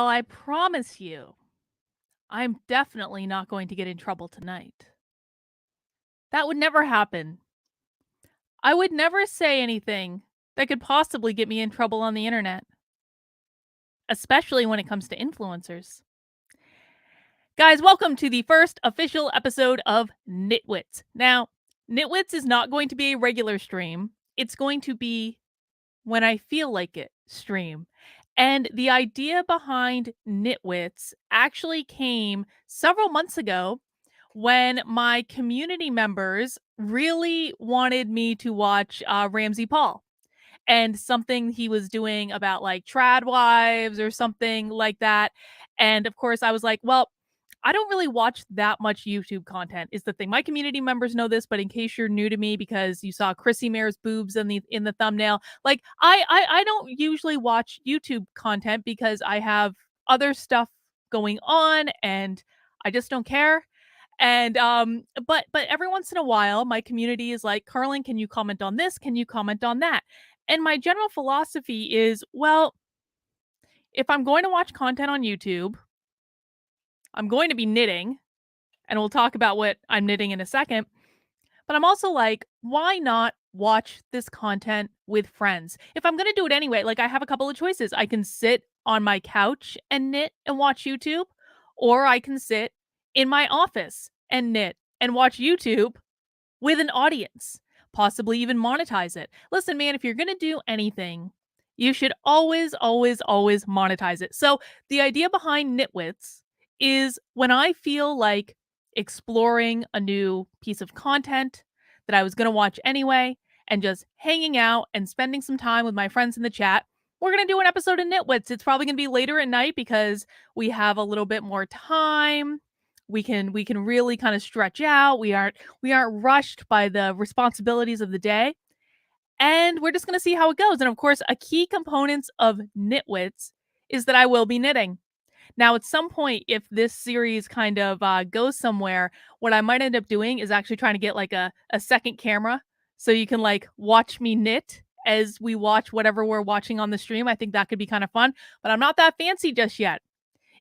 Well, I promise you, I'm definitely not going to get in trouble tonight. That would never happen. I would never say anything that could possibly get me in trouble on the internet, especially when it comes to influencers. Guys, welcome to the first official episode of Nitwits. Now, Nitwits is not going to be a regular stream. It's going to be when I feel like it stream. And the idea behind Nitwits actually came several months ago when my community members really wanted me to watch Ramsey Paul and something he was doing about like trad wives or something like that. And of course, I was like, well, I don't really watch that much YouTube content is the thing. My community members know this, but in case you're new to me because you saw CHRISSIE Mayr's boobs in the thumbnail, like I don't usually watch YouTube content because I have other stuff going on and I just don't care. And but every once in a while my community is like, Carlin, can you comment on this? Can you comment on that? And my general philosophy is, well, if I'm going to watch content on YouTube, I'm going to be knitting, and we'll talk about what I'm knitting in a second. But I'm also like, why not watch this content with friends? If I'm going to do it anyway, like I have a couple of choices. I can sit on my couch and knit and watch YouTube, or I can sit in my office and knit and watch YouTube with an audience, possibly even monetize it. Listen, man, if you're going to do anything, you should always, always, always monetize it. So the idea behind Nitwits is when I feel like exploring a new piece of content that I was going to watch anyway and just hanging out and spending some time with my friends in the chat, we're going to do an episode of Nitwits. It's probably going to be later at night because we have a little bit more time. We can really kind of stretch out. We aren't rushed by the responsibilities of the day. And we're just going to see how it goes. And of course, a key component of Nitwits is that I will be knitting. Now, at some point, if this series kind of goes somewhere, what I might end up doing is actually trying to get like a second camera so you can like watch me knit as we watch whatever we're watching on the stream. I think that could be kind of fun, but I'm not that fancy just yet.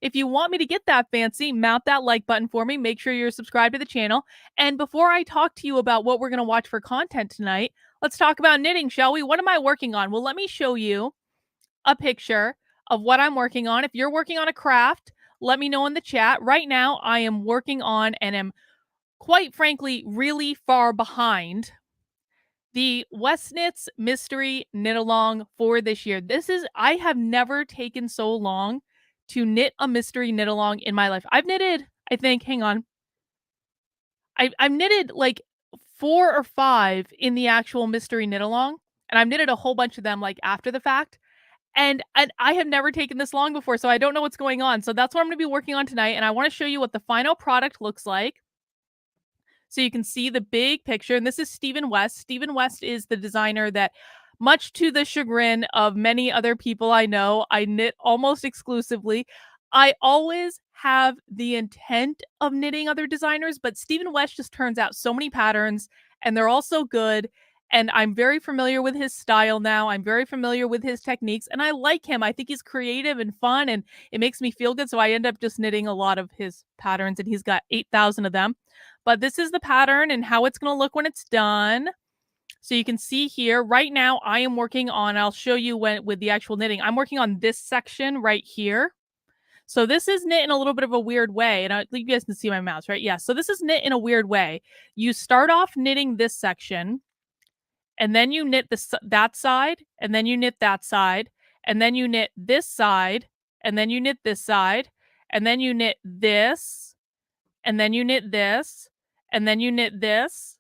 If you want me to get that fancy, mount that like button for me. Make sure you're subscribed to the channel. And before I talk to you about what we're going to watch for content tonight, let's talk about knitting, shall we? What am I working on? Well, let me show you a picture of what I'm working on. If you're working on a craft, let me know in the chat. Right now, I am working on and am quite frankly really far behind the Westnitz Mystery Knit Along for this year. I have never taken so long to knit a mystery knit along in my life. I've knitted, I think, hang on. I've knitted like 4 or 5 in the actual mystery knit along, and I've knitted a whole bunch of them like after the fact. And I have never taken this long before, so I don't know what's going on. So that's what I'm going to be working on tonight, and I want to show you what the final product looks like. So you can see the big picture, and this is Stephen West. Stephen West is the designer that, much to the chagrin of many other people I know, I knit almost exclusively. I always have the intent of knitting other designers, but Stephen West just turns out so many patterns, and they're all so good. And I'm very familiar with his style now. I'm very familiar with his techniques, and I like him. I think he's creative and fun, and it makes me feel good. So I end up just knitting a lot of his patterns, and he's got 8,000 of them. But this is the pattern and how it's going to look when it's done. So you can see here right now I am working on, I'll show you when with the actual knitting. I'm working on this section right here. So this is knit in a little bit of a weird way. And you guys can see my mouse, right? Yeah. So this is knit in a weird way. You start off knitting this section, and then you knit that side, and then you knit that side, and then you knit this side, and then you knit this side, and then you knit this, and then you knit this, and then you knit this,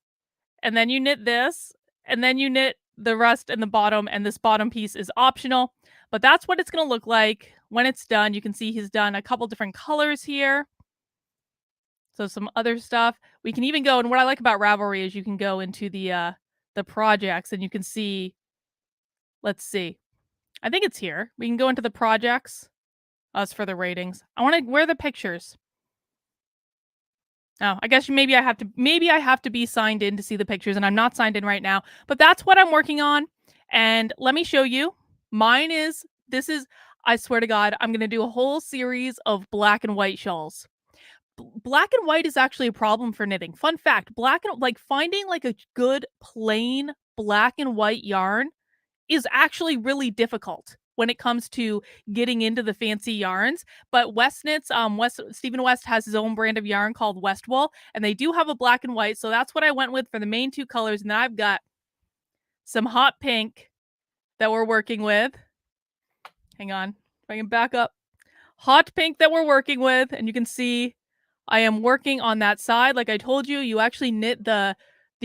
and then you knit this, and then you knit the rest in the bottom, and this bottom piece is optional. But that's what it's going to look like when it's done. You can see he's done a couple different colors here. So some other stuff. We can even go, and what I like about Ravelry is you can go into the projects, and you can see, let's see. I think it's here. We can go into the projects. Us for the ratings. Where are the pictures? Oh, I guess maybe I have to be signed in to see the pictures, and I'm not signed in right now. But that's what I'm working on. And let me show you. Mine is I swear to God, I'm gonna do a whole series of black and white shawls. Black and white is actually a problem for knitting. Fun fact, black and like finding like a good plain black and white yarn is actually really difficult when it comes to getting into the fancy yarns. But West Knits, Stephen West has his own brand of yarn called Westwool, and they do have a black and white. So that's what I went with for the main two colors. And then I've got some hot pink that we're working with. Hang on, if I can back up. Hot pink that we're working with, and you can see I am working on that side. Like I told you, you actually knit the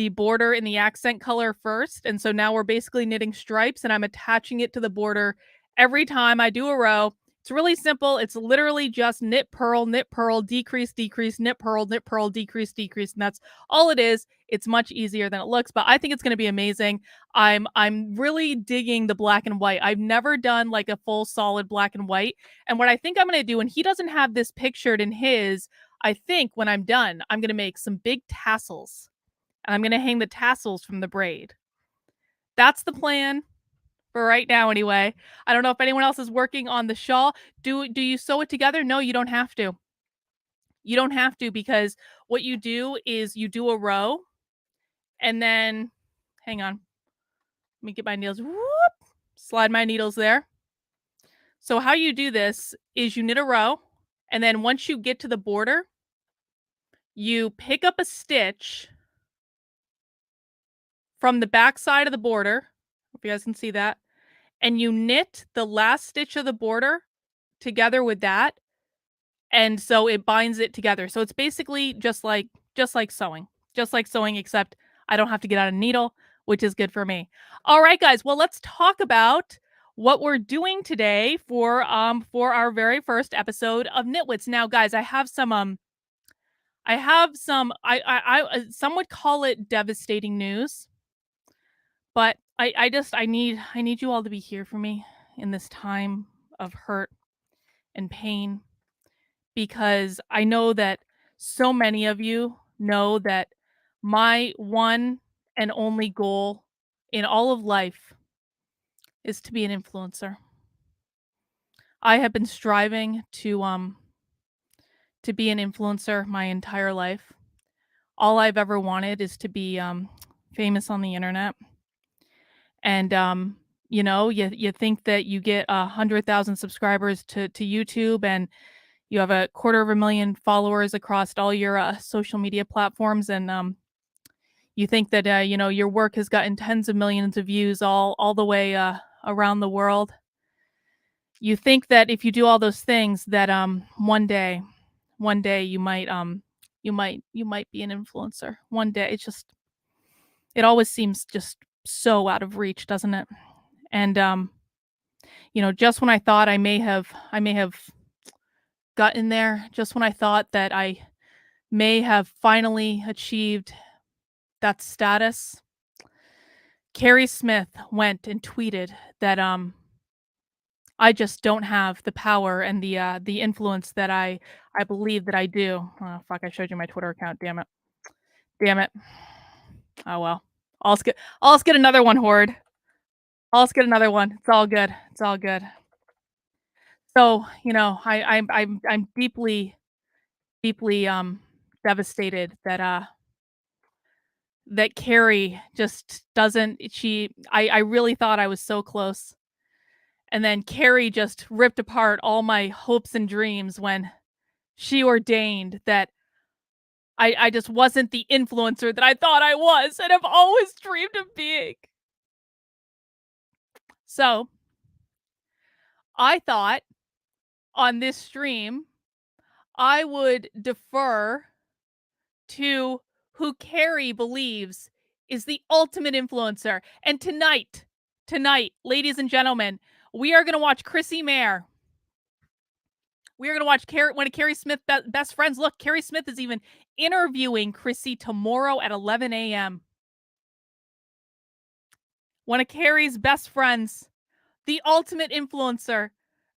border in the accent color first. And so now we're basically knitting stripes, and I'm attaching it to the border every time I do a row. It's really simple. It's literally just knit, purl, decrease, decrease, knit, purl, decrease, decrease. And that's all it is. It's much easier than it looks, but I think it's going to be amazing. I'm really digging the black and white. I've never done like a full solid black and white. And what I think I'm going to do, and he doesn't have this pictured in his, I think when I'm done, I'm going to make some big tassels, and I'm going to hang the tassels from the braid. That's the plan for right now anyway. I don't know if anyone else is working on the shawl. Do you sew it together? No, you don't have to. You don't have to, because what you do is you do a row, and then hang on. Let me get my needles. Whoop, slide my needles there. So how you do this is you knit a row, and then once you get to the border, you pick up a stitch from the back side of the border. Hope you guys can see that. And you knit the last stitch of the border together with that. And so it binds it together. So it's basically just like sewing. Just like sewing, except I don't have to get out a needle, which is good for me. All right, guys. Well, let's talk about what we're doing today for our very first episode of Nitwits. Now, guys, I have some some would call it devastating news. But I need you all to be here for me in this time of hurt and pain, because I know that so many of you know that my one and only goal in all of life is to be an influencer. I have been striving to be an influencer my entire life. All I've ever wanted is to be famous on the internet. And you think that you get 100,000 subscribers to YouTube, and you have 250,000 followers across all your social media platforms, and you think that your work has gotten tens of millions of views all the way around the world. You think that if you do all those things, that one day you might be an influencer. One day. It always seems just so out of reach, doesn't it? And just when I thought I may have gotten there, just when I thought that I may have finally achieved that status, Carrie Smith went and tweeted that I just don't have the power and the influence that I believe that I do. Oh fuck, I showed you my Twitter account, damn it. Damn it. Oh well. I'll just get another one, Horde. I'll just get another one. It's all good. It's all good. So, I'm deeply devastated that that Carrie just doesn't I really thought I was so close. And then Carrie just ripped apart all my hopes and dreams when she ordained that I just wasn't the influencer that I thought I was and have always dreamed of being. So, I thought on this stream I would defer to who Carrie believes is the ultimate influencer. And tonight, ladies and gentlemen, we are going to watch CHRISSIE MAYR. We are going to watch one of Carrie Smith's best friends. Look, Carrie Smith is even interviewing CHRISSIE tomorrow at 11 a.m. One of Carrie's best friends, the ultimate influencer,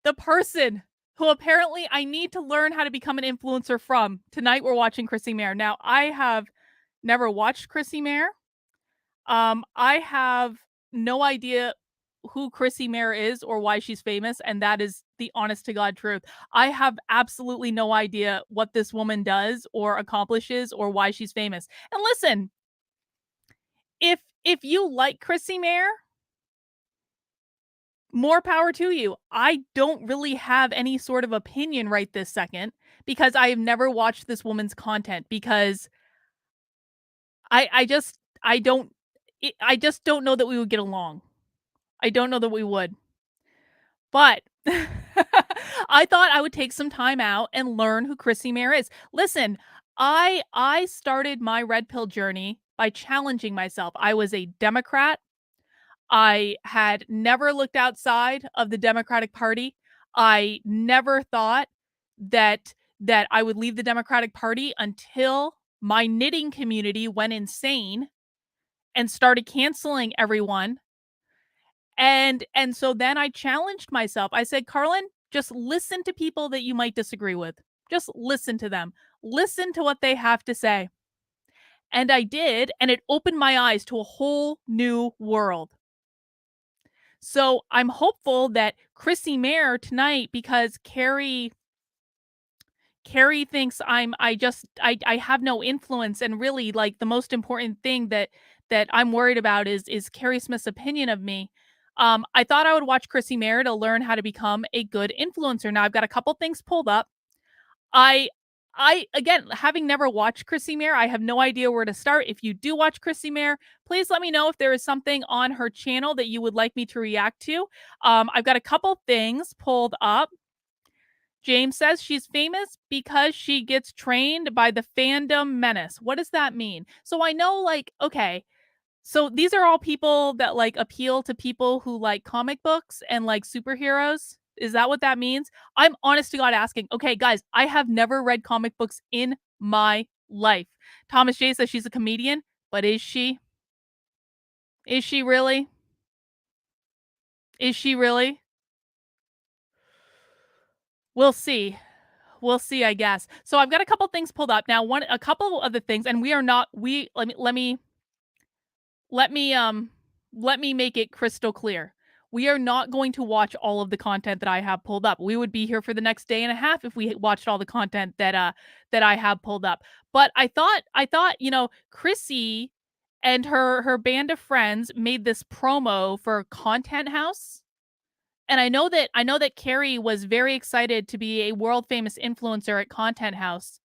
the person who apparently I need to learn how to become an influencer from. Tonight we're watching CHRISSIE MAYR. Now, I have never watched CHRISSIE MAYR. I have no idea who CHRISSIE MAYR is or why she's famous, and that is the honest to God truth. I have absolutely no idea what this woman does or accomplishes or why she's famous. And listen, if you like CHRISSIE MAYR, more power to you. I don't really have any sort of opinion right this second because I have never watched this woman's content because I just don't know that we would get along. I don't know that we would. But I thought I would take some time out and learn who CHRISSIE MAYR is. Listen, I started my red pill journey by challenging myself. I was a Democrat. I had never looked outside of the Democratic Party. I never thought that I would leave the Democratic Party until my knitting community went insane and started canceling everyone. And so then I challenged myself. I said, Carlin, just listen to people that you might disagree with. Just listen to them. Listen to what they have to say. And I did, and it opened my eyes to a whole new world. So I'm hopeful that CHRISSIE MAYR tonight, because Carrie thinks I have no influence, and really, like, the most important thing that I'm worried about is Carrie Smith's opinion of me. I thought I would watch CHRISSIE MAYR to learn how to become a good influencer. Now I've got a couple things pulled up. I again, having never watched CHRISSIE MAYR, I have no idea where to start. If you do watch CHRISSIE MAYR, please let me know if there is something on her channel that you would like me to react to. I've got a couple things pulled up. James says she's famous because she gets trained by the fandom menace. What does that mean? So I know, like, okay, so these are all people that, like, appeal to people who like comic books and like superheroes. Is that what that means? I'm honest to God asking. Okay, guys, I have never read comic books in my life. Thomas J says she's a comedian, but is she? Is she really? Is she really? We'll see. We'll see, I guess. So I've got a couple things pulled up. Now, a couple of the things, and we are not, let me make it crystal clear. We are not going to watch all of the content that I have pulled up. We would be here for the next day and a half if we watched all the content that I have pulled up. But I thought, you know, CHRISSIE and her band of friends made this promo for Content House. And I know that Carrie was very excited to be a world famous influencer at Content House.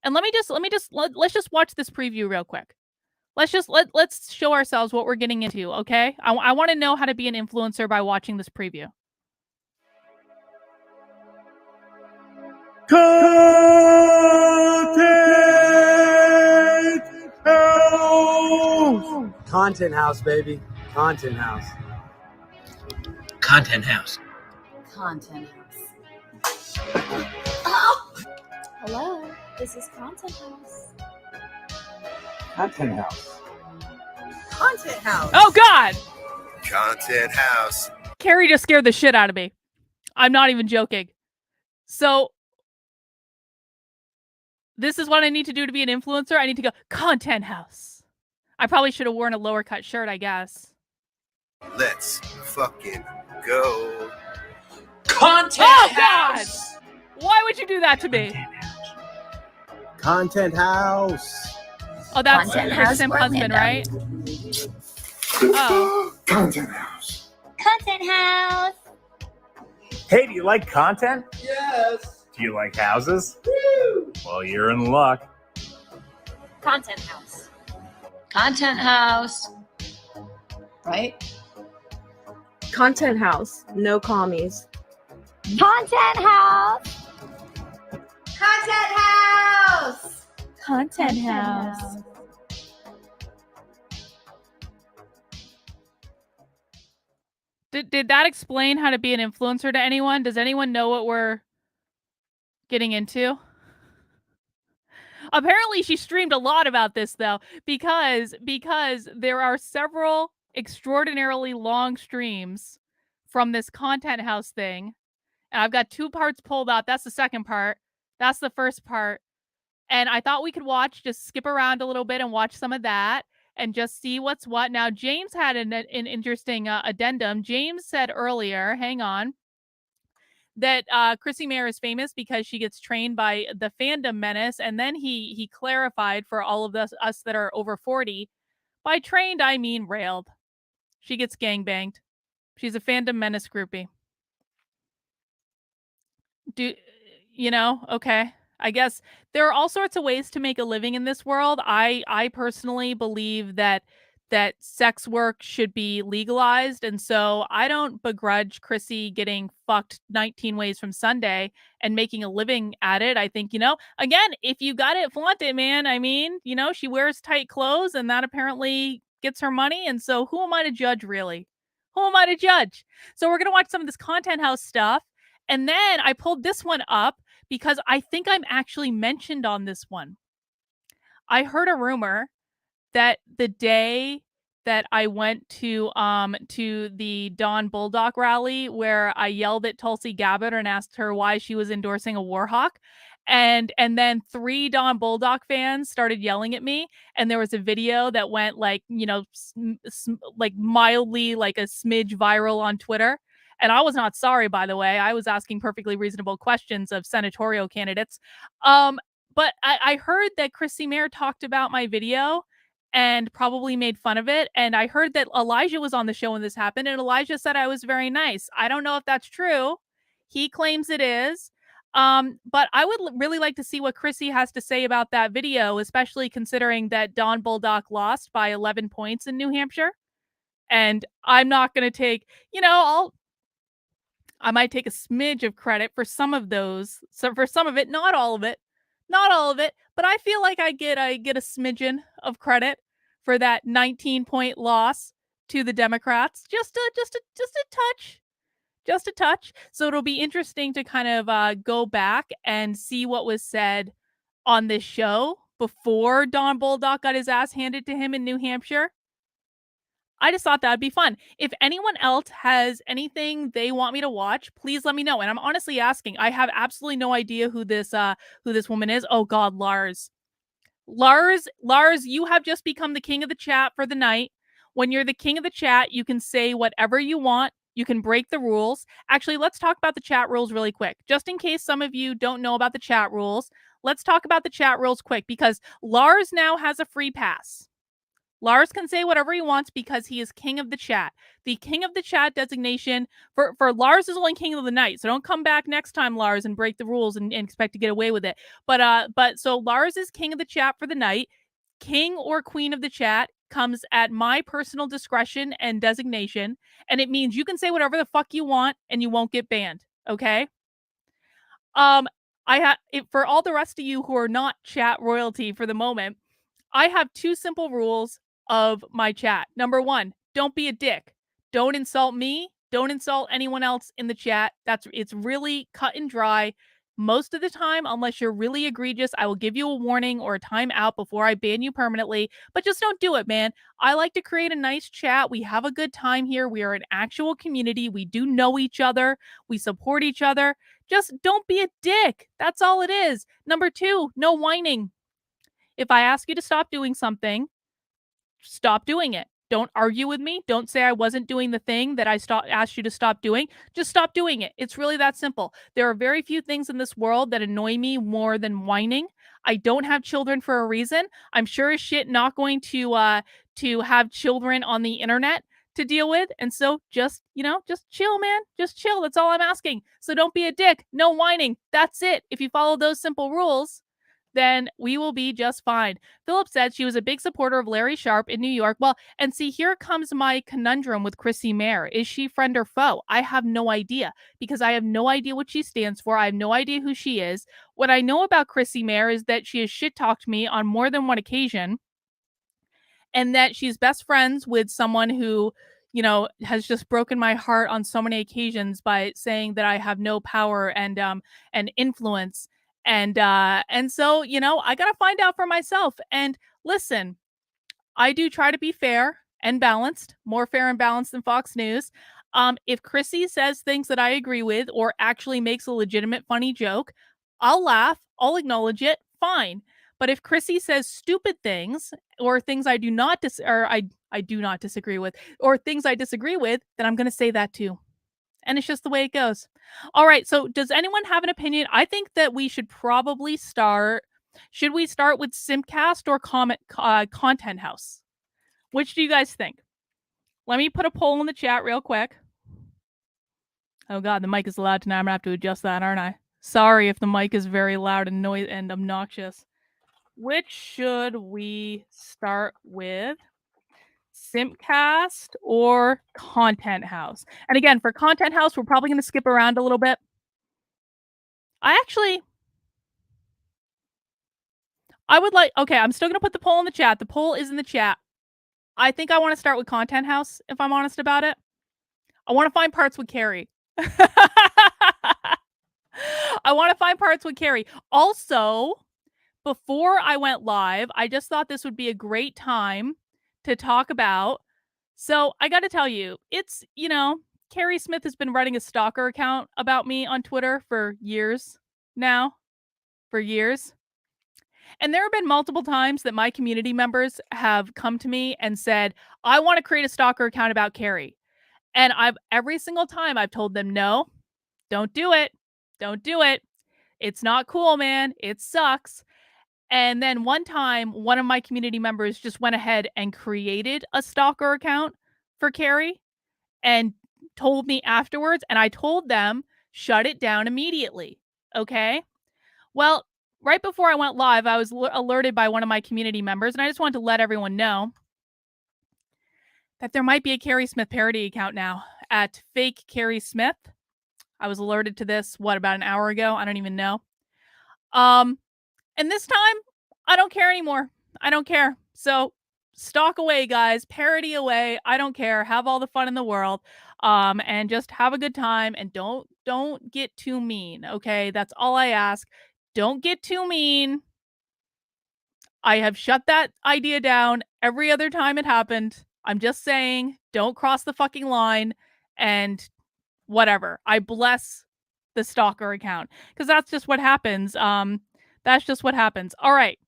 And let's just watch this preview real quick. Let's show ourselves what we're getting into, okay? I want to know how to be an influencer by watching this preview. Content House, baby. Content House. Content House. Content House. Oh! Hello, this is Content House. Content House. Content House. Oh, God! Content House. Carrie just scared the shit out of me. I'm not even joking. So, this is what I need to do to be an influencer. I need to go, Content House. I probably should have worn a lower cut shirt, I guess. Let's fucking go. Content House. God! Why would you do that to me? Content House. Oh, that's Content her House simp or husband, Linda? right? Oh. Content House. Content House. Hey, do you like content? Yes. Do you like houses? Woo. Well, you're in luck. Content House. Content House. Right? Content House. No commies. Content House. Content House. Content House. Did that explain how to be an influencer to anyone? Does anyone know what we're getting into? Apparently she streamed a lot about this, though, because there are several extraordinarily long streams from this Content House thing. And I've got 2 parts pulled up. That's the second part. That's the first part. And I thought we could just skip around a little bit and watch some of that. and just see what's what. Now, James had an interesting addendum. James said earlier, hang on, that CHRISSIE MAYR is famous because she gets trained by the fandom menace, and then he clarified for all of us that are over 40, by trained I mean railed. She gets gangbanged. She's a fandom menace groupie. Okay. I guess there are all sorts of ways to make a living in this world. I personally believe that sex work should be legalized, and so I don't begrudge CHRISSIE getting fucked 19 ways from Sunday and making a living at it. I think, again, if you got it, flaunt it, man. I mean, she wears tight clothes, and that apparently gets her money, and so who am I to judge, really? Who am I to judge? So we're gonna watch some of this Content House stuff, and then I pulled this one up because I think I'm actually mentioned on this one. I heard a rumor that the day that I went to the Dawn Bulldog rally where I yelled at Tulsi Gabbard and asked her why she was endorsing a Warhawk, and then 3 Dawn Bulldog fans started yelling at me, and there was a video that went like, like mildly like a smidge viral on Twitter. And I was not sorry, by the way. I was asking perfectly reasonable questions of senatorial candidates. But I heard that CHRISSIE MAYR talked about my video and probably made fun of it. And I heard that Elijah was on the show when this happened, and Elijah said I was very nice. I don't know if that's true. He claims it is. But I would really like to see what CHRISSIE has to say about that video, especially considering that Dawn Bulldog lost by 11 points in New Hampshire. And I'm not going to take, I might take a smidge of credit for some of those. So for some of it, not all of it, but I feel like I get a smidgen of credit for that 19-point loss to the Democrats. Just a touch. So it'll be interesting to kind of go back and see what was said on this show before Dawn Bulldog got his ass handed to him in New Hampshire. I just thought that'd be fun. If anyone else has anything they want me to watch, please let me know. And I'm honestly asking. I have absolutely no idea who this woman is. Oh God, Lars, you have just become the king of the chat for the night. When you're the king of the chat, you can say whatever you want. You can break the rules. Actually, let's talk about the chat rules really quick. Just in case some of you don't know about the chat rules, let's talk about the chat rules quick, because Lars now has a free pass. Lars can say whatever he wants because he is king of the chat. The king of the chat designation for Lars is only king of the night. So don't come back next time, Lars, and break the rules and expect to get away with it. But so Lars is king of the chat for the night. King or queen of the chat comes at my personal discretion and designation. And it means you can say whatever the fuck you want and you won't get banned. Okay? For all the rest of you who are not chat royalty for the moment, I have 2 simple rules of my chat. Number 1, don't be a dick. Don't insult me. Don't insult anyone else in the chat. It's really cut and dry. Most of the time, unless you're really egregious, I will give you a warning or a timeout before I ban you permanently. But just don't do it, man. I like to create a nice chat. We have a good time here. We are an actual community. We do know each other. We support each other. Just don't be a dick. That's all it is. Number 2, no whining. If I ask you to stop doing something, stop doing it. Don't argue with me. Don't say I wasn't doing the thing that I asked you to stop doing. Just stop doing it. It's really that simple. There are very few things in this world that annoy me more than whining. I don't have children for a reason. I'm sure as shit not going to have children on the internet to deal with. And so just chill, man. Just chill. That's all I'm asking. So don't be a dick. No whining. That's it. If you follow those simple rules, then we will be just fine. Philip said she was a big supporter of Larry Sharpe in New York. Well, and see, here comes my conundrum with CHRISSIE MAYR. Is she friend or foe? I have no idea, because I have no idea what she stands for. I have no idea who she is. What I know about CHRISSIE MAYR is that she has shit-talked me on more than one occasion, and that she's best friends with someone who, has just broken my heart on so many occasions by saying that I have no power and influence. And so, I got to find out for myself. And listen, I do try to be fair and balanced, more fair and balanced than Fox News. If CHRISSIE says things that I agree with or actually makes a legitimate funny joke, I'll laugh. I'll acknowledge it. Fine. But if Chrissy says stupid things or things I do not I do not disagree with, or things I disagree with, then I'm going to say that too. And it's just the way it goes. All right. So does anyone have an opinion? I think that we should probably start. Should we start with Simpcast or Content House? Which do you guys think? Let me put a poll in the chat real quick. Oh God, the mic is loud tonight. I'm gonna have to adjust that, aren't I? Sorry if the mic is very loud and noise and obnoxious. Which should we start with? Simpcast or Content House? And again, for Content House, we're probably going to skip around a little bit. I would like, okay, I'm still going to put the poll in the chat. The poll is in the chat. I think I want to start with Content House, if I'm honest about it. I want to find parts with Carrie. I want to find parts with Carrie. Also, before I went live, I just thought this would be a great time to talk about. So I got to tell you, it's, you know, Carrie Smith has been running a stalker account about me on Twitter for years now. For years. And there have been multiple times that my community members have come to me and said, I want to create a stalker account about Carrie. And every single time I've told them, no, don't do it. Don't do it. It's not cool, man. It sucks. And then one time, one of my community members just went ahead and created a stalker account for Carrie and told me afterwards. And I told them, shut it down immediately. Okay. Well, right before I went live, I was alerted by one of my community members. And I just wanted to let everyone know that there might be a Carrie Smith parody account now at Fake Carrie Smith. I was alerted to this, about an hour ago? I don't even know. And this time, I don't care anymore. I don't care. So stalk away, guys. Parody away. I don't care. Have all the fun in the world. And just have a good time. And don't get too mean. Okay, that's all I ask. Don't get too mean. I have shut that idea down every other time it happened. I'm just saying, don't cross the fucking line. And whatever. I bless the stalker account because that's just what happens. That's just what happens. All right.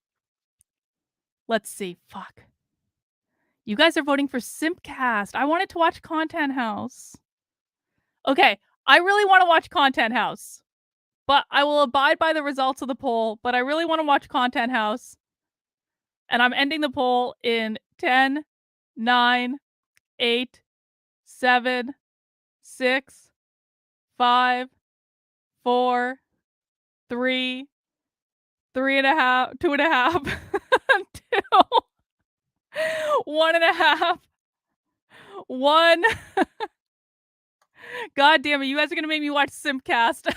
Let's see. Fuck. You guys are voting for Simpcast. I wanted to watch Content House. Okay. I really want to watch Content House, but I will abide by the results of the poll, but I really want to watch Content House. And I'm ending the poll in 10, 9, 8, 7, 6, 5, 4, 3, 3.5, 2.5, 2, 1.5, 1. God damn it, you guys are gonna make me watch Simpcast.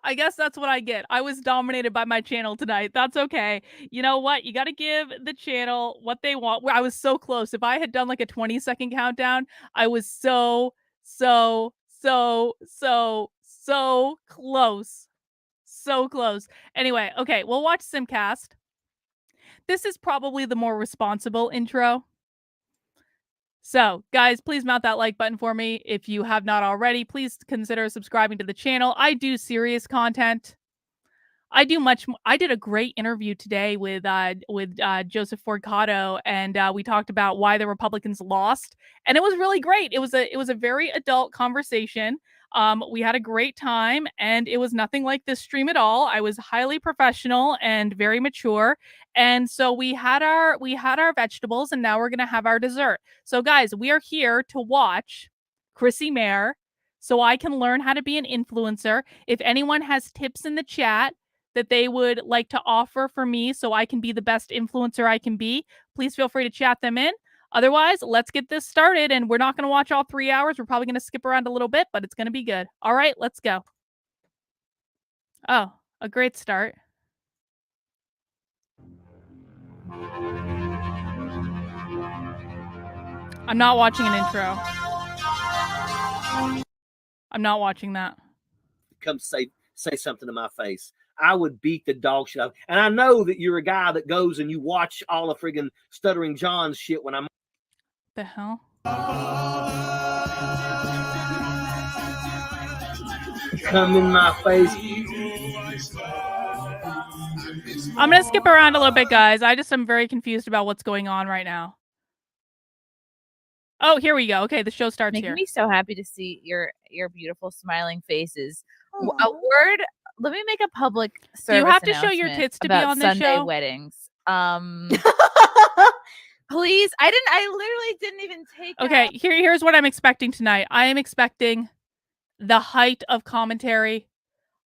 I guess that's what I get. I was dominated by my channel tonight. That's okay. You know what? You got to give the channel what they want. I was so close. If I had done like a 20-second countdown, I was so close. So close. Anyway, okay, we'll watch Simpcast. This is probably the more responsible intro. So, guys, please mount that like button for me. If you have not already, please consider subscribing to the channel. I do serious content. I did a great interview today with Joseph Forcado, and we talked about why the Republicans lost, and it was really great. It was a very adult conversation. We had a great time, and it was nothing like this stream at all. I was highly professional and very mature, and so we had our vegetables, and now we're gonna have our dessert. So, guys, we are here to watch CHRISSIE MAYR, so I can learn how to be an influencer. If anyone has tips in the chat that they would like to offer for me so I can be the best influencer I can be, please feel free to chat them in. Otherwise, let's get this started, and we're not going to watch all 3 hours. We're probably going to skip around a little bit, but it's going to be good. All right, let's go. Oh, a great start. I'm not watching an intro. I'm not watching that. Come say something to my face. I would beat the dog shit out. And I know that you're a guy that goes and you watch all the friggin' Stuttering John's shit when I'm. The hell? Come in my face. I'm gonna skip around a little bit, guys. I just am very confused about what's going on right now. Oh, here we go. Okay, the show starts Making here. me so happy to see your beautiful smiling faces. A word. Let me make a public service. You have to show your tits to be on this Sunday show. weddings. Please, I literally didn't even take. Okay, here's what I'm expecting tonight. I am expecting the height of commentary.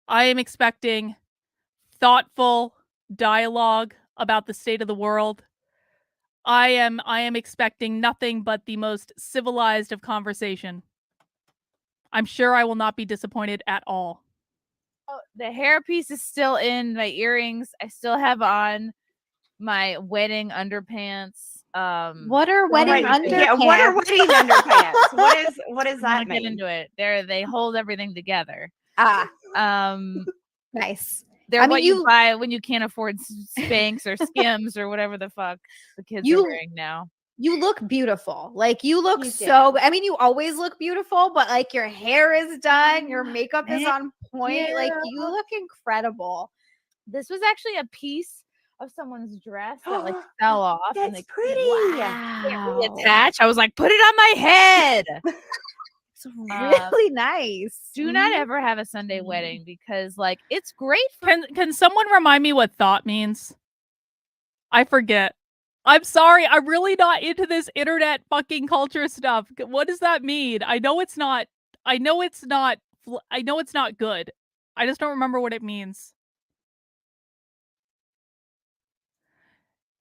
I am expecting thoughtful dialogue about the state of the world. I am expecting nothing but the most civilized of conversation. I'm sure I will not be disappointed at all. Oh, the hairpiece is still in my earrings. I still have on my wedding underpants. What are wedding underpants? Yeah, what are wedding underpants? What does that mean? Get into it. They hold everything together. Nice. They're what you buy when you can't afford Spanx or Skims or whatever the fuck the kids are wearing now. You look beautiful. Like you look so. I mean, you always look beautiful, but like your hair is done, your makeup is on point. Like you look incredible. This was actually a piece of someone's dress that like fell off. That's and they pretty. Wow. Attached. I was like, put it on my head. It's really nice. Do not ever have a Sunday wedding because like it's great. Can someone remind me what thought means? I forget. I'm sorry. I'm really not into this internet fucking culture stuff. What does that mean? I know it's not good. I just don't remember what it means.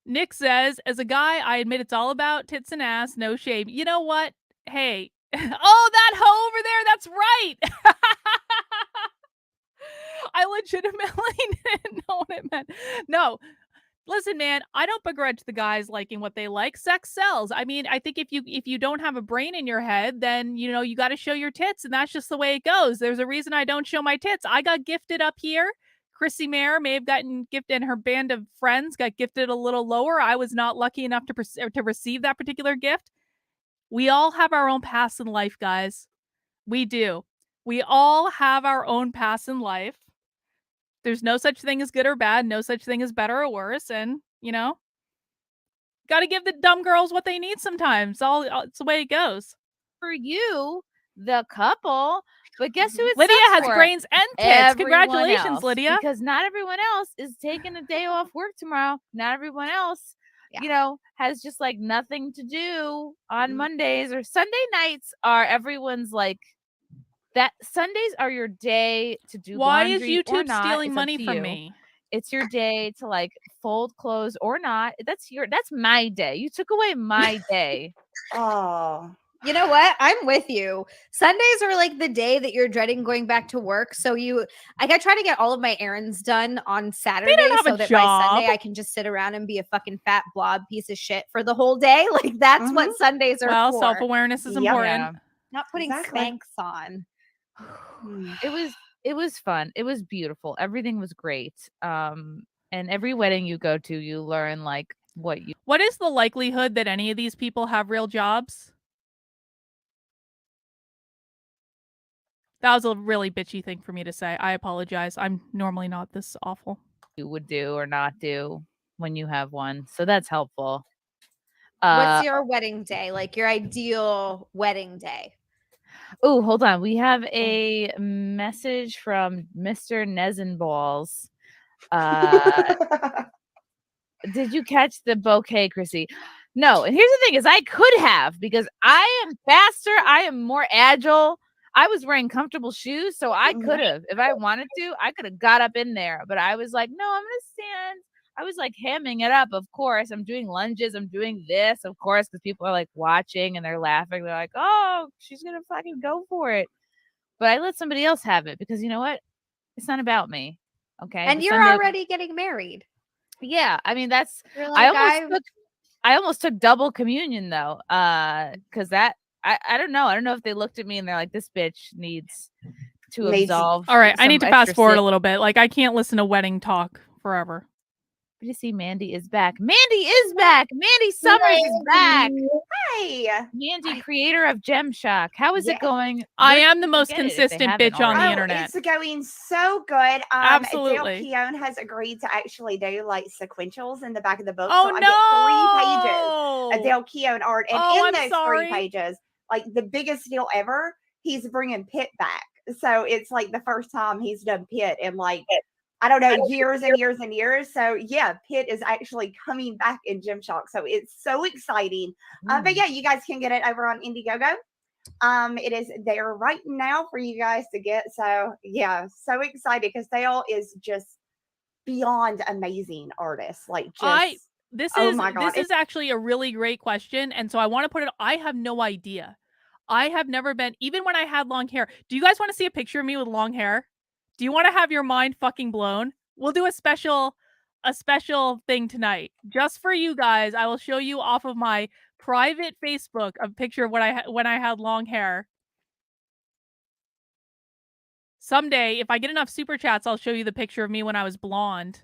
Nick says, as a guy, I admit it's all about tits and ass, no shame. You know what? Hey. Oh, that hoe over there. That's right. I legitimately didn't know what it meant. No. Listen, man, I don't begrudge the guys liking what they like. Sex sells. I mean, I think if you don't have a brain in your head, then, you know, you got to show your tits, and that's just the way it goes. There's a reason I don't show my tits. I got gifted up here. CHRISSIE MAYR may have gotten gifted, and her band of friends got gifted a little lower. I was not lucky enough to receive that particular gift. We all have our own paths in life, guys. We do. We all have our own paths in life. There's no such thing as good or bad, no such thing as better or worse, and, you know, got to give the dumb girls what they need sometimes. It's the way it goes. For you, the couple, but guess who it's Lydia has brains and tits. Congratulations, else, Lydia. Because not everyone else is taking a day off work tomorrow. Not everyone else, you know, has just like nothing to do on Mondays or Sunday nights are everyone's like, that Sundays are your day to do Why laundry is YouTube or not. stealing It's money up to from you. me? It's your day to like fold clothes or not. That's my day. You took away my day. Oh. You know what? I'm with you. Sundays are like the day that you're dreading going back to work. So I try to get all of my errands done on Saturday so that by Sunday I can just sit around and be a fucking fat blob piece of shit for the whole day. Like that's what Sundays are for. Self-awareness is important. Yeah. Not putting Spanx on. It was fun. It was beautiful. Everything was great. And every wedding you go to, you learn like what is the likelihood that any of these people have real jobs? That was a really bitchy thing for me to say. I apologize. I'm normally not this awful. You would do or not do when you have one. So that's helpful. What's your wedding day? Like your ideal wedding day? Oh, hold on. We have a message from Mr. Nezenballs. Did you catch the bouquet, Chrissy? No. And here's the thing is I could have because I am faster. I am more agile. I was wearing comfortable shoes, so I could have, if I wanted to, I could have got up in there. But I was like, no, I'm going to stand. I was like hamming it up. Of course, I'm doing lunges. I'm doing this, of course, because people are like watching and they're laughing. They're like, oh, she's going to fucking go for it. But I let somebody else have it because you know what? It's not about me. Okay. And you're already getting married. Yeah. I mean, that's, like, I almost took double communion though. Because that, I don't know. I don't know if they looked at me and they're like, this bitch needs to absolve. All right. I need to fast forward a little bit. Like, I can't listen to wedding talk forever. Happy to see Mandy is back. Mandy is back. Mandy Summers is back. Hi. Mandy, creator of Gemshock. How is it going? I Where am can the people most get it if they consistent haven't bitch on the already? internet. It's going so good. Absolutely. Dale Keown has agreed to actually do like sequentials in the back of the book. Oh, so no. I get 3 pages of Dale Keown art. And Oh, in I'm those sorry. 3 pages, like the biggest deal ever, he's bringing Pitt back. So it's like the first time he's done Pitt in like, I don't know, years and years and years. So yeah, Pitt is actually coming back in Gemshock. So it's so exciting. But yeah, you guys can get it over on Indiegogo. It is there right now for you guys to get. So yeah, so excited because Dale is just beyond amazing artist. Like just this oh is my God. this is actually a really great question, and so I want to put it. I have no idea. I have never been, even when I had long hair. Do you guys want to see a picture of me with long hair? Do you want to have your mind fucking blown? We'll do a special thing tonight just for you guys. I will show you off of my private Facebook a picture of when I had long hair. Someday, if I get enough super chats, I'll show you the picture of me when I was blonde.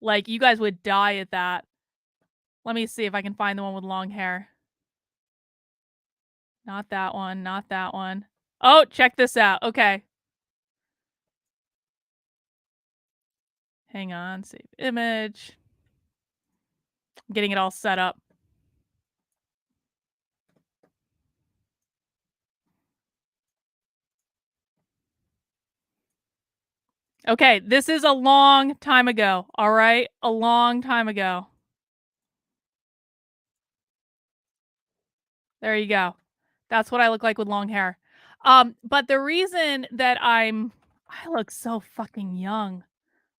Like, you guys would die at that. Let me see if I can find the one with long hair. Not that one, not that one. Oh, check this out. Okay. Hang on, save image. I'm getting it all set up. Okay, this is a long time ago, all right? A long time ago. There you go. That's what I look like with long hair. But the reason that I look so fucking young.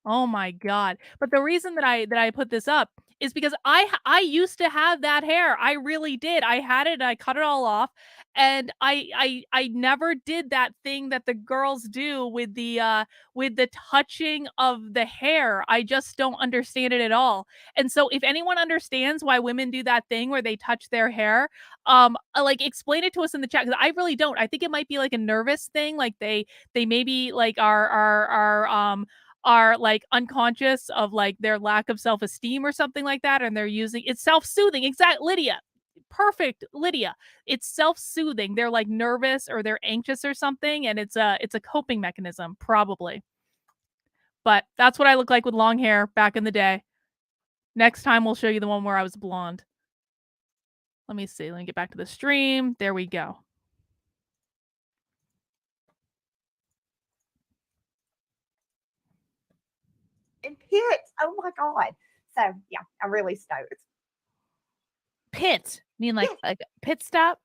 Oh my God. But the reason that I put this up is because I used to have that hair. I really did. I had it, I cut it all off, and I never did that thing that the girls do with the touching of the hair. I just don't understand it at all. And so if anyone understands why women do that thing where they touch their hair, like explain it to us in the chat, because I really don't. I think it might be like a nervous thing, like they maybe like are like unconscious of like their lack of self-esteem or something like that, and they're using it's self-soothing. Exact, Lydia. Perfect, Lydia. It's self-soothing. They're like nervous or they're anxious or something, and it's a coping mechanism, probably. But that's what I look like with long hair back in the day. Next time we'll show you the one where I was blonde. Let me see. Let me get back to the stream. There we go. And Pitt. Oh my God. So yeah, I'm really stoked. Pit? You mean like a pit stop?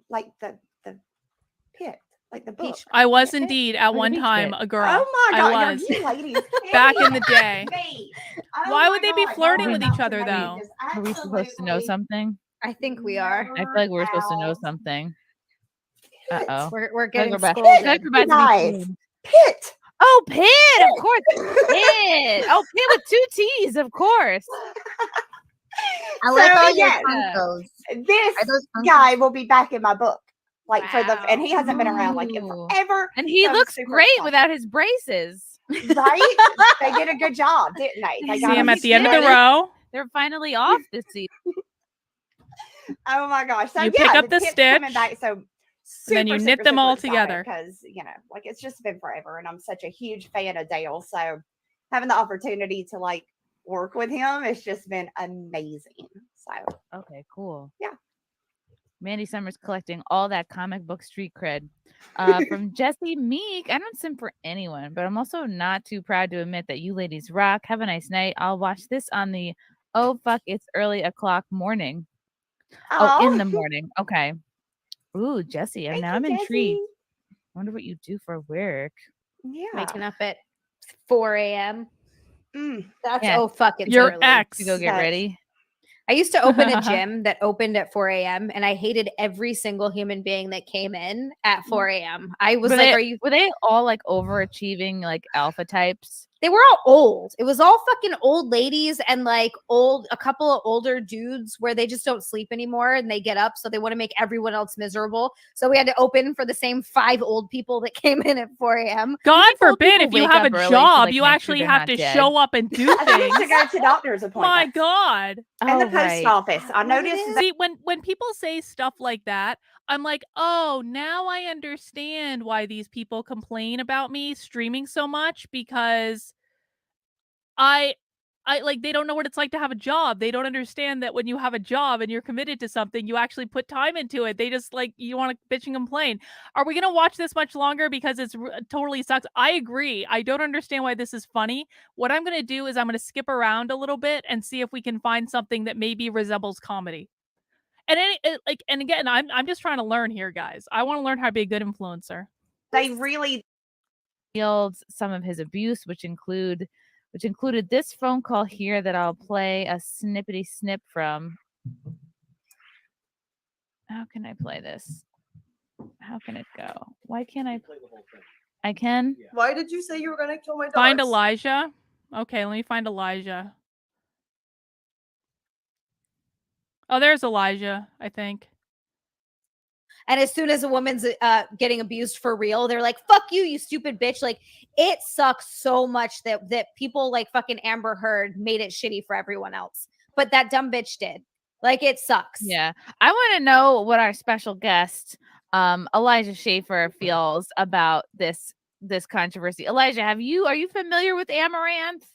Like the Pit. Like the book. I was indeed at Like a one beach time pit. a girl. Oh my God. I was. You ladies Back in the day. Oh Why my would they be God, flirting y'all with are each about other to though? make this Are we supposed to know absolutely something? I think we are. I feel like we're supposed to know out. something. Uh-oh. We're getting We're back. scolded. We're about to be Guys, shamed. Pitt. Oh, Pit, of course. Pit. Oh, Pit with 2 T's, of course. I like So, all your yes, puncos. this Are those puncos? guy will be back in my book. Like for the and he Wow. hasn't been around like in Ooh. forever. And he So I'm looks super great excited. without his braces. Right? They did a good job, didn't they? They See got him at him the end of the straight. row. They're finally off this season. Oh my gosh. So You yeah, pick up the Pitt's coming stitch, back. So and then you knit them all together. Because like it's just been forever, and I'm such a huge fan of Dale. So having the opportunity to like work with him, it's just been amazing. So Okay, cool. Yeah. Mandy Summers collecting all that comic book street cred. From Jesse Meek. I don't sim for anyone, but I'm also not too proud to admit that you ladies rock. Have a nice night. I'll watch this on the oh fuck it's early o'clock morning. Oh, in the morning. Okay. Ooh, Jesse. And now I'm intrigued. Wonder what you do for work. Yeah. Waking up at 4 a.m. That's Yeah. oh fuck it's Your early. ex. To go get ready. I used to open a gym that opened at 4 a.m. and I hated every single human being that came in at 4 a.m. I was Were like, they, are you were they all like overachieving like alpha types? They were all old. It was all fucking old ladies and like a couple of older dudes where they just don't sleep anymore and they get up. So they want to make everyone else miserable. So we had to open for the same 5 old people that came in at 4 a.m. God forbid if you have a job, you actually have to show up and do I think things. to go to doctor's appointments. My God. And the post office. I noticed. See, when people say stuff like that, I'm like, oh, now I understand why these people complain about me streaming so much, because I like, they don't know what it's like to have a job. They don't understand that when you have a job and you're committed to something, you actually put time into it. They just like, you want to bitch and complain. Are we going to watch this much longer because it's totally sucks? I agree. I don't understand why this is funny. What I'm going to do is I'm going to skip around a little bit and see if we can find something that maybe resembles comedy. And and again, I'm just trying to learn here, guys. I want to learn how to be a good influencer. They really revealed some of his abuse, which included this phone call here that I'll play a snippety snip from. How can I play this? How can it go? Why can't I play the whole thing? I can. Why did you say you were going to kill my dogs? Find Elijah. Okay, let me find Elijah. Oh, there's Elijah, I think. And as soon as a woman's getting abused for real, they're like, fuck you, you stupid bitch. Like, it sucks so much that people like fucking Amber Heard made it shitty for everyone else. But that dumb bitch did. Like, it sucks. Yeah. I want to know what our special guest, Elijah Schaefer, feels about this controversy. Elijah, are you familiar with Amaranth?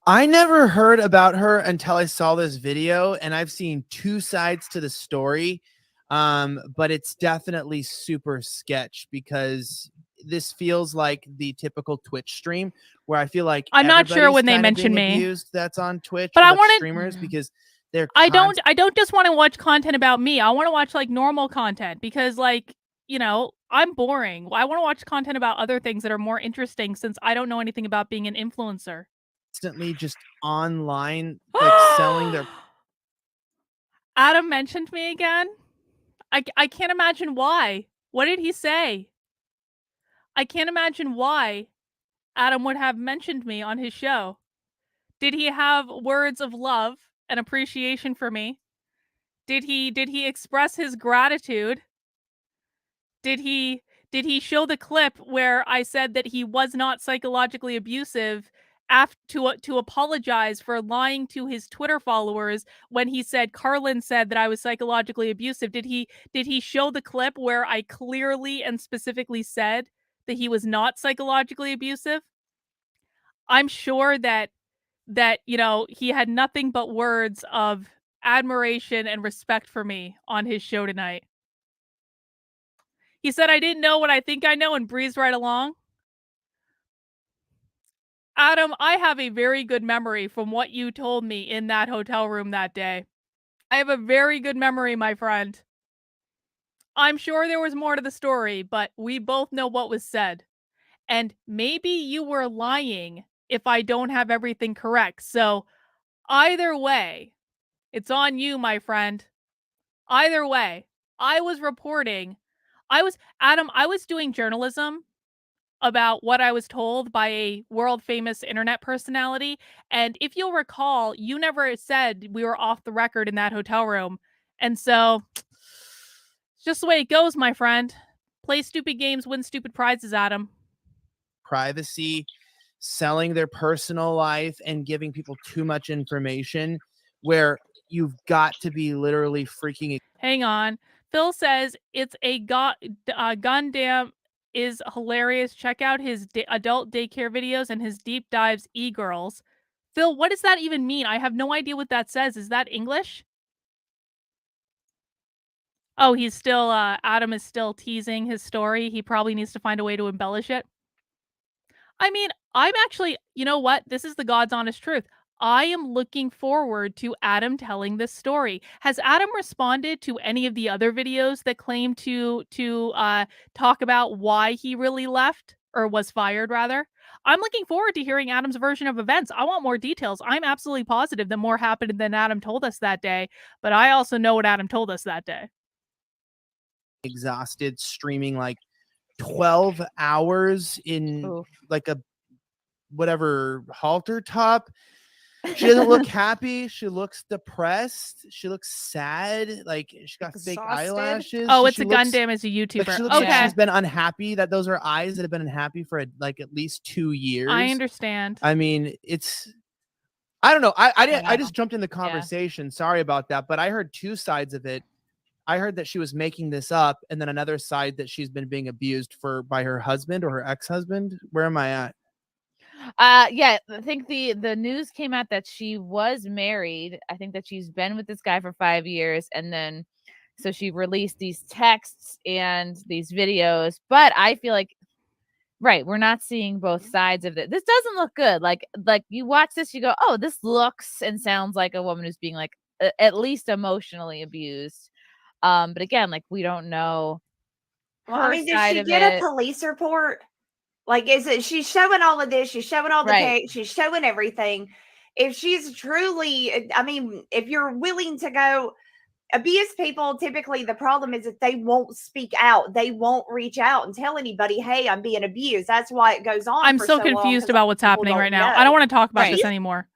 I never heard about her until I saw this video, and I've seen 2 sides to the story. But it's definitely super sketch, because this feels like the typical Twitch stream where I feel like I'm not sure when they mention me abused that's on Twitch, but I want streamers, because they're I don't just want to watch content about me. I want to watch like normal content, because like, you know, I'm boring. I want to watch content about other things that are more interesting, since I don't know anything about being an influencer. Constantly just online like selling their. Adam mentioned me again. I can't imagine why. What did he say? I can't imagine why Adam would have mentioned me on his show. Did he have words of love and appreciation for me? Did he express his gratitude? Did he show the clip where I said that he was not psychologically abusive to apologize for lying to his Twitter followers when he said Carlin said that I was psychologically abusive? Did he show the clip where I clearly and specifically said that he was not psychologically abusive? I'm sure that you know, he had nothing but words of admiration and respect for me on his show tonight. He said I didn't know what I think I know and breezed right along. Adam, I have a very good memory from what you told me in that hotel room that day. I have a very good memory, my friend. I'm sure there was more to the story, but we both know what was said. And maybe you were lying if I don't have everything correct. So either way, it's on you, my friend. Either way, I was reporting. Adam, I was doing journalism about what I was told by a world famous internet personality. And if you'll recall, you never said we were off the record in that hotel room. And so it's just the way it goes, my friend. Play stupid games, win stupid prizes, Adam. Privacy, selling their personal life, and giving people too much information where you've got to be literally freaking. Hang on. Phil says it's a Gundam is hilarious. Check out his adult daycare videos and his deep dives e-girls. Phil, what does that even mean? I have no idea what that says. Is that English? Oh, he's still, Adam is still teasing his story. He probably needs to find a way to embellish it. I mean, I'm actually, you know what? This is the God's honest truth. I am looking forward to Adam telling this story. Has Adam responded to any of the other videos that claim to talk about why he really left, or was fired rather? I'm looking forward to hearing Adam's version of events. I want more details. I'm absolutely positive that more happened than Adam told us that day, but I also know what Adam told us that day. Exhausted, streaming like 12 hours in like a whatever halter top. She doesn't look happy. She looks depressed. She looks sad. Like she got fake eyelashes. Oh, it's She a gun looks damage a YouTuber. like she looks like she's been unhappy. That those are eyes that have been unhappy for like at least 2 years. I understand. I mean, I don't know. I just jumped in the conversation. Sorry about that, but I heard two sides of it. I heard that she was making this up, and then another side that she's been being abused by her husband or her ex-husband. Where am I at? Yeah, I think the news came out that she was married. I think that she's been with this guy for 5 years, and then so she released these texts and these videos. But I feel like, right, we're not seeing both sides of it. This doesn't look good. Like you watch this, you go, oh, this looks and sounds like a woman who's being like at least emotionally abused. But again, like we don't know. Well, I mean, did she get a police report? Like, is it she's showing all of this? She's showing all the pics. She's showing everything. If she's truly, I mean, if you're willing to go abuse people, typically the problem is that they won't speak out. They won't reach out and tell anybody, hey, I'm being abused. That's why it goes on. I'm so confused about what's happening right now. I don't want to talk about this anymore.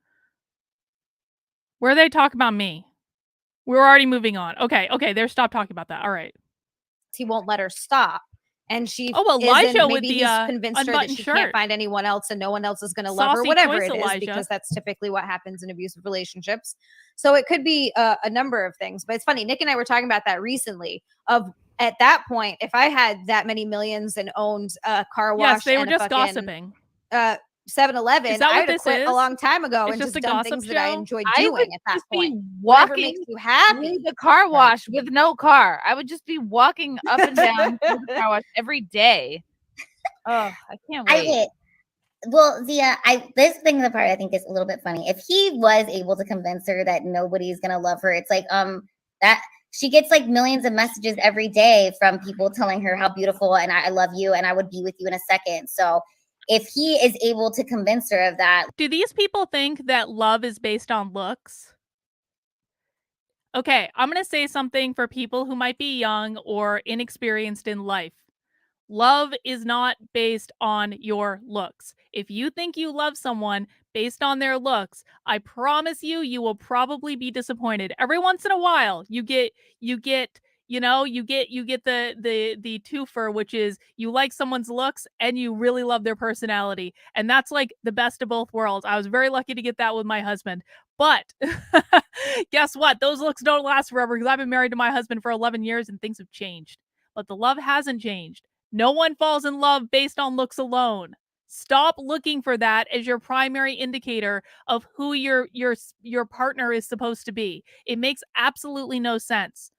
Where are they talking about me? We're already moving on. Okay, they're stop talking about that. All right. He won't let her stop. And she Elijah with maybe the he's convinced her that she can't find anyone else and no one else is going to love her, whatever it is, because that's typically what happens in abusive relationships. So it could be a number of things. But it's funny, Nick and I were talking about that recently. At that point, if I had that many millions and owned a car wash, yes, they were just gossiping. 7-Eleven, I would have quit a long time ago and just done things that I enjoyed doing at that point. Walking makes you happy. The car wash with no car. I would just be walking up and down the car wash every day. Oh, I can't wait. Well, this thing, the part I think is a little bit funny. If he was able to convince her that nobody's gonna love her, it's like that she gets like millions of messages every day from people telling her how beautiful and I love you and I would be with you in a second. So if he is able to convince her of that. Do these people think that love is based on looks? Okay, I'm going to say something for people who might be young or inexperienced in life. Love is not based on your looks. If you think you love someone based on their looks, I promise you will probably be disappointed. Every once in a while, you get the twofer, which is you like someone's looks and you really love their personality. And that's like the best of both worlds. I was very lucky to get that with my husband. But guess what? Those looks don't last forever because I've been married to my husband for 11 years and things have changed. But the love hasn't changed. No one falls in love based on looks alone. Stop looking for that as your primary indicator of who your partner is supposed to be. It makes absolutely no sense.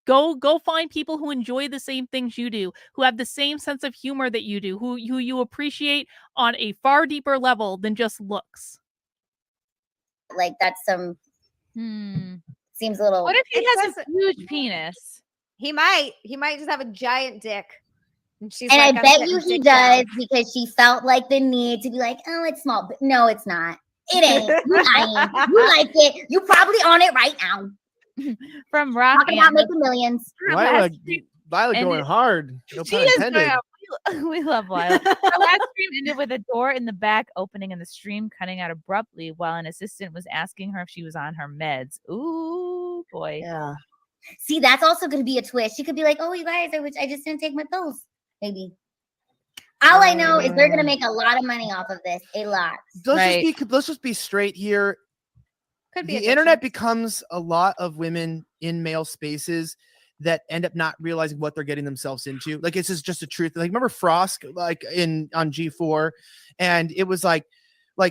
Go find people who enjoy the same things you do, who have the same sense of humor that you do, who you appreciate on a far deeper level than just looks. Like that's seems a little. What if he has a huge penis? He might just have a giant dick. And I bet you he does because she felt like the need to be like, oh, it's small. But no, it's not. It ain't. You lying. You like it. You probably on it right now. From Rock. Talking about making millions. Lila going hard. No pun intended. We love Lila. Our last stream ended with a door in the back opening and the stream cutting out abruptly while an assistant was asking her if she was on her meds. Ooh, boy. Yeah. See, that's also going to be a twist. She could be like, oh, you guys, I just didn't take my pills. Maybe. All I know is they're going to make a lot of money off of this. A lot. Let's just be straight here. The internet becomes a lot of women in male spaces that end up not realizing what they're getting themselves into. Like it's just a truth. Like remember Frost, like on G4, and it was like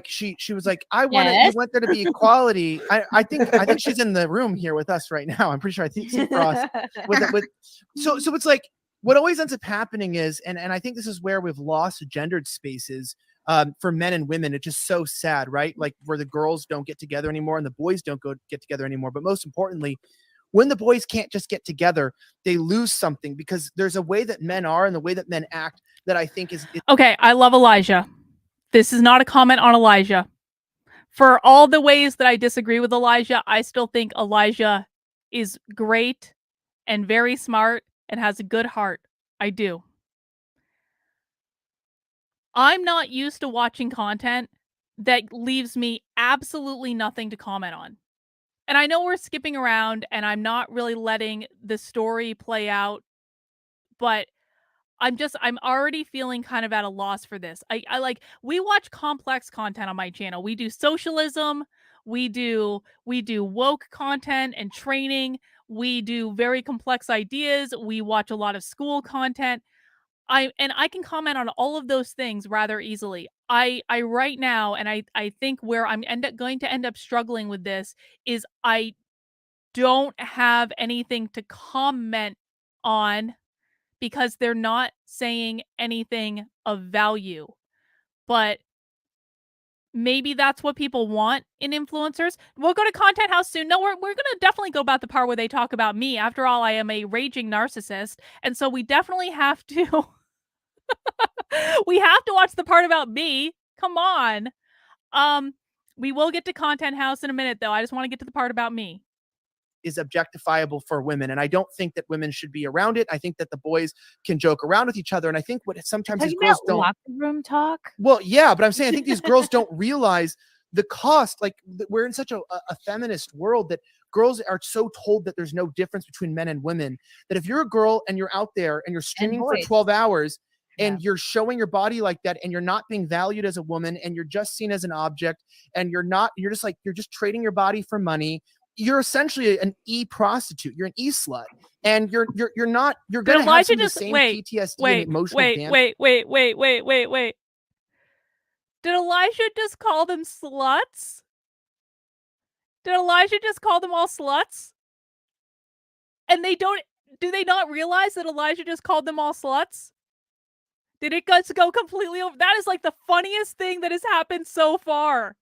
she was like, I want there to be equality. I think she's in the room here with us right now. I'm pretty sure I think see Frost so it's like what always ends up happening is, and I think this is where we've lost gendered spaces. For men and women, it's just so sad, right? Like where the girls don't get together anymore and the boys don't get together anymore. But most importantly, when the boys can't just get together, they lose something because there's a way that men are and the way that men act that I think is. Okay, I love Elijah. This is not a comment on Elijah. For all the ways that I disagree with Elijah, I still think Elijah is great and very smart and has a good heart. I do. I'm not used to watching content that leaves me absolutely nothing to comment on. And I know we're skipping around and I'm not really letting the story play out, but I'm already feeling kind of at a loss for this. I like, we watch complex content on my channel. We do socialism, we do woke content and training, we do very complex ideas, we watch a lot of school content. I can comment on all of those things rather easily. I right now, and I think where I'm going to end up struggling with this is I don't have anything to comment on because they're not saying anything of value. But maybe that's what people want in influencers. We'll go to Content House soon. No, we're going to definitely go about the part where they talk about me. After all, I am a raging narcissist. And so we definitely have to we have to watch the part about me. Come on. We will get to Content House in a minute, though. I just want to get to the part about me. Is objectifiable for women, and I don't think that women should be around it. I think that the boys can joke around with each other, and I think what sometimes these girls don't locker room talk. Well, yeah, but I'm saying I think these girls don't realize the cost. Like, we're in such a feminist world that girls are so told that there's no difference between men and women, that if you're a girl and you're out there and you're streaming for 12 hours and you're showing your body like that and you're not being valued as a woman and you're just seen as an object and you're just trading your body for money, you're essentially an e-prostitute. You're an e-slut, and you're not. You're going to have some of the same PTSD and emotional damage. Wait. Did Elijah just call them sluts? Did Elijah just call them all sluts? And do they not realize that Elijah just called them all sluts? Did it just go completely over? That is like the funniest thing that has happened so far.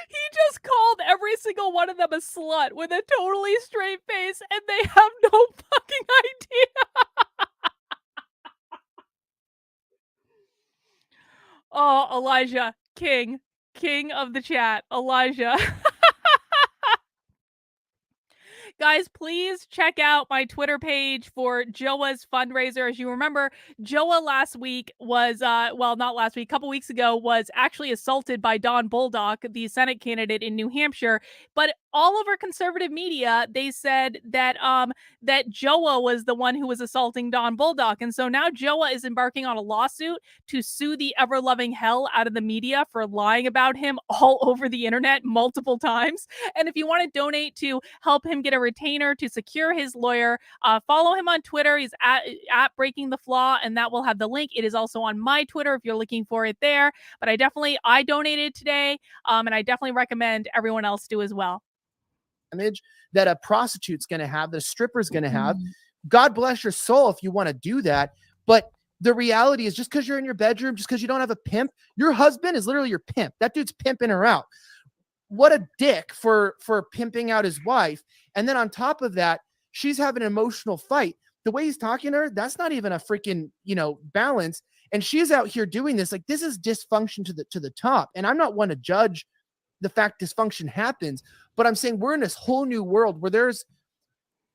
He just called every single one of them a slut with a totally straight face, and they have no fucking idea. Oh, Elijah, king of the chat, Elijah. Guys, please check out my Twitter page for Joa's fundraiser. As you remember, Joa last week was, well, not last week, a couple weeks ago, was actually assaulted by Don Bolduc, the Senate candidate in New Hampshire. But all over conservative media, they said that that Joa was the one who was assaulting Don Bolduc. And so now Joa is embarking on a lawsuit to sue the ever-loving hell out of the media for lying about him all over the internet multiple times. And if you want to donate to help him get a retainer to secure his lawyer, follow him on Twitter. He's at Breaking the Flaw, and that will have the link. It is also on my Twitter if you're looking for it there. But I donated today, and I definitely recommend everyone else do as well. Image that a prostitute's going to have, that a stripper's going to have. God bless your soul if you want to do that. But the reality is, just because you're in your bedroom, just because you don't have a pimp, your husband is literally your pimp. That dude's pimping her out. What a dick for pimping out his wife. And then on top of that, she's having an emotional fight. The way he's talking to her, that's not even a freaking, balance. And she's out here doing this. Like, this is dysfunction to the top. And I'm not one to judge the fact dysfunction happens, but I'm saying we're in this whole new world where there's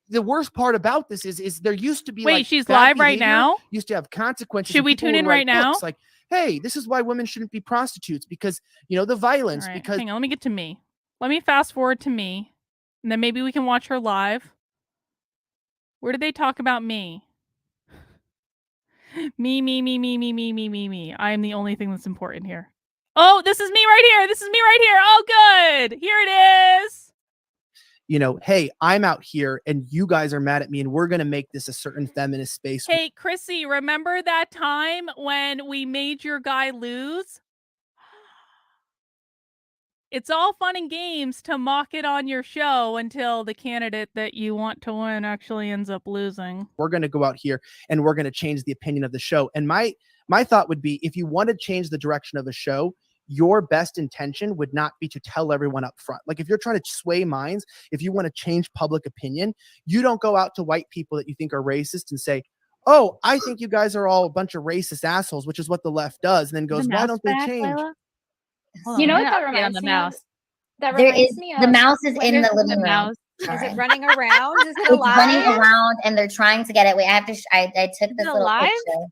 the worst part about this is there used to be she's live right now, used to have consequences. Should we tune in right now? Like, hey, this is why women shouldn't be prostitutes, because the violence. Right, because hang on, let me get to me. Let me fast forward to me, and then maybe we can watch her live. Where did they talk about me? Me. I am the only thing that's important here. Oh, this is me right here. Oh, good. Here it is. Hey, I'm out here and you guys are mad at me and we're going to make this a certain feminist space. Hey, Chrissy, remember that time when we made your guy lose? It's all fun and games to mock it on your show until the candidate that you want to win actually ends up losing. We're going to go out here and we're going to change the opinion of the show. And my thought would be, if you want to change the direction of a show, your best intention would not be to tell everyone up front. Like, if you're trying to sway minds, if you want to change public opinion, you don't go out to white people that you think are racist and say, oh, I think you guys are all a bunch of racist assholes, which is what the left does. And then goes, why don't they change? You know what that reminds me of? That reminds me of the mouse is in the living room. Is it running around? Is it It's alive? running around, and they're trying to get it. Wait, I have to. I took this little alive? picture.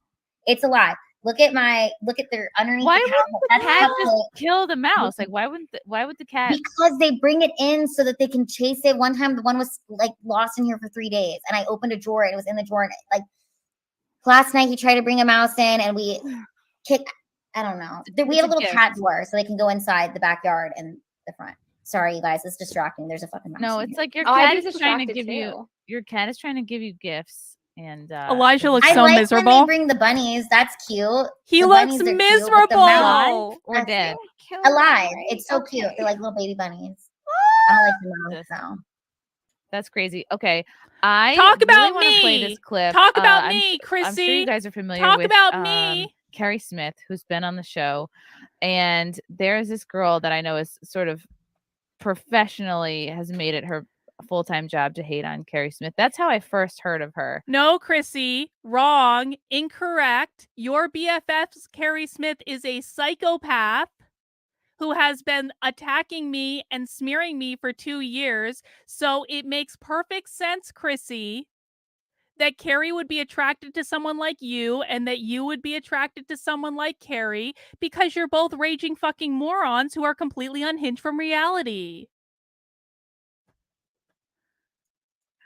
It's alive. Look at their underneath. Why the wouldn't the cat just kill the mouse? Like, why would the cat? Because they bring it in so that they can chase it. One time, the one was like lost in here for 3 days, and I opened a drawer, and it was in the drawer. And like last night, he tried to bring a mouse in, and we kicked. I don't know. We have a little cat door, so they can go inside the backyard and the front. Sorry, you guys, it's distracting. There's a fucking mouse. No, it's like your cat is trying to give you. Your cat is trying to give you gifts, and Elijah looks I so like miserable. when they bring the bunnies. That's cute. He The looks bunnies are cute, miserable. but the mouse- alive or dead. Alive. It's so cute. They're like little baby bunnies. I don't like the mouse. So. That's crazy. Okay, I Talk about really want to play me. this clip. Talk about I'm me, I'm sure Chrissy. you guys are familiar Talk with about me. Carrie Smith, who's been on the show, and there's this girl that I know is sort of professionally has made it her full-time job to hate on Carrie Smith. That's how I first heard of her. No, Chrissy, wrong, incorrect. Your BFF's Carrie Smith is a psychopath who has been attacking me and smearing me for 2 years. So it makes perfect sense, Chrissy, that Carrie would be attracted to someone like you and that you would be attracted to someone like Carrie because you're both raging fucking morons who are completely unhinged from reality.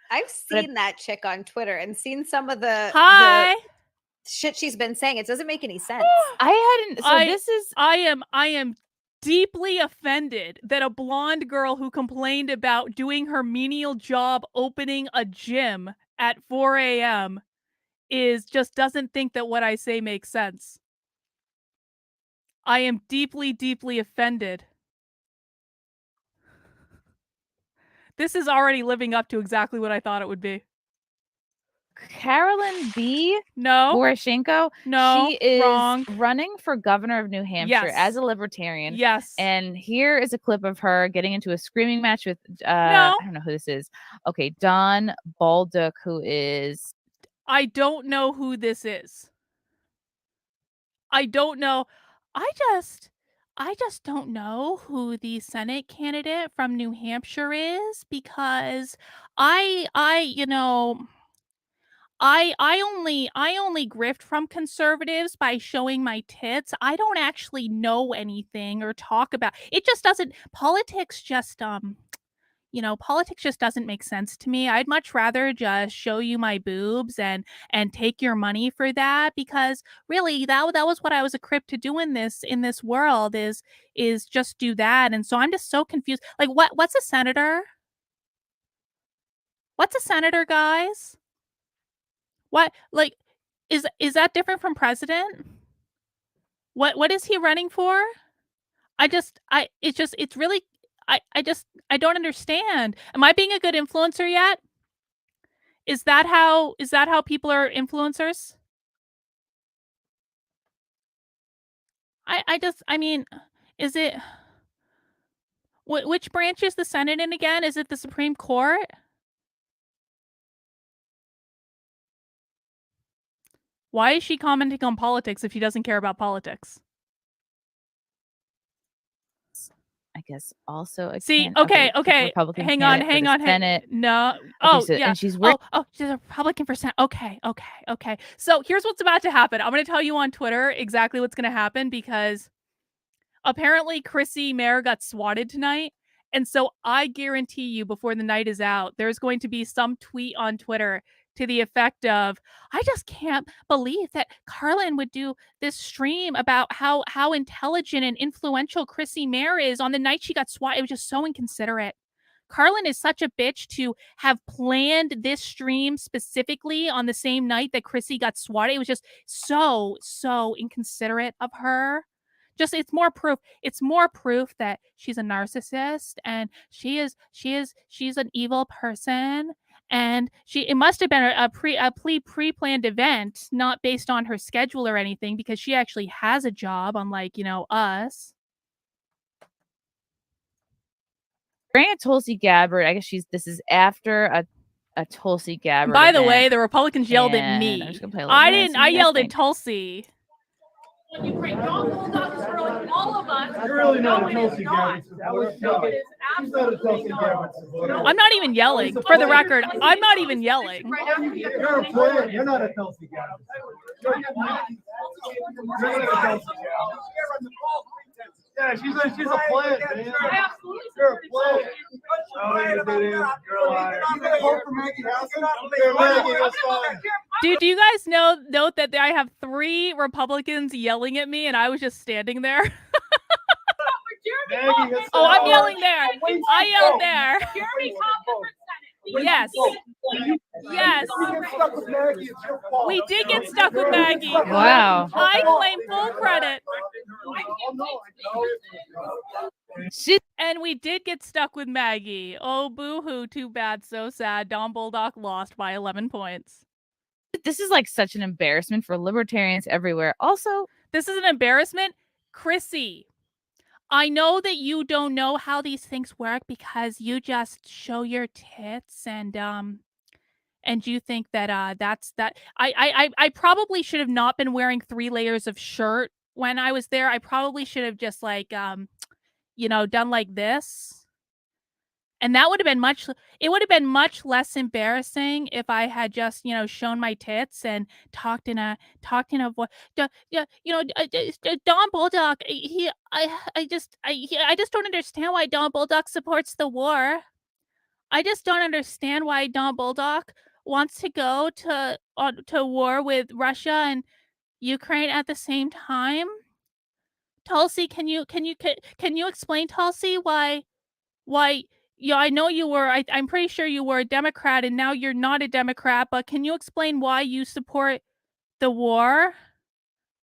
I've seen that chick on Twitter and seen some of the shit she's been saying. It doesn't make any sense. I hadn't. So I am deeply offended that a blonde girl who complained about doing her menial job opening a gym at 4 a.m. just doesn't think that what I say makes sense. I am deeply, deeply offended. This is already living up to exactly what I thought it would be. Carolyn B. No. Boroshenko. No. She is wrong. running for governor of New Hampshire as a libertarian. Yes. And here is a clip of her getting into a screaming match with I don't know who this is. Okay, Don Baldock, who is I don't know who this is. I don't know. I just don't know who the Senate candidate from New Hampshire is because I only grift from conservatives by showing my tits. I don't actually know anything or talk about. It just doesn't politics just politics just doesn't make sense to me. I'd much rather just show you my boobs and take your money for that because really that was what I was equipped to do in this world is just do that. And so I'm just so confused. Like what's a senator? What's a senator, guys? What like is that different from president? What is he running for? I don't understand. Am I being a good influencer yet? Is that how people are influencers? Is it which branch is the Senate in again? Is it the Supreme Court? Why is she commenting on politics if she doesn't care about politics? I guess also okay. Republican Hang on. Senate. No. Yeah. And she's she's a Republican for Senate. Okay. So here's what's about to happen. I'm going to tell you on Twitter exactly what's going to happen because apparently CHRISSIE MAYR got swatted tonight. And so I guarantee you before the night is out, there's going to be some tweet on Twitter to the effect of, I just can't believe that Carlin would do this stream about how intelligent and influential CHRISSIE MAYR is on the night she got swatted. It was just so inconsiderate. Carlin is such a bitch to have planned this stream specifically on the same night that CHRISSIE got swatted. It was just so inconsiderate of her. Just it's more proof that she's a narcissist and she's an evil person. And it must have been a pre-planned event, not based on her schedule or anything, because she actually has a job, unlike, us. Bring a Tulsi Gabbard. I guess this is after a Tulsi Gabbard. By the way, the Republicans yelled at me. I'm just gonna play a I little bit. didn't. I yelled at Tulsi. Ukraine. Don't hold up for like all of us. You're really not No, a it is Tulsi not. Gabbard supporter. No, it is She's not a absolutely Tulsi not. Gabbard supporter. I'm not even yelling. For the record, I'm not even yelling. You're a player. You're not a Tulsi Gabbard. You're not a Tulsi Gabbard. Yeah, she's a plant, man. You're a plant. You're a liar. Dude, do you guys note that I have 3 Republicans yelling at me and I was just standing there? Oh, I'm yelling there. I yelled there. Yes. Yes. We did get stuck with Maggie. Wow. I claim full credit. And we did get stuck with Maggie. Oh, boo-hoo. Too bad. So sad. Don Bulldog lost by 11 points. This is like such an embarrassment for libertarians everywhere. Also, this is an embarrassment. Chrissy, I know that you don't know how these things work because you just show your tits and you think that that's that. I probably should have not been wearing 3 layers of shirt when I was there. I probably should have just like you know, done like this. And that would have been it would have been much less embarrassing if I had just, you know, shown my tits and talked in a voice. Yeah, you know, Don Bulldog, I just don't understand why Don Bulldog supports the war. I just don't understand why Don Bulldog wants to go to war with Russia and Ukraine at the same time. Tulsi, can you explain, Tulsi, why yeah, I know you were I'm pretty sure you were a Democrat and now you're not a Democrat, but can you explain why you support the war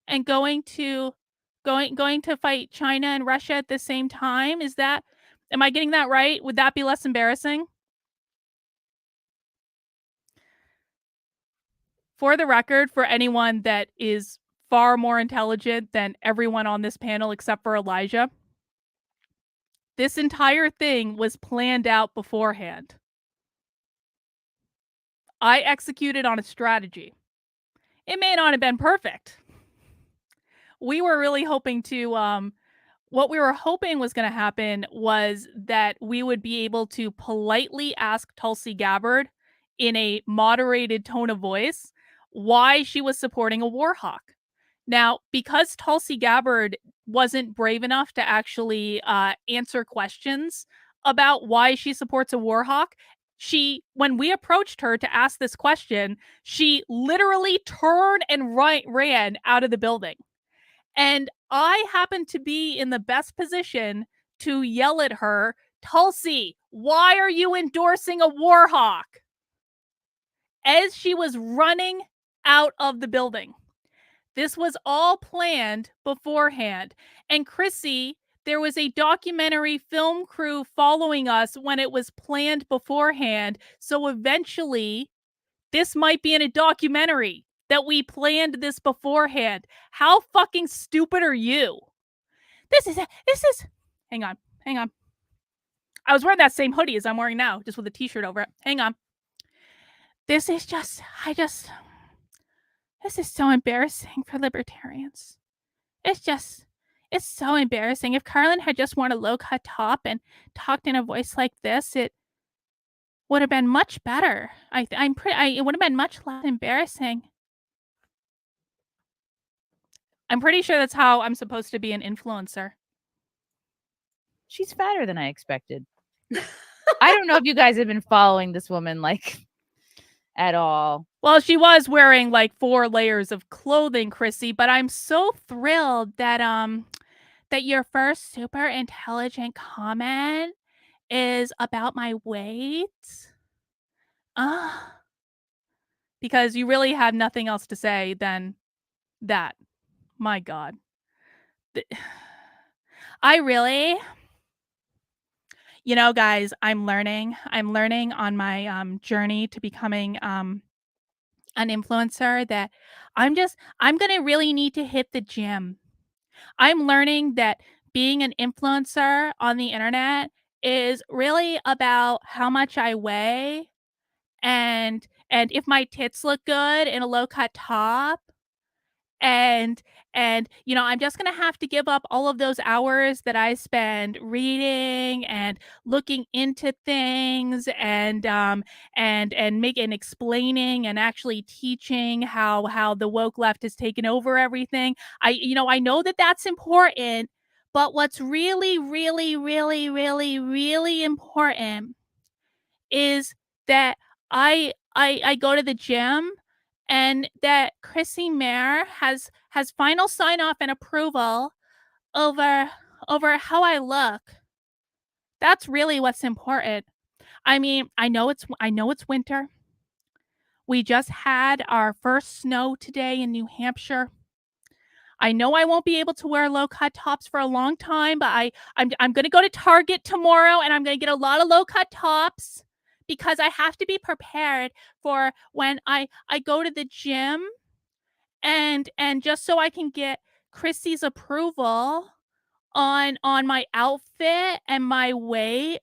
and going to fight China and Russia at the same time? Am I getting that right? Would that be less embarrassing? For the record, for anyone that is far more intelligent than everyone on this panel except for Elijah, this entire thing was planned out beforehand. I executed on a strategy. It may not have been perfect. We were really hoping to, what we were hoping was going to happen was that we would be able to politely ask Tulsi Gabbard in a moderated tone of voice why she was supporting a war hawk. Now, because Tulsi Gabbard wasn't brave enough to actually answer questions about why she supports a war hawk, when we approached her to ask this question, she literally turned and ran out of the building. And I happened to be in the best position to yell at her, Tulsi, why are you endorsing a war hawk? As she was running out of the building. This was all planned beforehand. And Chrissy, there was a documentary film crew following us when it was planned beforehand. So eventually, this might be in a documentary that we planned this beforehand. How fucking stupid are you? This is, hang on. I was wearing that same hoodie as I'm wearing now, just with a t-shirt over it. Hang on. This is just, this is so embarrassing for libertarians. It's so embarrassing. If Carlin had just worn a low-cut top and talked in a voice like this, it would have been much better. It would have been much less embarrassing. I'm pretty sure that's how I'm supposed to be an influencer. She's fatter than I expected. I don't know if you guys have been following this woman like at all. Well, she was wearing like 4 layers of clothing, Chrissy, but I'm so thrilled that that your first super intelligent comment is about my weight. Because you really had nothing else to say than that. My God. You know, guys, I'm learning on my journey to becoming an influencer that I'm going to really need to hit the gym. I'm learning that being an influencer on the internet is really about how much I weigh and if my tits look good in a low-cut top and you know, I'm just going to have to give up all of those hours that I spend reading and looking into things and explaining and actually teaching how the woke left has taken over everything. I know that that's important, but what's really, really, really, really, really important is that I go to the gym and that CHRISSIE Mayer has final sign off and approval over how I look. That's really what's important. I mean, I know it's winter. We just had our first snow today in New Hampshire. I know I won't be able to wear low-cut tops for a long time, but I'm going to go to Target tomorrow and I'm going to get a lot of low-cut tops because I have to be prepared for when I go to the gym and just so I can get CHRISSIE's approval on my outfit and my weight.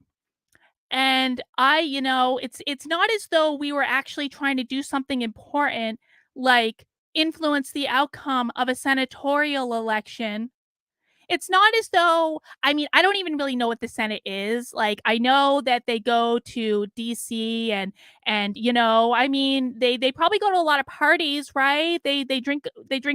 And it's not as though we were actually trying to do something important like influence the outcome of a senatorial election. It's not as though, I mean, I don't even really know what the Senate is. Like, I know that they go to DC and I mean, they probably go to a lot of parties, right? They drink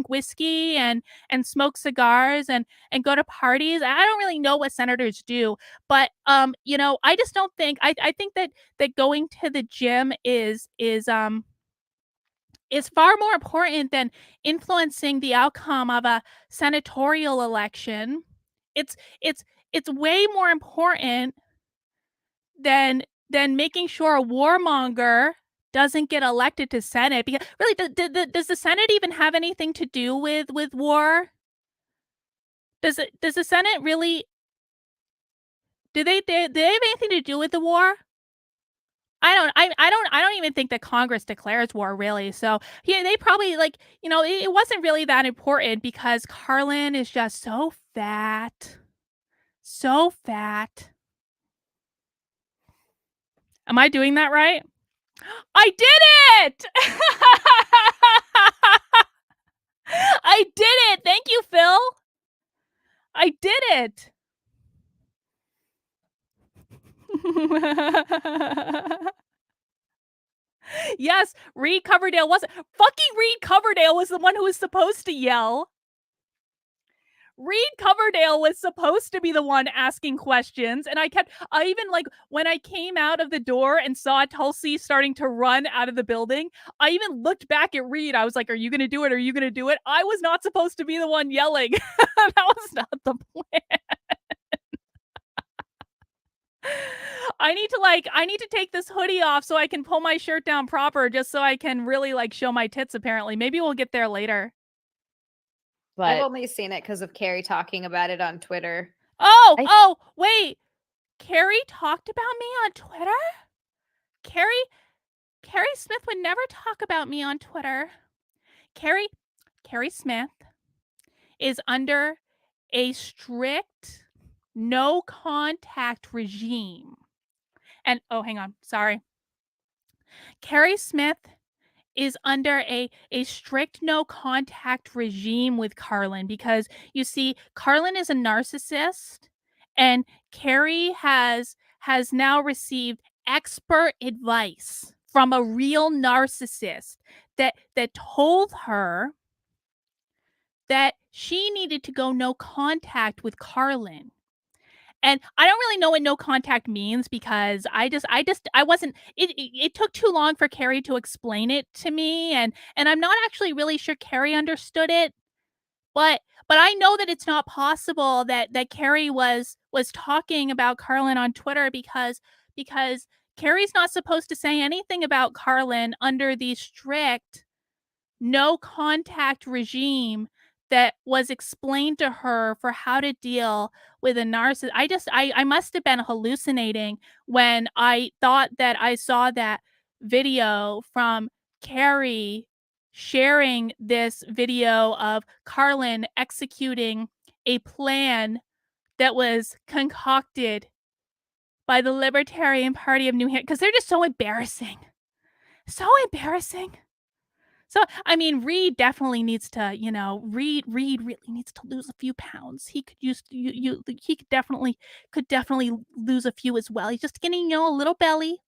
whiskey and smoke cigars and go to parties. I don't really know what senators do, but I just don't think I think that going to the gym is far more important than influencing the outcome of a senatorial election. It's way more important than making sure a warmonger doesn't get elected to Senate. Because really, does the Senate even have anything to do with war? Does the Senate really? Do they have anything to do with the war? I don't even think that Congress declares war, really. So yeah, they probably it wasn't really that important because Carlin is just so fat. So fat. Am I doing that right? I did it! I did it! Thank you, Phil. I did it. Yes, Reed Coverdale wasn't. Fucking Reed Coverdale was the one who was supposed to yell. Reed Coverdale was supposed to be the one asking questions, and I even when I came out of the door and saw Tulsi starting to run out of the building, I even looked back at Reed. I was like, "Are you going to do it? Are you going to do it?" I was not supposed to be the one yelling. That was not the plan. I need to take this hoodie off so I can pull my shirt down proper, just so I can really show my tits. Apparently, maybe we'll get there later. But I've only seen it because of Carrie talking about it on Twitter. Oh, wait. Carrie talked about me on Twitter? Carrie Smith would never talk about me on Twitter. Carrie Smith is under a strict no contact regime. And hang on, sorry. Carrie Smith is under a strict no contact regime with Carlin because you see, Carlin is a narcissist, and Carrie has now received expert advice from a real narcissist that told her that she needed to go no contact with Carlin. And I don't really know what no contact means because I wasn't, it took too long for Carrie to explain it to me. And I'm not actually really sure Carrie understood it, but I know that it's not possible that Carrie was talking about Carlin on Twitter because Carrie's not supposed to say anything about Carlin under the strict no contact regime that was explained to her for how to deal with a narcissist. I must have been hallucinating when I thought that I saw that video from Carrie sharing this video of Carlin executing a plan that was concocted by the Libertarian Party of New Hampshire, because they're just so embarrassing. So embarrassing. So, I mean, Reed definitely needs to, you know, Reed really needs to lose a few pounds. He could use he could definitely lose a few as well. He's just getting, you know, a little belly,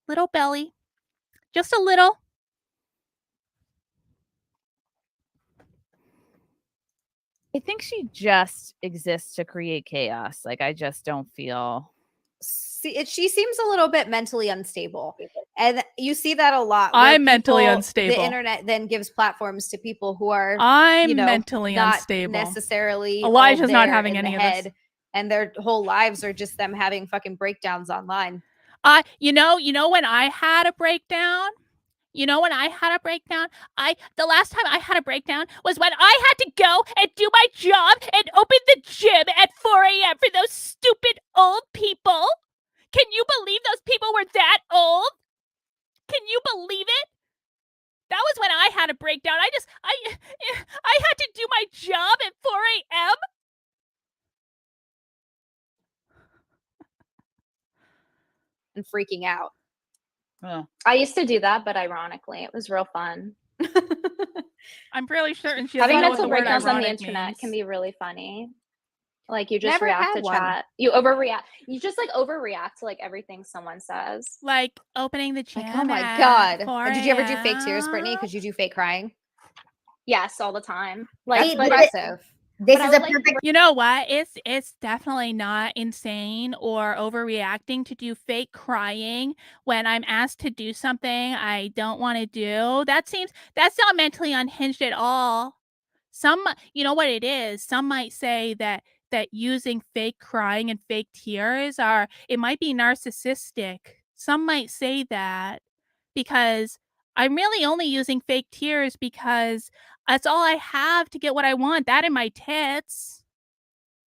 just a little. I think she just exists to create chaos. Like, I just don't feel. She seems a little bit mentally unstable, and you see that a lot. I'm mentally The unstable. internet then gives platforms to people who are I'm you know, mentally not unstable. necessarily Elijah's all not there having in any the of this. head, and their whole lives are just them having fucking breakdowns online. You know when I had a breakdown? You know when I had a breakdown? The last time I had a breakdown was when I had to go and do my job and open the gym at 4 a.m. for those stupid old people. Can you believe those people were that old? Can you believe it? That was when I had a breakdown. I had to do my job at 4 a.m. and freaking out. Oh. I used to do that, but ironically, it was real fun. I'm really certain she Having doesn't know what mental the word breakdowns on the ironic internet means. can be really funny. Like, you just Never react had to one. chat. You overreact. You just like overreact to like everything someone says. Like opening the gym. Like, oh my at god! 4 And did you ever do fake tears, a.m.? Brittany? Because you do fake crying. Yes, all the time. Like, That's but impressive. This but I is would, a like, perfect. You know what? It's definitely not insane or overreacting to do fake crying when I'm asked to do something I don't want to do. That's not mentally unhinged at all. You know what it is? Some might say that using fake crying and fake tears it might be narcissistic. Some might say that because I'm really only using fake tears because that's all I have to get what I want. That and my tits.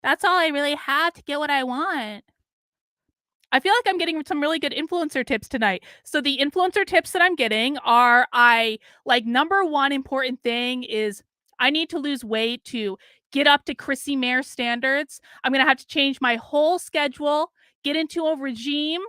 That's all I really have to get what I want. I feel like I'm getting some really good influencer tips tonight. So the influencer tips that I'm getting are number one important thing is I need to lose weight to get up to CHRISSIE MAYR standards. I'm going to have to change my whole schedule, get into a regime.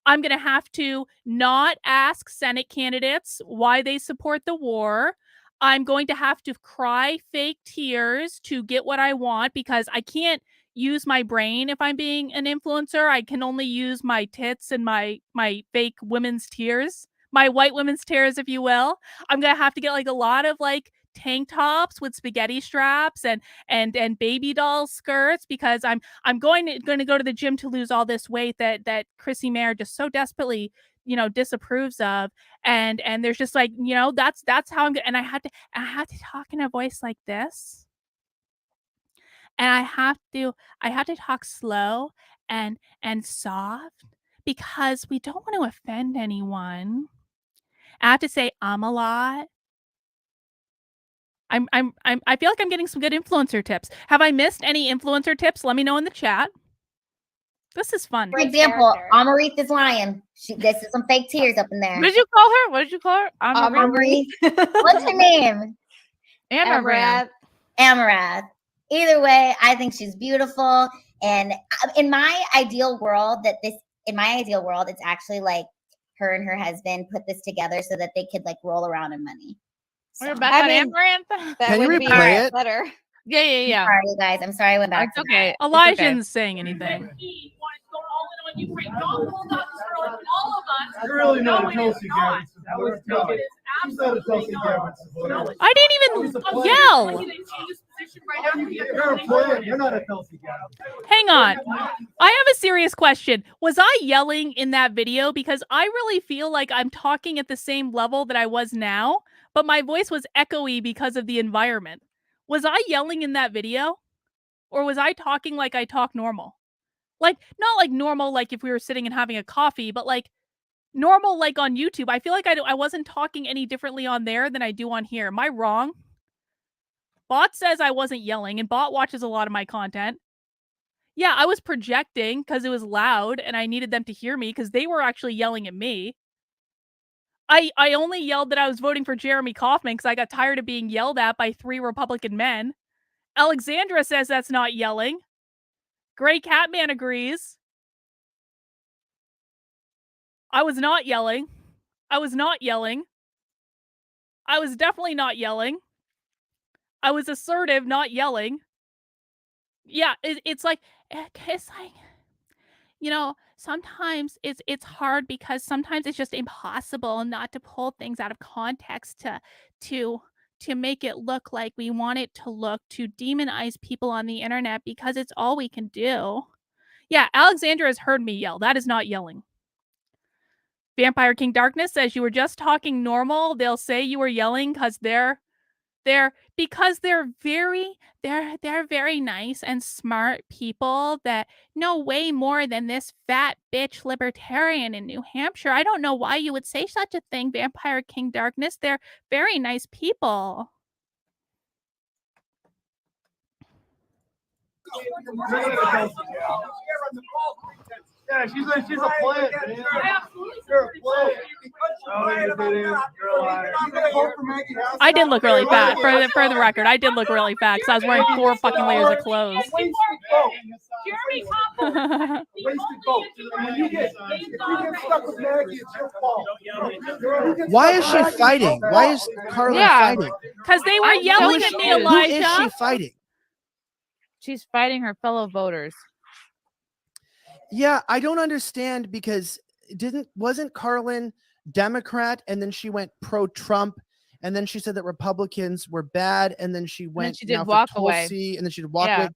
I'm going to have to not ask Senate candidates why they support the war. I'm going to have to cry fake tears to get what I want because I can't use my brain if I'm being an influencer. I can only use my tits and my fake women's tears, my white women's tears, if you will. I'm going to have to get like a lot of like tank tops with spaghetti straps and baby doll skirts because I'm going to go to the gym to lose all this weight that CHRISSIE MAYR just so desperately, you know, disapproves of. And there's just like, you know, that's how I'm going. And I had to talk in a voice like this. And I have to talk slow and soft because we don't want to offend anyone. I have to say a lot. I feel like I'm getting some good influencer tips. Have I missed any influencer tips? Let me know in the chat. This is fun. For example, Amarith is lying. This is some fake tears up in there. What did you call her? What did you call her? Amarith. What's her name? Amarath. Amarath. Either way, I think she's beautiful. And in my ideal world, it's actually like her and her husband put this together so that they could like roll around in money. So, we're back on Amaranth. That would be better. Yeah. Sorry, you guys. I'm sorry I went back. It's okay. Elijah isn't saying anything. You're really not a Kelsey Gavin supporter. No, she's not a Kelsey Gavin supporter. I didn't even yell. You're a player. You're not a Kelsey Gavin. Hang on. I have a serious question. Was I yelling in that video? Because I really feel like I'm talking at the same level that I was now, but my voice was echoey because of the environment. Was I yelling in that video? Or was I talking like I talk normal? Like, not like normal, like if we were sitting and having a coffee, but like normal, like on YouTube. I feel like I wasn't talking any differently on there than I do on here. Am I wrong? Bot says I wasn't yelling, and Bot watches a lot of my content. Yeah, I was projecting because it was loud and I needed them to hear me because they were actually yelling at me. I only yelled that I was voting for Jeremy Kauffman because I got tired of being yelled at by 3 Republican men. Alexandra says that's not yelling. Gray Catman agrees. I was not yelling. I I was definitely not yelling. I was assertive, not yelling. Yeah, it's like, you know, sometimes it's hard because sometimes it's just impossible not to pull things out of context to make it look like we want it to look, to demonize people on the internet because it's all we can do. Yeah, Alexandra has heard me yell. That is not yelling. Vampire King Darkness says you were just talking normal. They'll say you were yelling because they're very nice and smart people that know way more than this fat bitch libertarian in New Hampshire. I don't know why you would say such a thing, Vampire King Darkness. They're very nice people. Yeah, she's a plant, man. You're a plant. I did look really fat. For the record, I did look really fat because I was wearing 4 fucking layers of clothes. Why is she fighting? Why is Carlin fighting? Because they were yelling at me, Elijah. Who is she fighting? She's fighting her fellow voters. Yeah, I don't understand because wasn't Carlin Democrat and then she went pro-Trump and then she said that Republicans were bad and then she went she did walk away. And then she did walk away.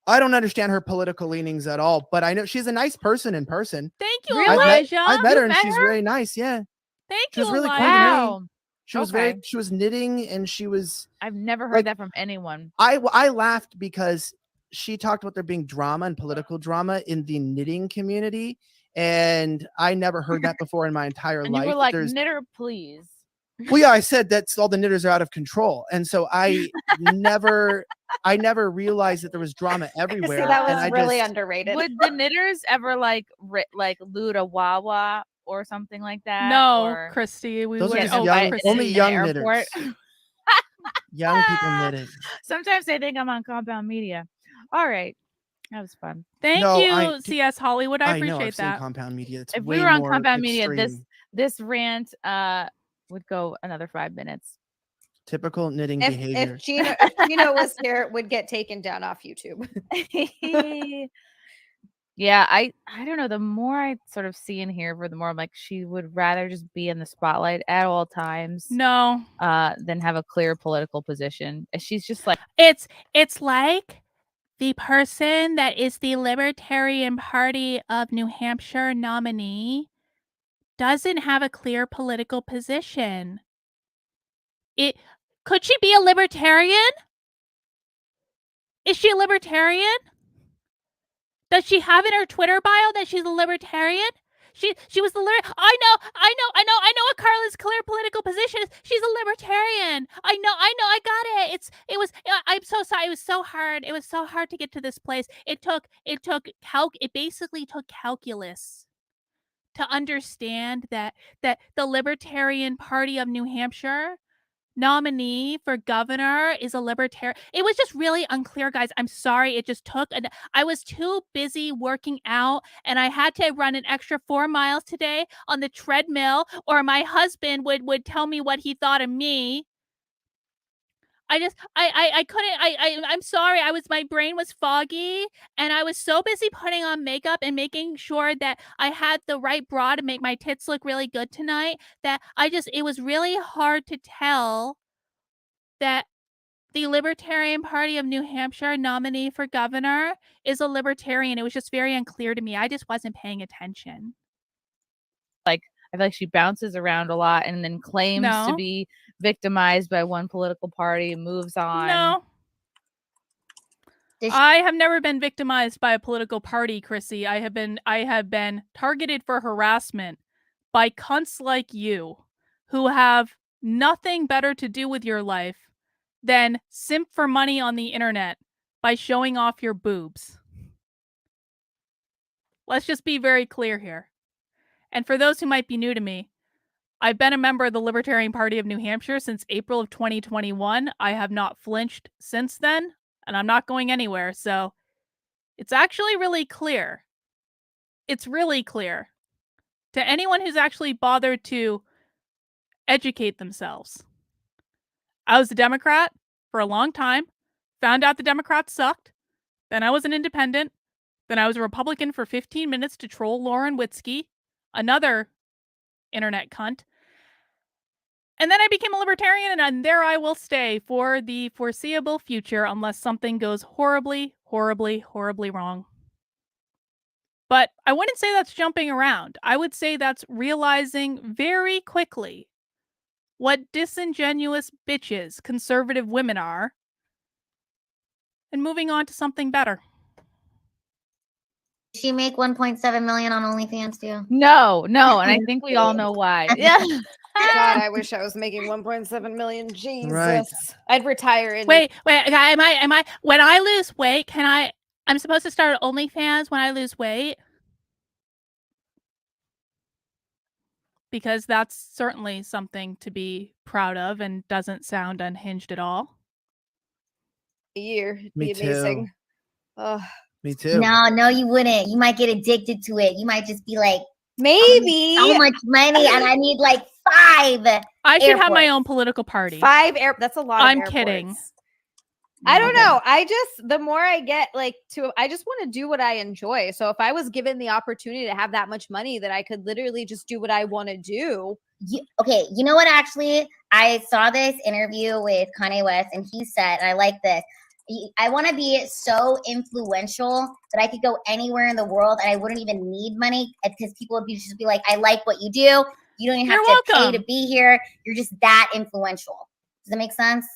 I don't understand her political leanings at all, but I know she's a nice person in person. Thank you, Elijah. I met her and she's very nice. Yeah. Thank you, Elijah. really cool to me. She was she was knitting and she was. I've never heard that from anyone. I laughed because she talked about there being drama and political drama in the knitting community. And I never heard that before in my entire life. You were like, knitter, please. Well, yeah, I said that's all the knitters are out of control. And so I never realized that there was drama everywhere. See, that was and really underrated. Would the knitters ever like loot a Wawa or something like that? No, or Christy. We those are wouldn't. just only young airport? knitters. Young people knitting. Sometimes they think I'm on Compound Media. All right. That was fun. Thank you, CS Hollywood. I appreciate I've seen that. Compound Media. It's if way we were on more Compound Media, extreme. this rant would go another 5 minutes. Typical knitting If behavior. Gino was here, it would get taken down off YouTube. Yeah, I don't know. The more I sort of see and hear, the more I'm like, she would rather just be in the spotlight at all times. No. Than have a clear political position. She's just like it's like the person that is the Libertarian Party of New Hampshire nominee doesn't have a clear political position. Could she be a libertarian? Is she a libertarian? Does she have in her Twitter bio that she's a libertarian? She was the I know what Carla's clear political position is. She's a libertarian. I know, I got it. I'm so sorry. It was so hard. It was so hard to get to this place. It basically took calculus to understand that the Libertarian Party of New Hampshire nominee for governor is a libertarian. It was just really unclear, guys. I'm sorry. It just took I was too busy working out and I had to run an extra 4 miles today on the treadmill, or my husband would tell me what he thought of me. I couldn't. I'm sorry. My brain was foggy and I was so busy putting on makeup and making sure that I had the right bra to make my tits look really good tonight that it was really hard to tell that the Libertarian Party of New Hampshire nominee for governor is a libertarian. It was just very unclear to me. I just wasn't paying attention. Like, I feel like she bounces around a lot and then claims to be victimized by one political party and moves on. No. I have never been victimized by a political party, Chrissy. I have been targeted for harassment by cunts like you who have nothing better to do with your life than simp for money on the internet by showing off your boobs. Let's just be very clear here. And for those who might be new to me, I've been a member of the Libertarian Party of New Hampshire since April of 2021. I have not flinched since then, and I'm not going anywhere. So it's actually really clear. It's really clear to anyone who's actually bothered to educate themselves I was a Democrat for a long time, found out the Democrats sucked. Then I was an independent. Then I was a Republican for 15 minutes to troll Lauren Witzke, another internet cunt. And then I became a libertarian, and there I will stay for the foreseeable future unless something goes horribly, horribly, horribly wrong. But I wouldn't say that's jumping around. I would say that's realizing very quickly what disingenuous bitches conservative women are and moving on to something better. Did she make 1.7 million on OnlyFans too? No, and I think we all know why. Yeah. God, I wish I was making 1.7 million. Jesus. Right. I'd retire in Wait, am I when I lose weight, I'm supposed to start OnlyFans when I lose weight? Because that's certainly something to be proud of and doesn't sound unhinged at all. a year. It'd Me be amazing. too. Ugh. Me too. No, you wouldn't. You might get addicted to it. You might just be like, maybe so much money, and I need like 5. I should have my airports. own political party. 5 air. That's a lot. I'm of kidding. airports. I don't know. The more I get I just want to do what I enjoy. So if I was given the opportunity to have that much money that I could literally just do what I want to do. Okay, you know what? Actually, I saw this interview with Kanye West, and he said, and I like this. I want to be so influential that I could go anywhere in the world and I wouldn't even need money because people would just be like, I like what you do. You don't even have to pay to be here. You're just that influential. Does that make sense?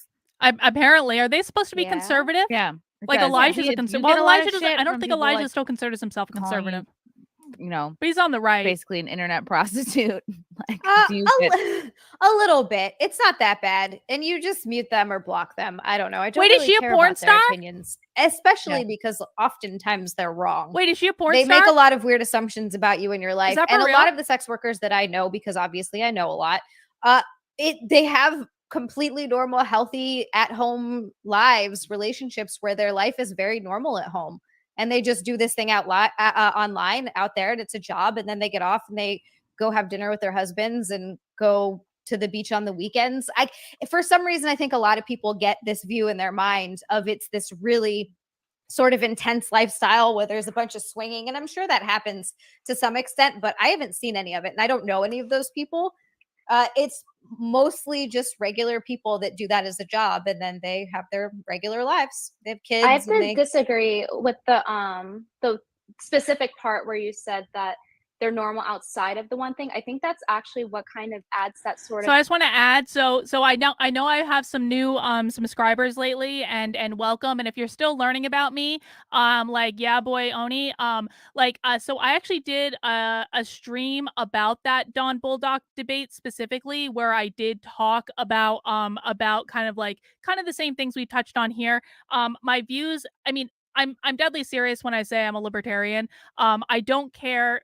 Apparently, are they supposed to be conservative? Yeah. Like does. Elijah's Yeah, a conservative. you get Well, a lot of Elijah doesn't. shit I don't from think people, Elijah like, still considers himself a calling conservative. You know, but he's on the right. Basically, an internet prostitute. Like, A little bit. It's not that bad, and you just mute them or block them. I don't know. I don't. Wait, really is she a care porn about their star? opinions, especially because oftentimes they're wrong. Wait, is she a porn They star? make a lot of weird assumptions about you in your life, that for and a real? lot of the sex workers that I know, because obviously I know a lot, they have completely normal, healthy, at-home lives, relationships where their life is very normal at home, and they just do this thing online out there, and it's a job, and then they get off and they go have dinner with their husbands and go to the beach on the weekends. For some reason, I think a lot of people get this view in their mind of it's this really sort of intense lifestyle where there's a bunch of swinging, and I'm sure that happens to some extent, but I haven't seen any of it, and I don't know any of those people. It's mostly just regular people that do that as a job, and then they have their regular lives. They have kids. I have to disagree with the specific part where you said that they're normal outside of the one thing. I think that's actually what kind of adds that sort of. So I just want to add. So I know I have some new subscribers lately, and welcome. And if you're still learning about me, like yeah, boy, Oni, so I actually did a stream about that Don Bulldog debate specifically, where I did talk about kind of the same things we touched on here. My views. I mean, I'm deadly serious when I say I'm a libertarian. I don't care.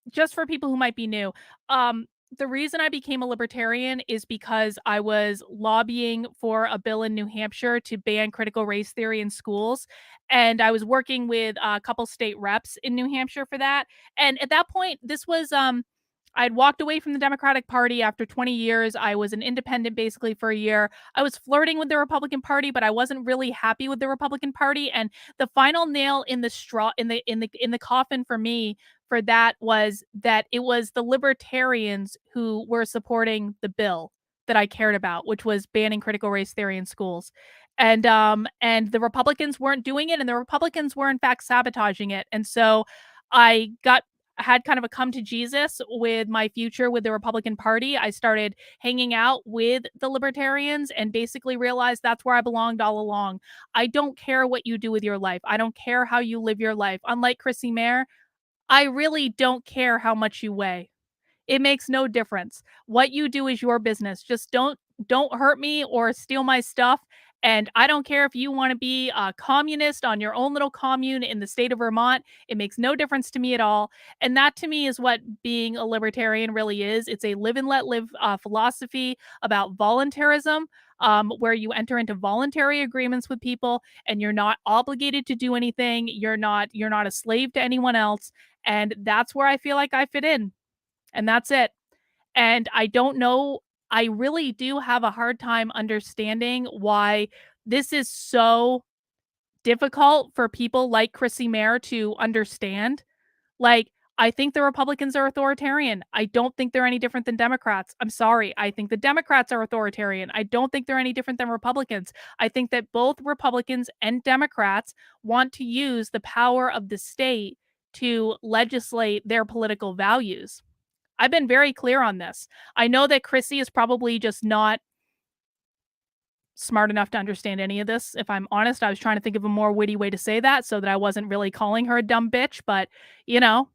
Just for people who might be new, the reason I became a libertarian is because I was lobbying for a bill in New Hampshire to ban critical race theory in schools. And I was working with a couple state reps in New Hampshire for that. And at that point, this was, I'd walked away from the Democratic Party after 20 years. I was an independent basically for a year. I was flirting with the Republican Party, but I wasn't really happy with the Republican Party. And the final nail in the straw, in the coffin for me for that was that it was the libertarians who were supporting the bill that I cared about, which was banning critical race theory in schools. And the Republicans weren't doing it, and the Republicans were in fact sabotaging it. And so I had kind of a come to Jesus with my future with the Republican Party. I started hanging out with the libertarians and basically realized that's where I belonged all along. I don't care what you do with your life. I don't care how you live your life. Unlike CHRISSIE MAYR, I really don't care how much you weigh. It makes no difference. What you do is your business. Just don't hurt me or steal my stuff. And I don't care if you want to be a communist on your own little commune in the state of Vermont. It makes no difference to me at all. And that to me is what being a libertarian really is. It's a live and let live philosophy about voluntarism, where you enter into voluntary agreements with people and you're not obligated to do anything. You're not a slave to anyone else. And that's where I feel like I fit in. And that's it. And I don't know I really do have a hard time understanding why this is so difficult for people like CHRISSIE MAYR to understand. Like, I think the Republicans are authoritarian. I don't think they're any different than Democrats. I'm sorry. I think the Democrats are authoritarian. I don't think they're any different than Republicans. I think that both Republicans and Democrats want to use the power of the state to legislate their political values. I've been very clear on this. I know that CHRISSIE is probably just not smart enough to understand any of this. If I'm honest, I was trying to think of a more witty way to say that so that I wasn't really calling her a dumb bitch, but you know,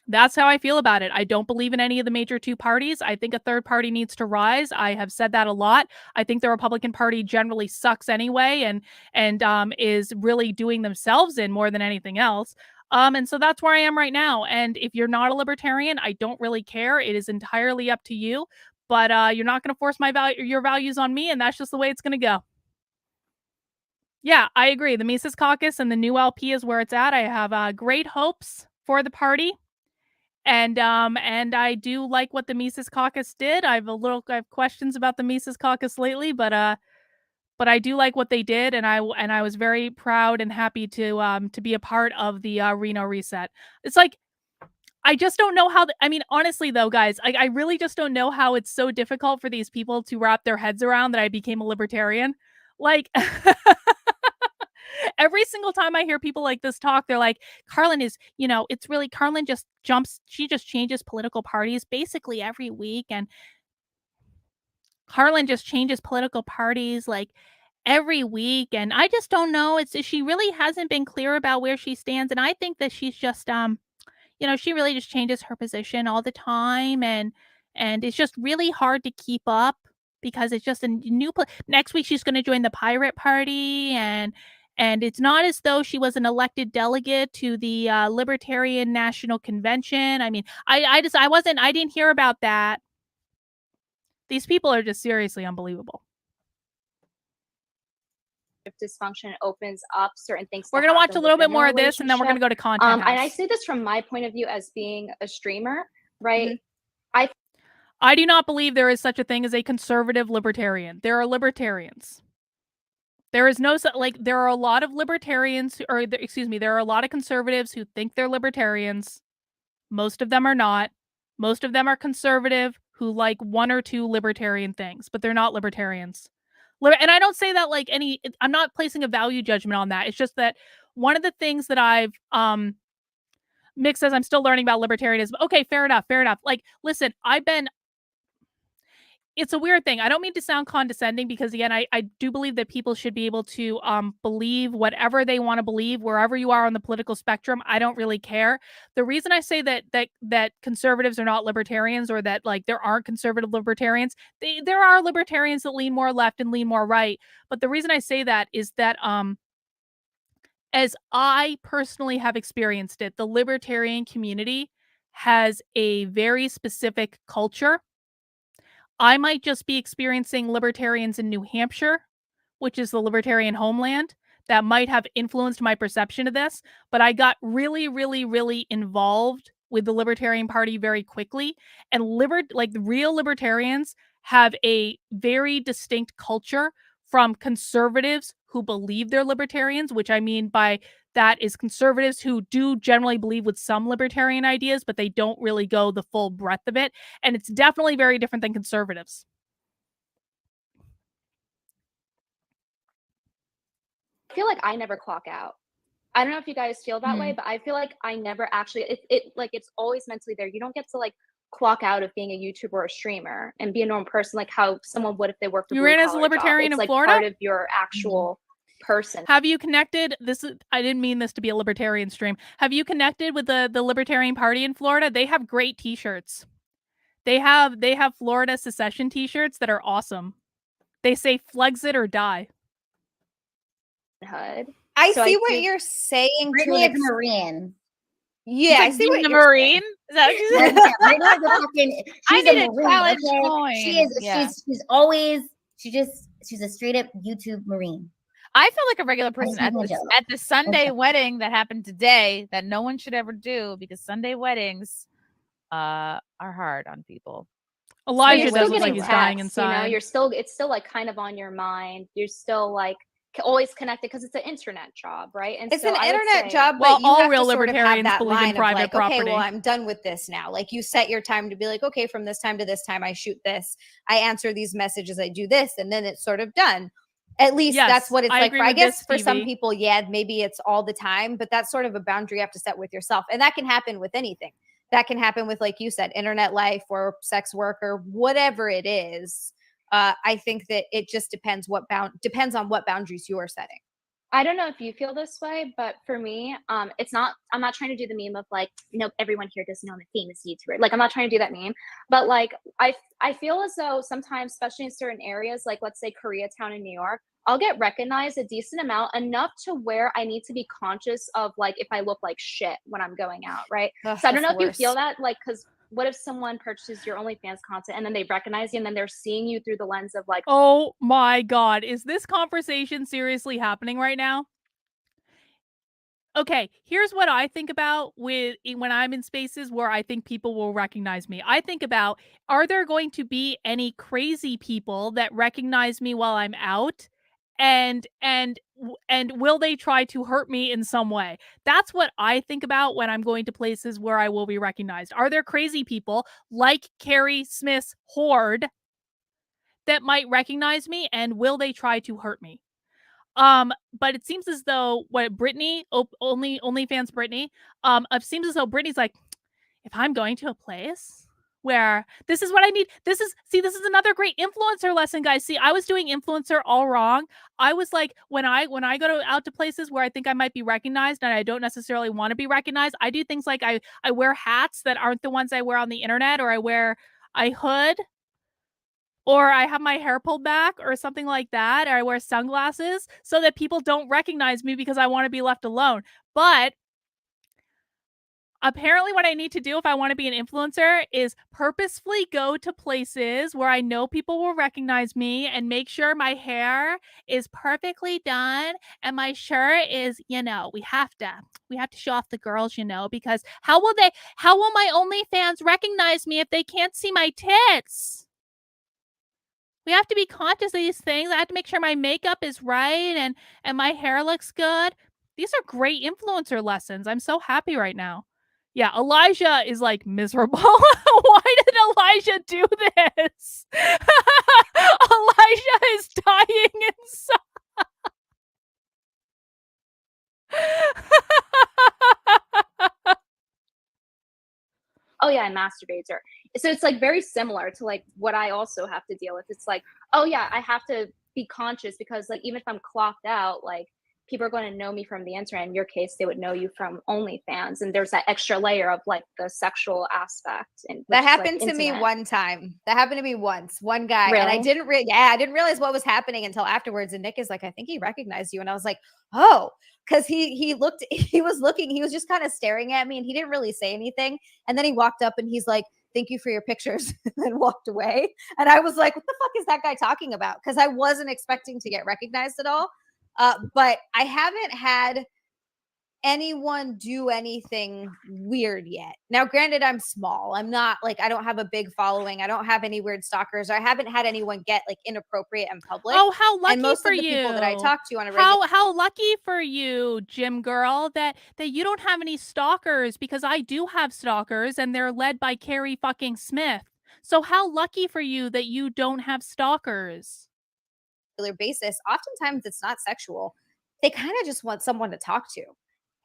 that's how I feel about it. I don't believe in any of the major two parties. I think a third party needs to rise. I have said that a lot. I think the Republican Party generally sucks anyway, and is really doing themselves in more than anything else. And so that's where I am right now. And if you're not a libertarian, I don't really care. It is entirely up to you. But you're not going to force your values on me, and that's just the way it's going to go. Yeah, I agree. The Mises Caucus and the new LP is where it's at. I have great hopes for the party. And I do like what the Mises Caucus did. I have questions about the Mises Caucus lately, but I do like what they did, and I was very proud and happy to be a part of the Reno reset. It's like, I just don't know how. I mean, honestly, though, guys, I really just don't know how it's so difficult for these people to wrap their heads around that I became a libertarian. Like, every single time I hear people like this talk, they're like, Carlin is, it's really, Carlin just she just changes political parties basically every week. And Carlin just changes political parties like every week. And I just don't know. She really hasn't been clear about where she stands. And I think that she's just, she really just changes her position all the time. And it's just really hard to keep up because it's just a new, next week she's going to join the Pirate Party. And it's not as though she was an elected delegate to the Libertarian National Convention. I mean, I didn't hear about that. These people are just seriously unbelievable. If dysfunction opens up certain things. We're going to watch a little bit more of this, and then we're going to go to content. And I say this from my point of view as being a streamer, right? Mm-hmm. I do not believe there is such a thing as a conservative libertarian. There are libertarians. There is no, there are a lot of libertarians, there are a lot of conservatives who think they're libertarians. Most of them are not. Most of them are conservative who like one or two libertarian things, but they're not libertarians. And I don't say that like I'm not placing a value judgment on that. It's just that one of the things that I've, Mick says I'm still learning about libertarianism. Okay, fair enough. Like, listen, it's a weird thing. I don't mean to sound condescending because, again, I do believe that people should be able to believe whatever they want to believe, wherever you are on the political spectrum. I don't really care. The reason I say that conservatives are not libertarians, or that like there aren't conservative libertarians, there are libertarians that lean more left and lean more right. But the reason I say that is that as I personally have experienced it, the libertarian community has a very specific culture. I might just be experiencing libertarians in New Hampshire, which is the libertarian homeland, that might have influenced my perception of this. But I got really, really, really involved with the Libertarian Party very quickly. And real libertarians have a very distinct culture from conservatives who believe they're libertarians, which I mean by that is conservatives who do generally believe with some libertarian ideas, but they don't really go the full breadth of it. And it's definitely very different than conservatives. I feel like I never clock out. I don't know if you guys feel that way, but I feel like I never actually, it's always mentally there. You don't get to like clock out of being a YouTuber or a streamer and be a normal person, like how someone would if they worked. You ran as a libertarian in Florida? Part of your actual person. Have you connected? I didn't mean this to be a libertarian stream. Have you connected with the Libertarian Party in Florida? They have great t-shirts. They have Florida secession t-shirts that are awesome. They say "Flexit or die." I see what you're saying. Brittany is a Marine. Yeah, I see what you're Marine. Is that what you said? She's a Marine, challenge okay? coin. She is. Yeah. She's a straight up YouTube Marine. I feel like a regular person at the Sunday wedding that happened today that no one should ever do, because Sunday weddings are hard on people. Elijah you're does still look like getting he's texts, dying you know, inside. it's still like kind of on your mind. You're still like always connected because it's an internet job, right? And It's so an I would internet say- job, Well, but you all have real to sort of have libertarians that believe in line of private like, okay, property. well, I'm done with this now. Like you set your time to be like, okay, from this time to this time, I shoot this, I answer these messages, I do this, and then it's sort of done. At least Yes, that's what it's I like. agree For, I with guess this, for some Phoebe. people, yeah, maybe it's all the time, but that's sort of a boundary you have to set with yourself. And that can happen with anything. That can happen with, like you said, internet life or sex work or whatever it is. I think that it just depends on what boundaries you are setting. I don't know if you feel this way, but for me, I'm not trying to do the meme of like, you know, everyone here doesn't know I'm a famous YouTuber. Like, I'm not trying to do that meme, but like, I feel as though sometimes, especially in certain areas, like let's say Koreatown in New York, I'll get recognized a decent amount, enough to where I need to be conscious of like, if I look like shit when I'm going out. Right. Ugh, So I don't know that's if the you feel worst. that, like, cause what if someone purchases your OnlyFans content and then they recognize you and then they're seeing you through the lens of like, Oh my God. Is this conversation seriously happening right now? Okay, here's what I think about when I'm in spaces where I think people will recognize me. I think about, are there going to be any crazy people that recognize me while I'm out? And will they try to hurt me in some way? That's what I think about when I'm going to places where I will be recognized. Are there crazy people like Carrie Smith's horde that might recognize me, and will they try to hurt me? But it seems as though Brittany, OnlyFans Brittany, it seems as though Brittany's like, if I'm going to a place where this is what I need, this is another great influencer lesson, guys. See, I was doing influencer all wrong. I was like, when I go out to places where I think I might be recognized and I don't necessarily want to be recognized, I do things like I wear hats that aren't the ones I wear on the internet, or I hood, or I have my hair pulled back or something like that, or I wear sunglasses so that people don't recognize me because I want to be left alone. But apparently what I need to do if I want to be an influencer is purposefully go to places where I know people will recognize me and make sure my hair is perfectly done and my shirt is, you know, we have to show off the girls, you know, because how will my OnlyFans recognize me if they can't see my tits? We have to be conscious of these things. I have to make sure my makeup is right and my hair looks good. These are great influencer lessons. I'm so happy right now. Yeah, Elijah is like miserable. Why did Elijah do this? Elijah is dying inside. oh yeah, I masturbate. Or so it's like very similar to like what I also have to deal with. It's like, oh yeah, I have to be conscious because like even if I'm clocked out, like people are going to know me from the internet. In your case, they would know you from OnlyFans, and there's that extra layer of like the sexual aspect. And that happened to me one time. That happened to me once. One guy, really? and I didn't realize what was happening until afterwards. And Nick is like, I think he recognized you, and I was like, oh, because he was just kind of staring at me, and he didn't really say anything. And then he walked up and he's like, thank you for your pictures, and then walked away. And I was like, what the fuck is that guy talking about? Because I wasn't expecting to get recognized at all. But I haven't had anyone do anything weird yet. Now, granted, I'm small. I'm not like, I don't have a big following. I don't have any weird stalkers. I haven't had anyone get like inappropriate in public. Oh, how lucky and most for of the you. people that I talk to on a regular. How lucky for you, Gym Girl, that you don't have any stalkers, because I do have stalkers and they're led by Carrie fucking Smith. So how lucky for you that you don't have stalkers. Basis, oftentimes it's not sexual. They kind of just want someone to talk to.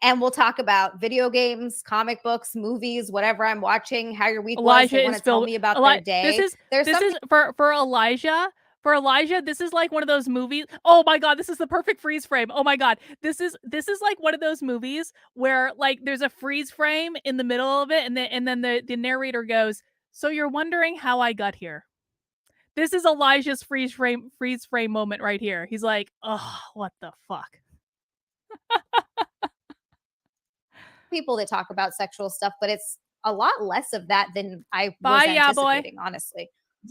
And we'll talk about video games, comic books, movies, whatever I'm watching, how your week was. They want to tell me about their day. This is for Elijah. For Elijah, this is like one of those movies. Oh my God, this is the perfect freeze frame. Oh my God, this is like one of those movies where like there's a freeze frame in the middle of it, and then the narrator goes, "So you're wondering how I got here." This is Elijah's freeze frame moment right here. He's like, "Oh, what the fuck." People that talk about sexual stuff, but it's a lot less of that than I was anticipating, honestly.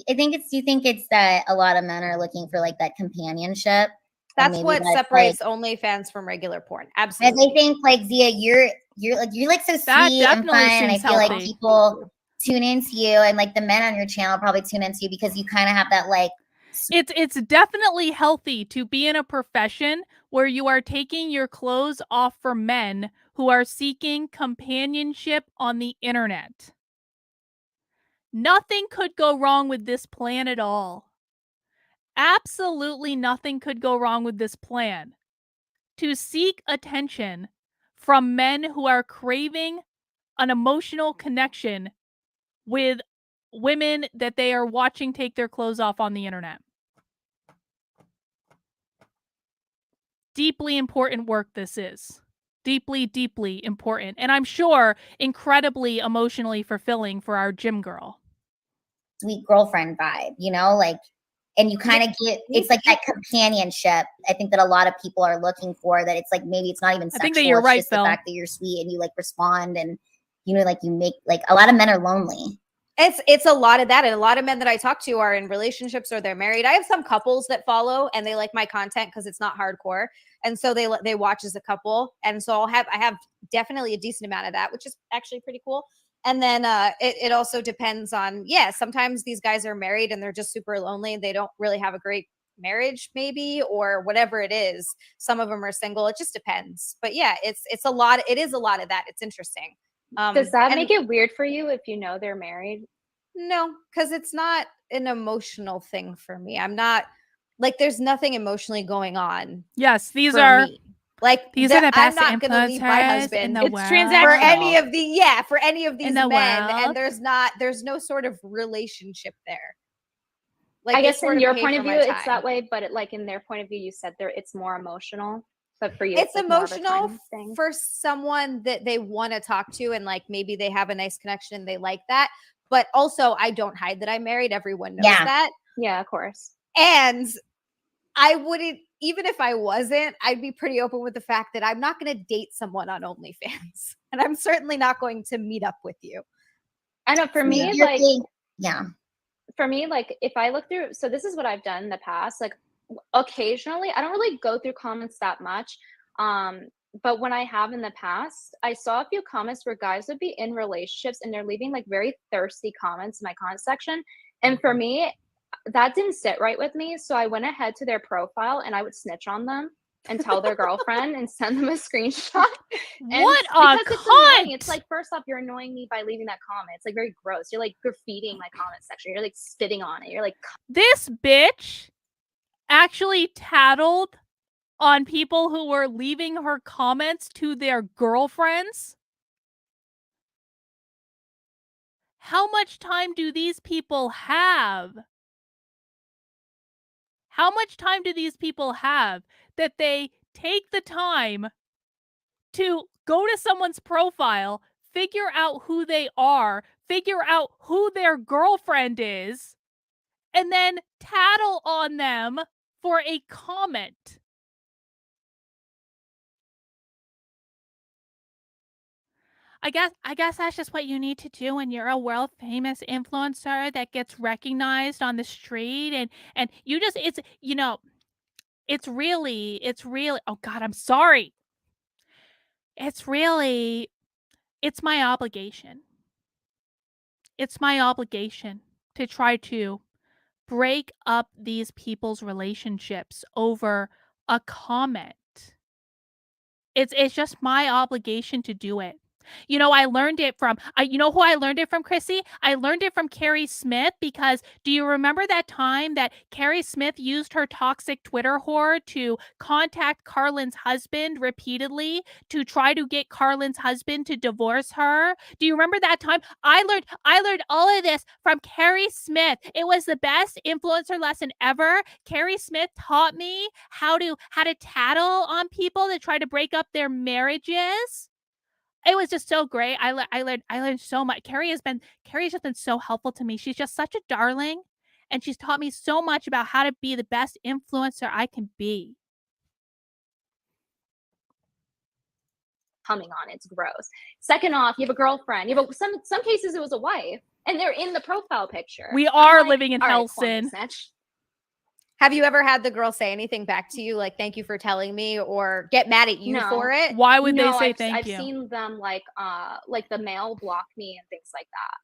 Do you think it's that a lot of men are looking for like that companionship? That's what separates OnlyFans from regular porn. Absolutely. And I think like Zia, you're like so sweet and fun, and I feel like people tune into you, and like the men on your channel probably tune into you because you kind of have that like. It's definitely healthy to be in a profession where you are taking your clothes off for men who are seeking companionship on the internet. Nothing could go wrong with this plan at all. Absolutely nothing could go wrong with this plan. To seek attention from men who are craving an emotional connection with women that they are watching take their clothes off on the internet. Deeply important work this is. Deeply, deeply important. And I'm sure incredibly emotionally fulfilling for our gym girl. Sweet girlfriend vibe, you know, like, and you kind of get, it's like that companionship. I think that a lot of people are looking for, that it's like, maybe it's not even sexual. I think that you're right, just Phil. The fact that you're sweet and you like respond, and, you know, like you make, like a lot of men are lonely. It's a lot of that, and a lot of men that I talk to are in relationships or they're married. I have some couples that follow and they like my content because it's not hardcore, and so they watch as a couple, and so I have definitely a decent amount of that, which is actually pretty cool. And then it also depends on, sometimes these guys are married and they're just super lonely and they don't really have a great marriage, maybe, or whatever it is. Some of them are single. It just depends. But yeah, it's a lot. It is a lot of that. It's interesting. Does that make it weird for you if you know they're married? No, because it's not an emotional thing for me. I'm not like, there's nothing emotionally going on. Yes, these are me. Like, these are the best I'm not going to leave my influencers husband in the It's world. transactional. for any of the for any of these In the men, world. and there's no sort of relationship there. Like, I they guess sort in of your pay point for of my view, it's time. that way, but like in their point of view, you said it's more emotional. But for you, It's like more of a emotional time thing. for someone that they want to talk to, and like maybe they have a nice connection and they like that. But also, I don't hide that I'm married. Everyone knows that. Yeah, of course. And I wouldn't, even if I wasn't, I'd be pretty open with the fact that I'm not going to date someone on OnlyFans. And I'm certainly not going to meet up with you. I know for me, You're like, being- yeah. for me, like if I look through, so this is what I've done in the past, like occasionally, I don't really go through comments that much. But when I have in the past, I saw a few comments where guys would be in relationships and they're leaving like very thirsty comments in my comment section. And for me, that didn't sit right with me. So I went ahead to their profile and I would snitch on them and tell their girlfriend and send them a screenshot. And What a because it's annoying. cunt! It's like, first off, you're annoying me by leaving that comment. It's like very gross. You're like graffitiing my comment section. You're like spitting on it. You're like, This bitch actually tattled on people who were leaving her comments to their girlfriends. How much time do these people have? How much time do these people have that they take the time to go to someone's profile, figure out who they are, figure out who their girlfriend is, and then tattle on them for a comment? I guess that's just what you need to do when you're a world famous influencer that gets recognized on the street, and you just, it's, you know, it's really, oh God, I'm sorry. It's my obligation. It's my obligation to try to break up these people's relationships over a comment. It's just my obligation to do it. You know, I learned it from, you know who I learned it from, Chrissy? I learned it from Carrie Smith, because do you remember that time that Carrie Smith used her toxic Twitter whore to contact Carlin's husband repeatedly to try to get Carlin's husband to divorce her? Do you remember that time? I learned all of this from Carrie Smith. It was the best influencer lesson ever. Carrie Smith taught me how to tattle on people that try to break up their marriages. It was just so great. I learned so much. Carrie's just been so helpful to me. She's just such a darling, and she's taught me so much about how to be the best influencer I can be. coming on, it's gross. Second off, you have a girlfriend. You have some cases it was a wife, and they're in the profile picture. We are living in Hellsin. Have you ever had the girl say anything back to you, like, thank you for telling me, or get mad at you for it? Why would they say thank I've you? seen them like the male block me and things like that.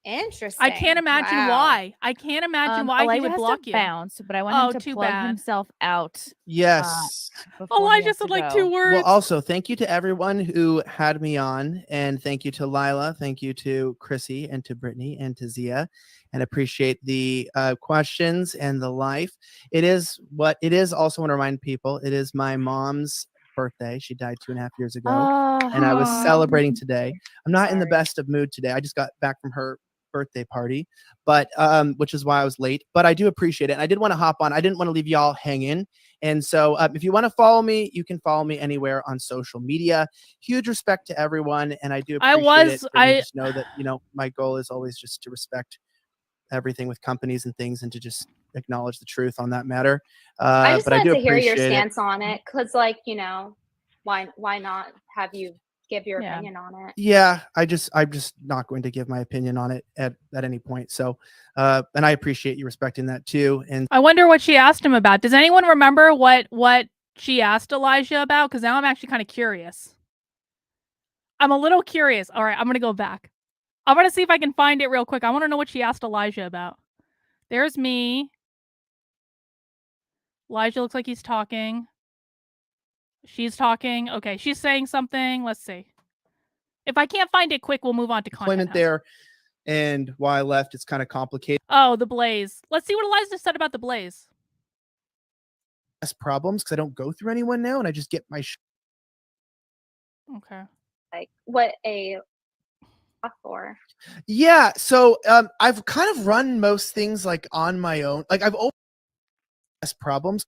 Interesting. I can't imagine Wow. why. I can't imagine why he Elijah would has block to you. bounce, but I want him Oh, to too plug bad. himself out. Yes. Before he Elijah has said to like go. 2 words. Well, also, thank you to everyone who had me on, and thank you to Lila, thank you to Chrissy, and to Brittany, and to Zia, and appreciate the questions and the life. It is what it is. Also, want to remind people, it is my mom's birthday. She died 2.5 years ago, and I was celebrating today. I'm not in the best of mood today. I just got back from her birthday party, but which is why I was late. But I do appreciate it. And I did want to hop on. I didn't want to leave y'all hanging. And so if you want to follow me, you can follow me anywhere on social media. Huge respect to everyone, and I do appreciate it. And you just know that, you know, my goal is always just to respect everything with companies and things, and to just acknowledge the truth on that matter. I just but I do wanted to hear your appreciate it. stance on it, because, like, you know, why not have you give your opinion on it? Yeah, I'm just not going to give my opinion on it at any point. So, and I appreciate you respecting that too. And I wonder what she asked him about. Does anyone remember what she asked Elijah about? Because now I'm actually kind of curious. I'm a little curious. All right, I'm gonna go back. I'm gonna see if I can find it real quick. I want to know what she asked Elijah about. There's me. Elijah looks like he's talking. She's talking. Okay, she's saying something. Let's see. If I can't find it quick, we'll move on to employment there, and why I left. It's kind of complicated. Oh, the Blaze. Let's see what Elijah said about the Blaze. Problems because I don't go through anyone now, and I just get my. Okay. Like what a for. Yeah, so I've kind of run most things like on my own. Like I've always problems.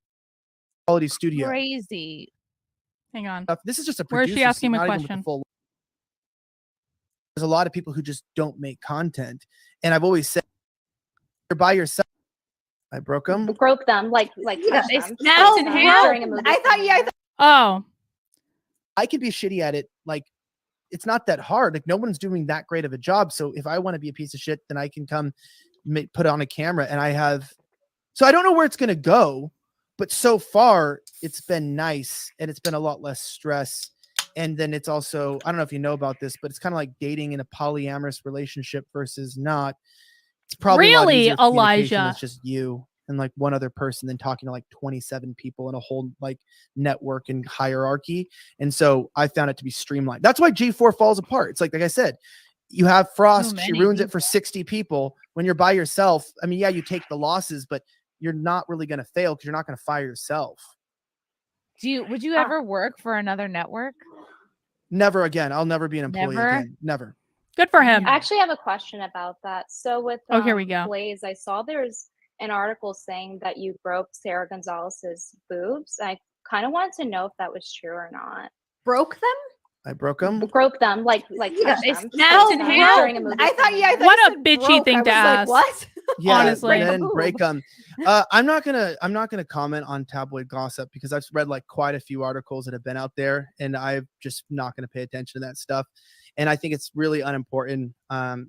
Quality studio. Crazy. Hang on. This is just a Where is she producer asking seat, me a not even with the question? full. There's a lot of people who just don't make content, and I've always said you're by yourself. I broke them. Broke them like touch them. Now, during a movie I thought scene. Oh. I can be shitty at it. Like it's not that hard. Like no one's doing that great of a job. So if I want to be a piece of shit, then I can come put on a camera, and I have. So I don't know where it's gonna go, but so far it's been nice, and it's been a lot less stress. And then it's also, I don't know if you know about this, but it's kind of like dating in a polyamorous relationship versus not. It's probably a lot Really, easier with communication. Elijah? It's just you and like one other person than talking to like 27 people in a whole like network and hierarchy. And so I found it to be streamlined. That's why G4 falls apart. It's like I said, you have Frost, she ruins it for 60 people. When you're by yourself, I mean, yeah, you take the losses, but you're not really going to fail because you're not going to fire yourself. Would you ever work for another network? Never again. I'll never be an employee Never? again. Never. Good for him. I actually have a question about that. So with Oh, here we go. Blaze, I saw there's an article saying that you broke Sarah Gonzalez's boobs. I kind of wanted to know if that was true or not. Broke them? I broke them. Broke them, like touched them. Now, during a movie I thought scene. I thought What you a said bitchy broke. thing I to was ask. Like, what? Yeah, Honestly. then break them. I'm not gonna comment on tabloid gossip because I've read like quite a few articles that have been out there, and I'm just not gonna pay attention to that stuff. And I think it's really unimportant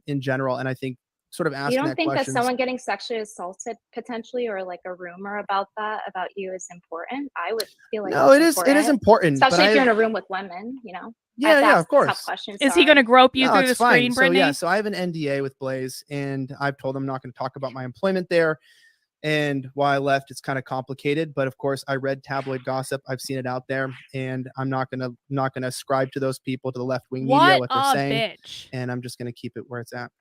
in general. And I think sort of asking You don't think that questions, someone getting sexually assaulted potentially, or like a rumor about that about you, is important? I would feel like no, that's it is important, especially but if you're in a room with women. You know. I have to yeah, ask of course. Tough questions. Is he going to grope you No, through it's the fine. screen, So Brittany? yeah, so I have an NDA with Blaze, and I've told them I'm not going to talk about my employment there. And why I left, it's kind of complicated, but of course I read tabloid gossip. I've seen it out there, and I'm not gonna ascribe to those people, to the left wing media, what they're saying. Bitch. And I'm just gonna keep it where it's at.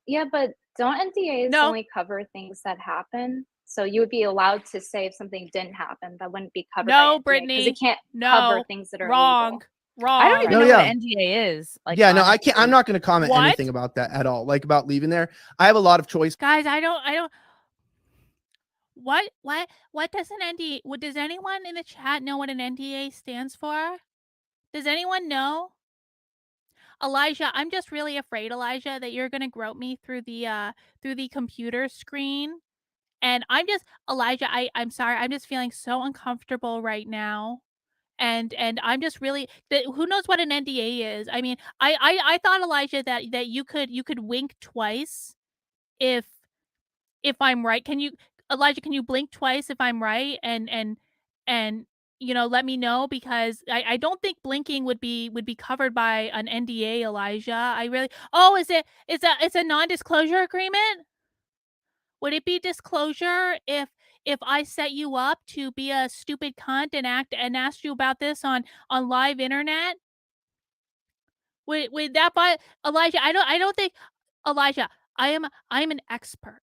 Yeah, but don't NDAs only cover things that happen? So you would be allowed to say if something didn't happen that wouldn't be covered. No, by Brittany. because it can't cover things that are wrong. illegal. Wrong. I don't even No, know yeah. what NDA is. Like, Yeah, no, I honestly. can't. I'm not going to comment What? anything about that at all. Like about leaving there. I have a lot of choice. Guys, I don't. What does an NDA? What does anyone in the chat know what an NDA stands for? Does anyone know? Elijah, I'm just really afraid, Elijah, that you're gonna grope me through the computer screen. And I'm just, Elijah, I'm sorry, I'm just feeling so uncomfortable right now. And I'm just really, who knows what an NDA is? I mean, I thought, Elijah, that you could wink twice if I'm right. Can you, Elijah, can you blink twice if I'm right? And let me know, because I don't think blinking would be covered by an NDA, Elijah. I really. Oh, it's a non-disclosure agreement? Would it be disclosure if I set you up to be a stupid cunt and asked you about this on live internet? Would that by Elijah? I don't think, Elijah. I'm an expert.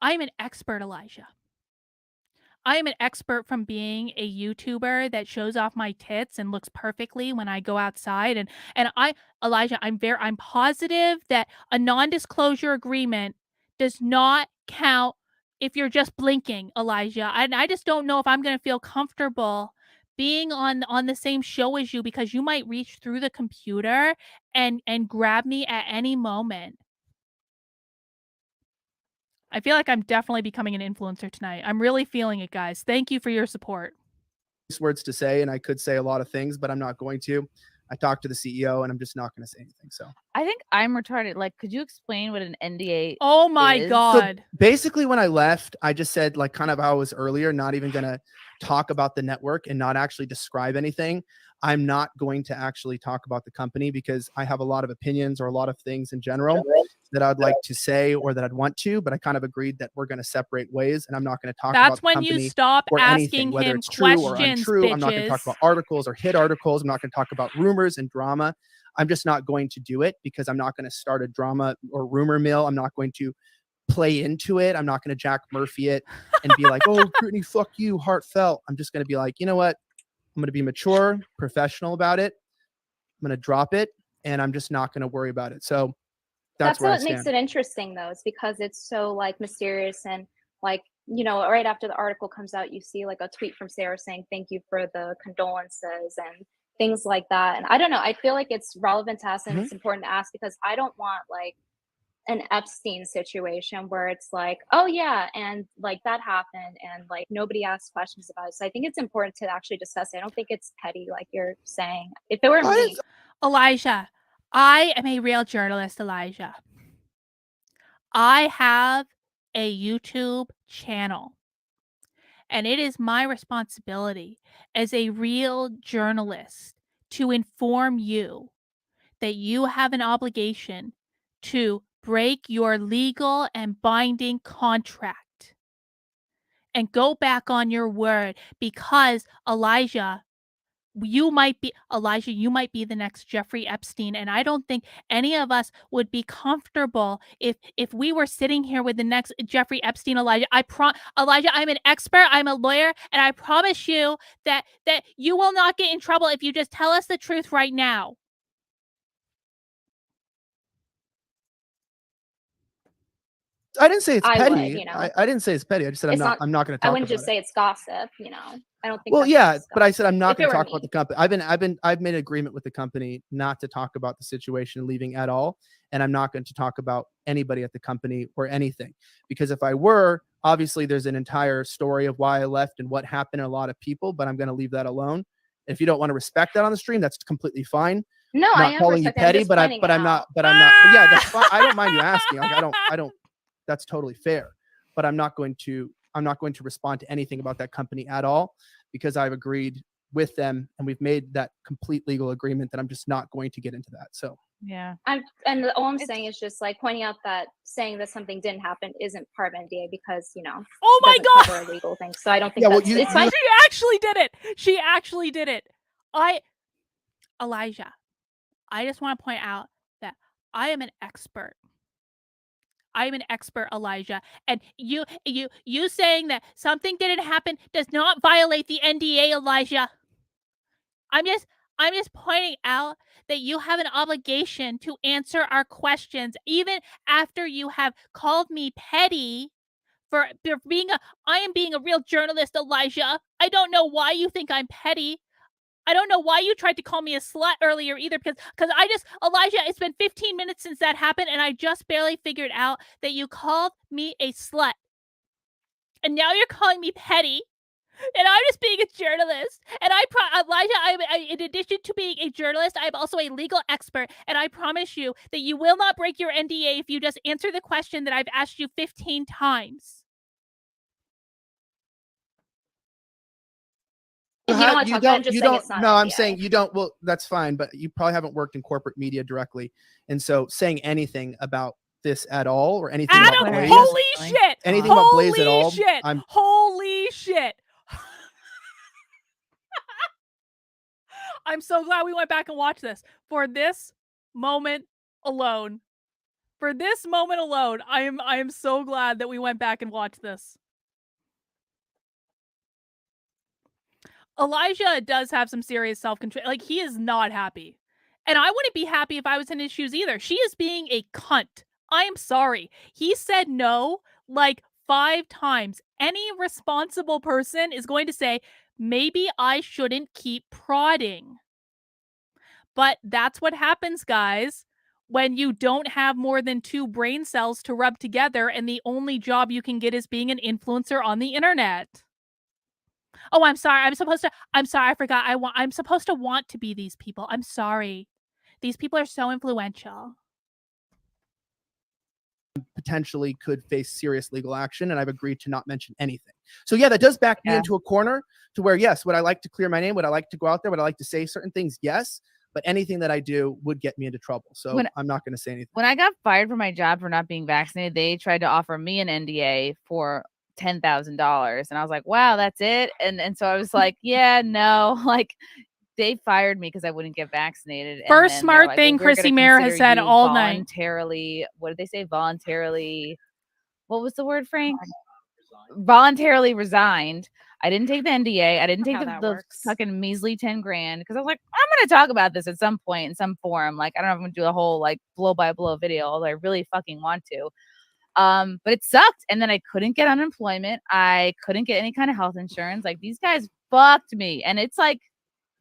I'm an expert, Elijah. I am an expert from being a YouTuber that shows off my tits and looks perfectly when I go outside. And Elijah, I'm positive that a non-disclosure agreement does not count if you're just blinking, Elijah. And I just don't know if I'm going to feel comfortable being on the same show as you, because you might reach through the computer and grab me at any moment. I feel like I'm definitely becoming an influencer tonight. I'm really feeling it, guys. Thank you for your support. Words to say, and I could say a lot of things, but I'm not going to. I talked to the CEO, and I'm just not going to say anything. So I think I'm retarded. Like, could you explain what an NDA? Oh my God. So basically, when I left, I just said, like, kind of how I was earlier, not even going to talk about the network and not actually describe anything. I'm not going to actually talk about the company because I have a lot of opinions or a lot of things in general that I'd like to say or that I'd want to, but I kind of agreed that we're going to separate ways, and I'm not going to talk about the when company you stop or asking anything, whether him it's true or questions, untrue. I'm not going to talk bitches. about articles or hit articles. I'm not going to talk about rumors and drama. I'm just not going to do it because I'm not going to start a drama or rumor mill. I'm not going to play into it. I'm not going to Jack Murphy it and be like, oh, Brittany, fuck you, heartfelt. I'm just going to be like, you know what? I'm going to be mature, professional about it. I'm going to drop it, and I'm just not going to worry about it. So that's where what I stand. makes it interesting, though, is because it's so like mysterious and like, right after the article comes out, you see like a tweet from Sarah saying thank you for the condolences and things like that. And I don't know, I feel like it's relevant to ask, and it's important to ask, because I don't want like an Epstein situation where it's like, oh yeah, and like that happened and like nobody asked questions about it. So I think it's important to actually discuss it. I don't think it's petty like you're saying. If it were me, Elijah, I am a real journalist, Elijah. I have a YouTube channel, and it is my responsibility as a real journalist to inform you that you have an obligation to break your legal and binding contract and go back on your word, because Elijah, you might be the next Jeffrey Epstein, and I don't think any of us would be comfortable if we were sitting here with the next Jeffrey Epstein. Elijah, Elijah, I'm an expert, I'm a lawyer, and I promise you that you will not get in trouble if you just tell us the truth right now. I didn't say it's I petty. would, I didn't say it's petty. I just said I'm not going to talk about it. I wouldn't just say it's gossip, I don't think. Well, that's yeah, but I said I'm not going to talk me. about the company. I've made an agreement with the company not to talk about the situation leaving at all, and I'm not going to talk about anybody at the company or anything, because if I were, obviously there's an entire story of why I left and what happened to a lot of people, but I'm going to leave that alone. If you don't want to respect that on the stream, that's completely fine. No, I'm I not am calling you petty, but I'm not. But yeah, that's fine. I don't mind you asking. Like I don't. That's totally fair. But I'm not going to respond to anything about that company at all, because I've agreed with them and we've made that complete legal agreement that I'm just not going to get into that. So yeah, and all I'm saying is just like pointing out that saying that something didn't happen isn't part of NDA, because oh my God, cover a legal thing. So I don't think it's fine. She actually did it. She actually did it. Elijah, I just want to point out that I am an expert. I'm an expert, Elijah, and you saying that something didn't happen does not violate the NDA, Elijah. I'm just pointing out that you have an obligation to answer our questions, even after you have called me petty for being I am being a real journalist, Elijah. I don't know why you think I'm petty. I don't know why you tried to call me a slut earlier either, because Elijah, it's been 15 minutes since that happened, and I just barely figured out that you called me a slut. And now you're calling me petty, and I'm just being a journalist. And Elijah, in addition to being a journalist, I'm also a legal expert, and I promise you that you will not break your NDA if you just answer the question that I've asked you 15 times. You don't want to talk about it. I'm just saying it's not No, I'm NDA. saying you don't. Well, that's fine, but you probably haven't worked in corporate media directly, and so saying anything about this at all or anything Adam, about Blaze, holy shit! anything about Blaze at all, shit! I'm Holy shit! I'm so glad we went back and watched this for this moment alone. For this moment alone, I am so glad that we went back and watched this. Elijah does have some serious self-control. Like, he is not happy. And I wouldn't be happy if I was in his shoes either. She is being a cunt. I am sorry. He said no like 5 times. Any responsible person is going to say, maybe I shouldn't keep prodding. But that's what happens, guys, when you don't have more than 2 brain cells to rub together and the only job you can get is being an influencer on the internet. Oh, I'm sorry. I'm sorry. I forgot. I'm supposed to want to be these people. I'm sorry. These people are so influential. potentially could face serious legal action, and I've agreed to not mention anything. So yeah, that does back me into a corner to where, yes, would I like to clear my name? Would I like to go out there? Would I like to say certain things? Yes. But anything that I do would get me into trouble. So I'm not going to say anything. When I got fired from my job for not being vaccinated, they tried to offer me an NDA for $10,000. And I was like, wow, that's it. And so I was like, yeah, no, like they fired me because I wouldn't get vaccinated. First smart thing CHRISSIE Mayr has said all night. Voluntarily, what did they say? Voluntarily, what was the word, Frank? Voluntarily resigned. I didn't take the NDA. I didn't take the fucking measly 10 grand because I was like, I'm going to talk about this at some point in some forum. Like, I don't know if I'm going to do a whole like blow by blow video, although I really fucking want to. But it sucked. And then I couldn't get unemployment. I couldn't get any kind of health insurance. Like, these guys fucked me. And it's like,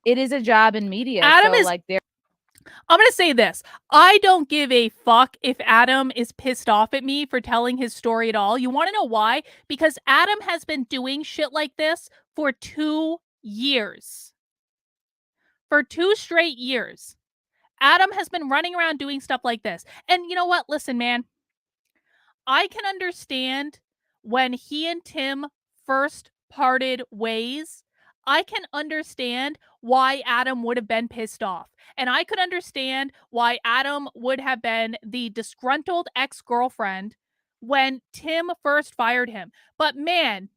it is a job in media. Adam so is like, I'm going to say this. I don't give a fuck if Adam is pissed off at me for telling his story at all. You want to know why? Because Adam has been doing shit like this for 2 years. For 2 straight years. Adam has been running around doing stuff like this. And you know what? Listen, man. I can understand when he and Tim first parted ways. I can understand why Adam would have been pissed off. And I could understand why Adam would have been the disgruntled ex-girlfriend when Tim first fired him. But man,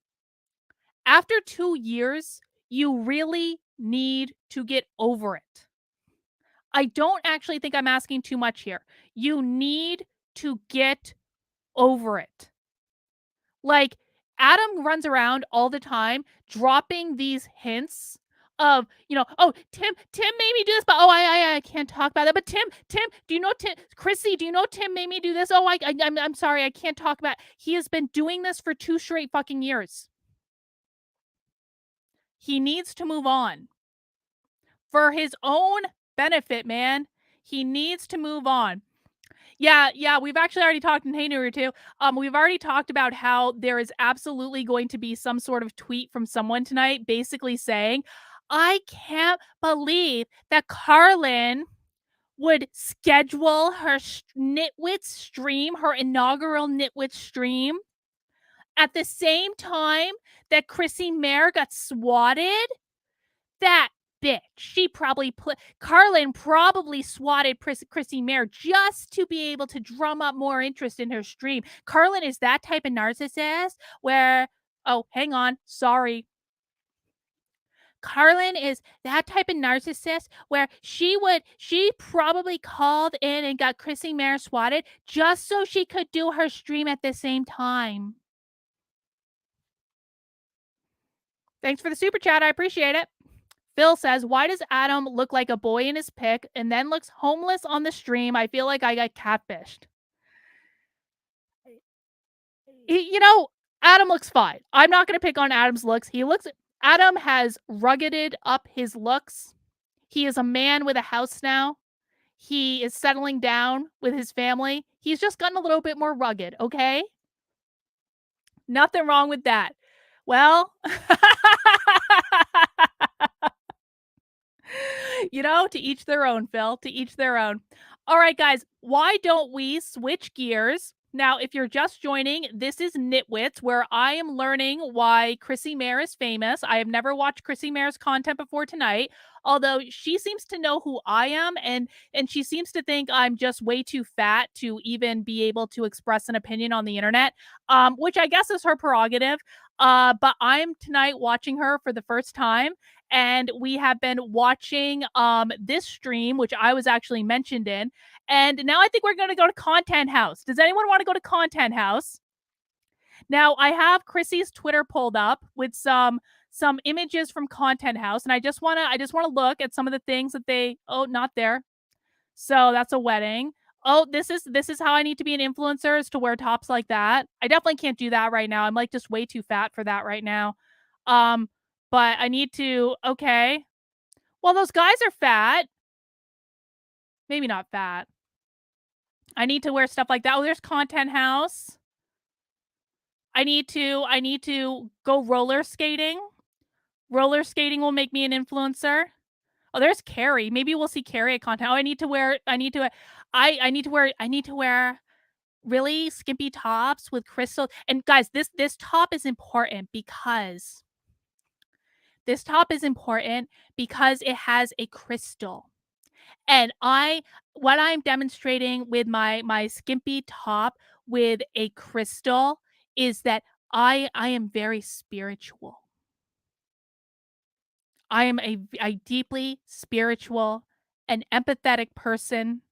after 2 years, you really need to get over it. I don't actually think I'm asking too much here. You need to get over it. Like, Adam runs around all the time dropping these hints of, you know, oh, Tim made me do this, but oh, I can't talk about that. But Tim, do you know CHRISSIE, do you know Tim made me do this? Oh, I'm sorry, I can't talk about it. He has been doing this for 2 straight fucking years. He needs to move on. For his own benefit, man. He needs to move on. Yeah, we've actually already talked in Hey Newer too. We've already talked about how there is absolutely going to be some sort of tweet from someone tonight basically saying, I can't believe that Carlin would schedule her Nitwits stream, her inaugural Nitwits stream, at the same time that CHRISSIE Mayr got swatted. That bitch. She probably Carlin probably swatted CHRISSIE Mayr just to be able to drum up more interest in her stream. Carlin is that type of narcissist where, oh, hang on, sorry. Carlin is that type of narcissist where she probably called in and got CHRISSIE Mayr swatted just so she could do her stream at the same time. Thanks for the super chat. I appreciate it. Phil says, why does Adam look like a boy in his pic and then looks homeless on the stream? I feel like I got catfished. You know, Adam looks fine. I'm not going to pick on Adam's looks. Adam has ruggeded up his looks. He is a man with a house now. He is settling down with his family. He's just gotten a little bit more rugged, okay? Nothing wrong with that. Well, you know, to each their own, Phil. To each their own. All right, guys, why don't we switch gears Now, if you're just joining, this is Nitwits, where I am learning why CHRISSIE MAYR is famous. I have never watched CHRISSIE MAYR's content before tonight, although she seems to know who I am, and she seems to think I'm just way too fat to even be able to express an opinion on the internet, which I guess is her prerogative. But I'm tonight watching her for the first time, and we have been watching this stream, which I was actually mentioned in. And now I think we're going to go to Content House. Does anyone want to go to Content House? Now I have Chrissy's Twitter pulled up with some images from Content House, and I just want to look at some of the things that they. Oh, not there. So that's a wedding. Oh, this is how I need to be an influencer, is to wear tops like that. I definitely can't do that right now. I'm like just way too fat for that right now. But I need to. Okay. Well, those guys are fat. Maybe not fat. I need to wear stuff like that. Oh, there's Content House. I need to go roller skating. Roller skating will make me an influencer. Oh, there's Carrie. Maybe we'll see Carrie at Content. Oh, I need to wear really skimpy tops with crystal. And guys, this top is important because it has a crystal. And what I'm demonstrating with my skimpy top with a crystal is that I am very spiritual. I am a deeply spiritual and empathetic person,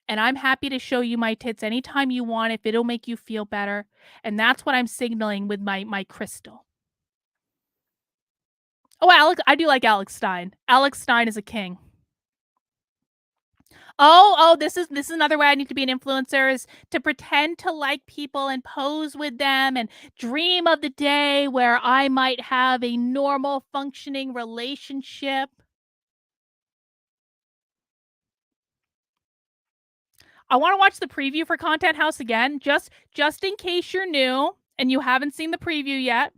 and I'm happy to show you my tits anytime you want if it'll make you feel better. And that's what I'm signaling with my crystal. Oh, I do like Alex Stein. Alex Stein is a king. Oh, this is another way I need to be an influencer, is to pretend to like people and pose with them and dream of the day where I might have a normal functioning relationship. I want to watch the preview for Content House again, just in case you're new and you haven't seen the preview yet.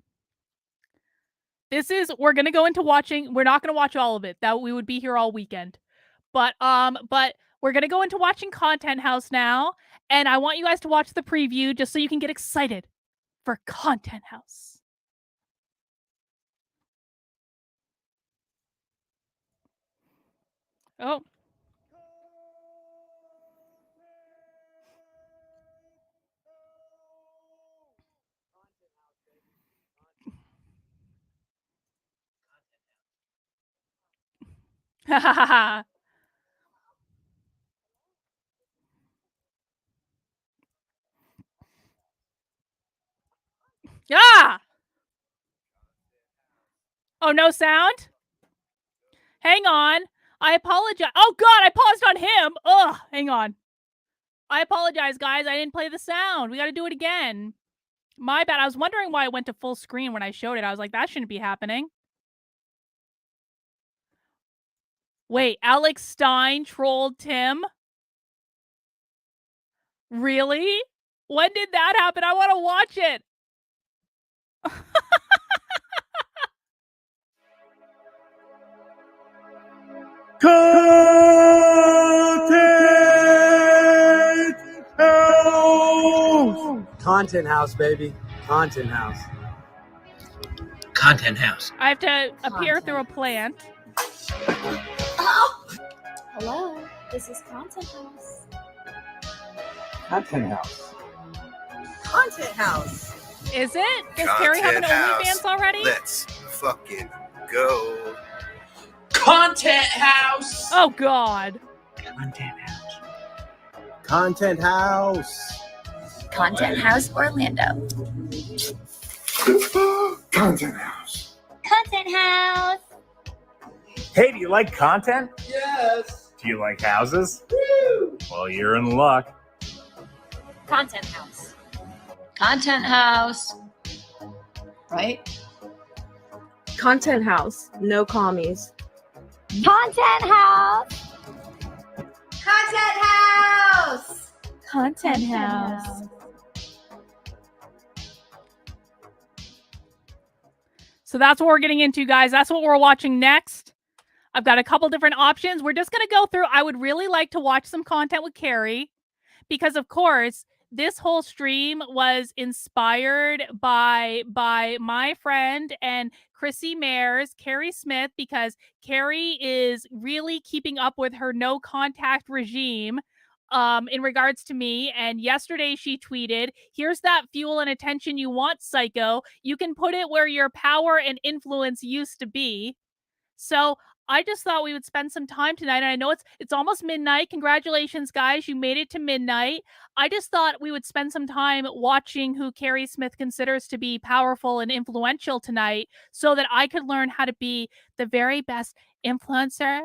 We're going to go into watching. We're not going to watch all of it. That we would be here all weekend. But we're going to go into watching Content House now, and I want you guys to watch the preview just so you can get excited for Content House. Oh. Ha ha ha ha. Yeah. Oh, no sound? Hang on. I apologize. Oh, God, I paused on him. Ugh, hang on. I apologize, guys. I didn't play the sound. We got to do it again. My bad. I was wondering why it went to full screen when I showed it. I was like, that shouldn't be happening. Wait, Alex Stein trolled Tim? Really? When did that happen? I want to watch it. Content House, baby. Content House. Content House. I have to appear through a plant. Hello, this is Content House. Content House. Content House. Is it? Does Carrie have an OnlyFans already? Let's fucking go. Content House. Oh, God. Content House. Content House. Content House Orlando. Content House. Content House. Hey, do you like content? Yes. Do you like houses? Woo. Well, you're in luck. Content House. Content House. Right? Content House. No commies. Content House. Content House. Content House. So that's what we're getting into, guys. That's what we're watching next. I've got a couple different options. We're just going to go through. I would really like to watch some content with Carrie because, of course, this whole stream was inspired by my friend and CHRISSIE Mayr's Carrie Smith, because Carrie is really keeping up with her no contact regime in regards to me. And yesterday she tweeted, "Here's that fuel and attention you want, psycho. You can put it where your power and influence used to be." So I just thought we would spend some time tonight. And I know it's almost midnight. Congratulations, guys. You made it to midnight. I just thought we would spend some time watching who Carrie Smith considers to be powerful and influential tonight, so that I could learn how to be the very best influencer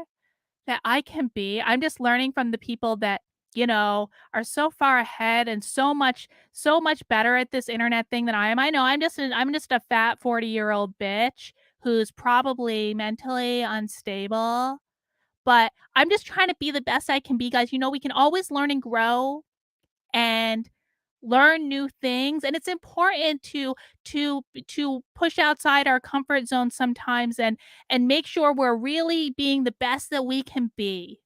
that I can be. I'm just learning from the people that, are so far ahead and so much better at this internet thing than I am. I know I'm just a fat 40-year-old bitch who's probably mentally unstable, but I'm just trying to be the best I can be, guys. We can always learn and grow and learn new things, and it's important to push outside our comfort zone sometimes and make sure we're really being the best that we can be.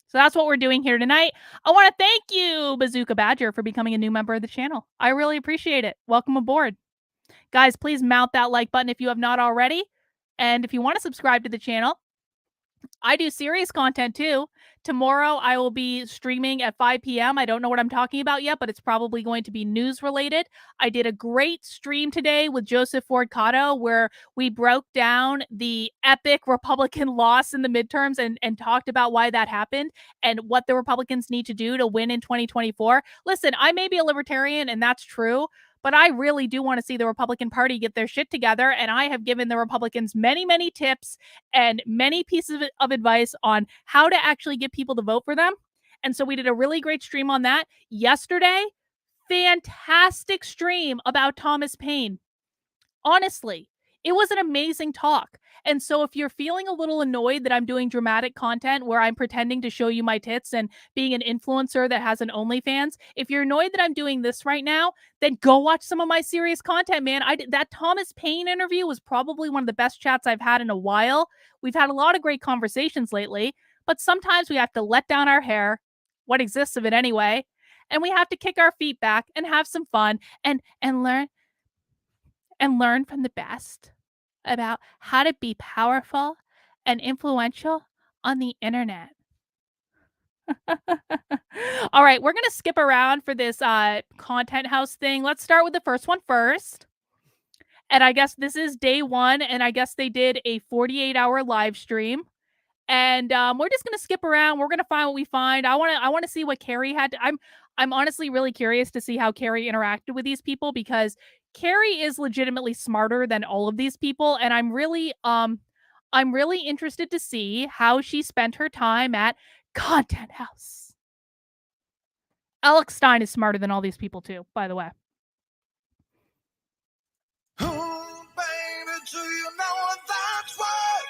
So that's what we're doing here tonight. I want to thank you, Bazooka Badger, for becoming a new member of the channel. I really appreciate it. Welcome aboard. Guys, please mount that like button if you have not already. And if you want to subscribe to the channel, I do serious content too. Tomorrow I will be streaming at 5 p.m. I don't know what I'm talking about yet, but it's probably going to be news related. I did a great stream today with Joseph Ford Cotto where we broke down the epic Republican loss in the midterms and talked about why that happened and what the Republicans need to do to win in 2024. Listen, I may be a libertarian, and that's true, but I really do want to see the Republican Party get their shit together. And I have given the Republicans many, many tips and many pieces of advice on how to actually get people to vote for them. And so we did a really great stream on that yesterday. Fantastic stream about Thomas Paine. Honestly, it was an amazing talk. And so if you're feeling a little annoyed that I'm doing dramatic content where I'm pretending to show you my tits and being an influencer that has an OnlyFans, if you're annoyed that I'm doing this right now, then go watch some of my serious content, man. That Thomas Paine interview was probably one of the best chats I've had in a while. We've had a lot of great conversations lately, but sometimes we have to let down our hair, what exists of it anyway, and we have to kick our feet back and have some fun and learn from the best about how to be powerful and influential on the internet. All right, we're going to skip around for this content house thing. Let's start with the first one first. And I guess this is day one, and I guess they did a 48-hour live stream. And we're just going to skip around. We're going to find what we find. I want to see what Carrie had. I'm honestly really curious to see how Carrie interacted with these people, because Carrie is legitimately smarter than all of these people, and I'm really interested to see how she spent her time at Content House. Alex Stein is smarter than all these people too, by the way. Oh, baby, do you know that's what?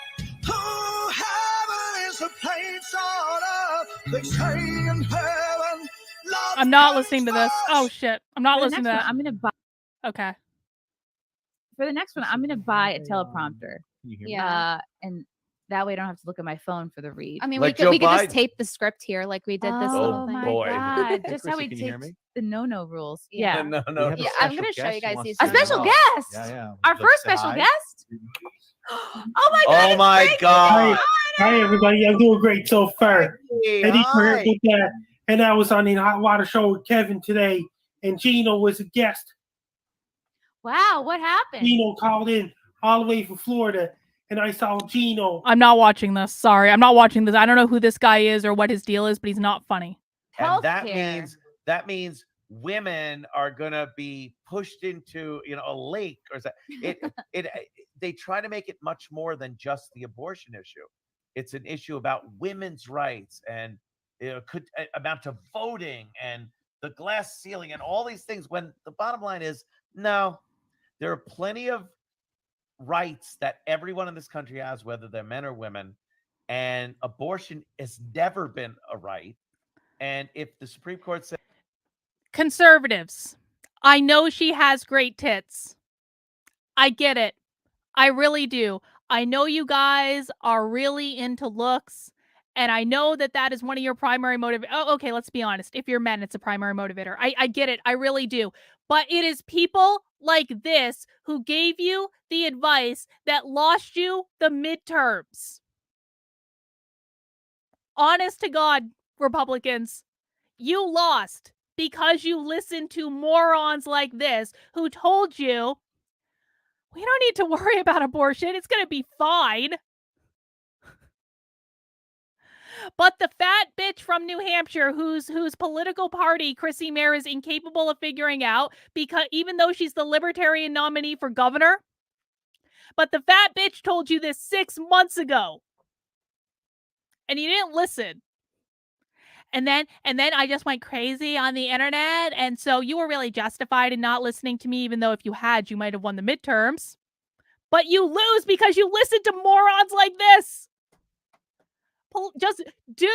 Oh, heaven is a place on earth. They say in heaven. I'm not listening to this. Oh shit! I'm not listening to that. I'm gonna buy. Okay. For the next one, I'm gonna buy a teleprompter. Yeah. And that way I don't have to look at my phone for the read. I mean, Like we could Joe just Biden. tape the script here like we did this little thing. boy. God, just how Chrissy, we can you hear take me? the no rules. Yeah. Yeah. No. We have a Yeah, I'm special gonna show you guest guys who wants these to A say special hello. guest. Yeah. Our Would you first like to say special hi? guest. Oh my God. Oh it's my Frankie. God. Hi, everybody. I'm doing great so far. Hey, Eddie hi. Curtis with that. And I was on the Hot Water Show with Kevin today, and Gino was a guest. Wow, what happened? Gino called in all the way from Florida, and I saw Gino. I'm not watching this. Sorry, I'm not watching this. I don't know who this guy is or what his deal is, but he's not funny. And that Healthcare. means women are gonna be pushed into a lake or they try to make it much more than just the abortion issue. It's an issue about women's rights and could amount to voting and the glass ceiling and all these things, when the bottom line is no, there are plenty of rights that everyone in this country has, whether they're men or women, and abortion has never been a right. And if the Supreme Court said Conservatives, I know she has great tits. I get it. I really do. I know you guys are really into looks And I know that that is one of your primary motivators. Oh, okay, let's be honest. If you're men, it's a primary motivator. I get it. I really do. But it is people like this who gave you the advice that lost you the midterms. Honest to God, Republicans, you lost because you listened to morons like this who told you, we don't need to worry about abortion. It's going to be fine. But the fat bitch from New Hampshire whose political party CHRISSIE MAYR is incapable of figuring out, because even though she's the Libertarian nominee for governor, but the fat bitch told you this 6 months ago. And you didn't listen. And then I just went crazy on the internet. And so you were really justified in not listening to me, even though if you had, you might have won the midterms. But you lose because you listened to morons like this. Just do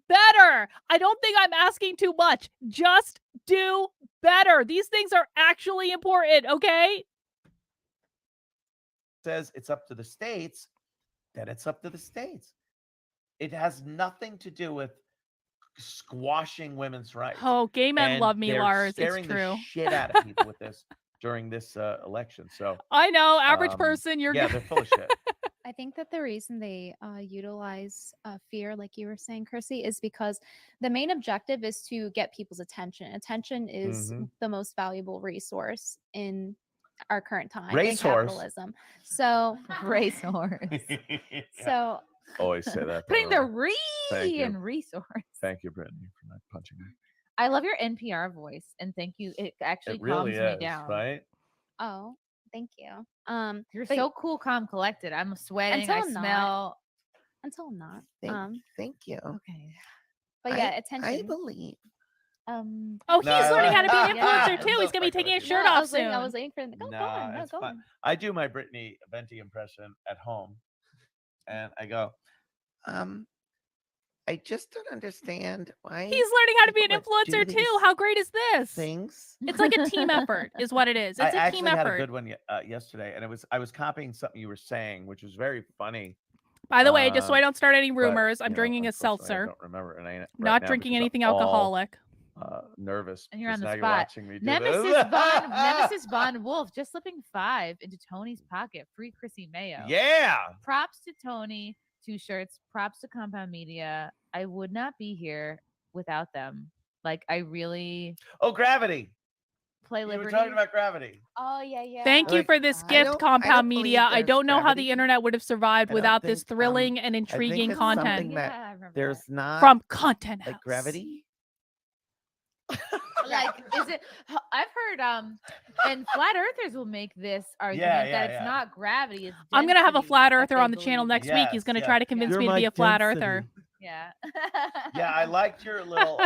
better. I don't think I'm asking too much. Just do better. These things are actually important, okay? Says it's up to the states, then it's up to the states. It has nothing to do with squashing women's rights. Oh, gay men And love me, they're Lars. It's scaring the true. shit out of people with this during this election. So I know, average person, you're yeah, they're full of shit. I think that the reason they utilize fear, like you were saying, Chrissy, is because the main objective is to get people's attention. Attention is the most valuable resource in our current time in Racehorse. capitalism. So Racehorse. So Always say that. Putting the re Thank you. in resource. Thank you, Brittany, for not punching me. I love your NPR voice, and thank you. It actually It really calms is, me down. right? oh, thank you. You're but so cool, calm, collected. I'm sweating. Until I I'm not. smell. until I'm not. Thank you. Okay. But yeah, attention. I believe. Oh, he's learning how to be an influencer too. He's gonna be taking his shirt off soon. I was waiting for him to go. Go on, it's go fine. on. I do my Brittany Venti impression at home, and I go, I just don't understand why He's learning how to be an people that do influencer too. these How great is this? things. It's like a team effort, is what it is. I It's a actually team had a effort. good one yesterday, and I was copying something you were saying, which was very funny. By the way, just so I don't start any but, rumors, I'm you know, drinking a unfortunately, I seltzer. don't remember, and I right Not now drinking because I'm anything all, alcoholic. Nervous. And you're on because the now spot. watching me do Nemesis this. Nemesis Von Wolf just slipping 5 into Tony's pocket. Free CHRISSIE Mayo. Yeah. Props to Tony. 2 shirts. Props to Compound Media. I would not be here without them. Like, I really Oh, Gravity. play You were Liberty. talking about Gravity. Oh yeah. Thank you for this gift, Compound Media. I don't know how the internet would have survived I don't without this think, thrilling and I intriguing think it's content. something that there's not From Content like House. Gravity. Like, is it? I've heard and flat earthers will make this argument that it's not gravity. It's I'm gonna have a density flat that earther they on the channel believe next in. week. He's gonna try to convince You're me to my be a flat density. earther. Yeah. Yeah, I liked your little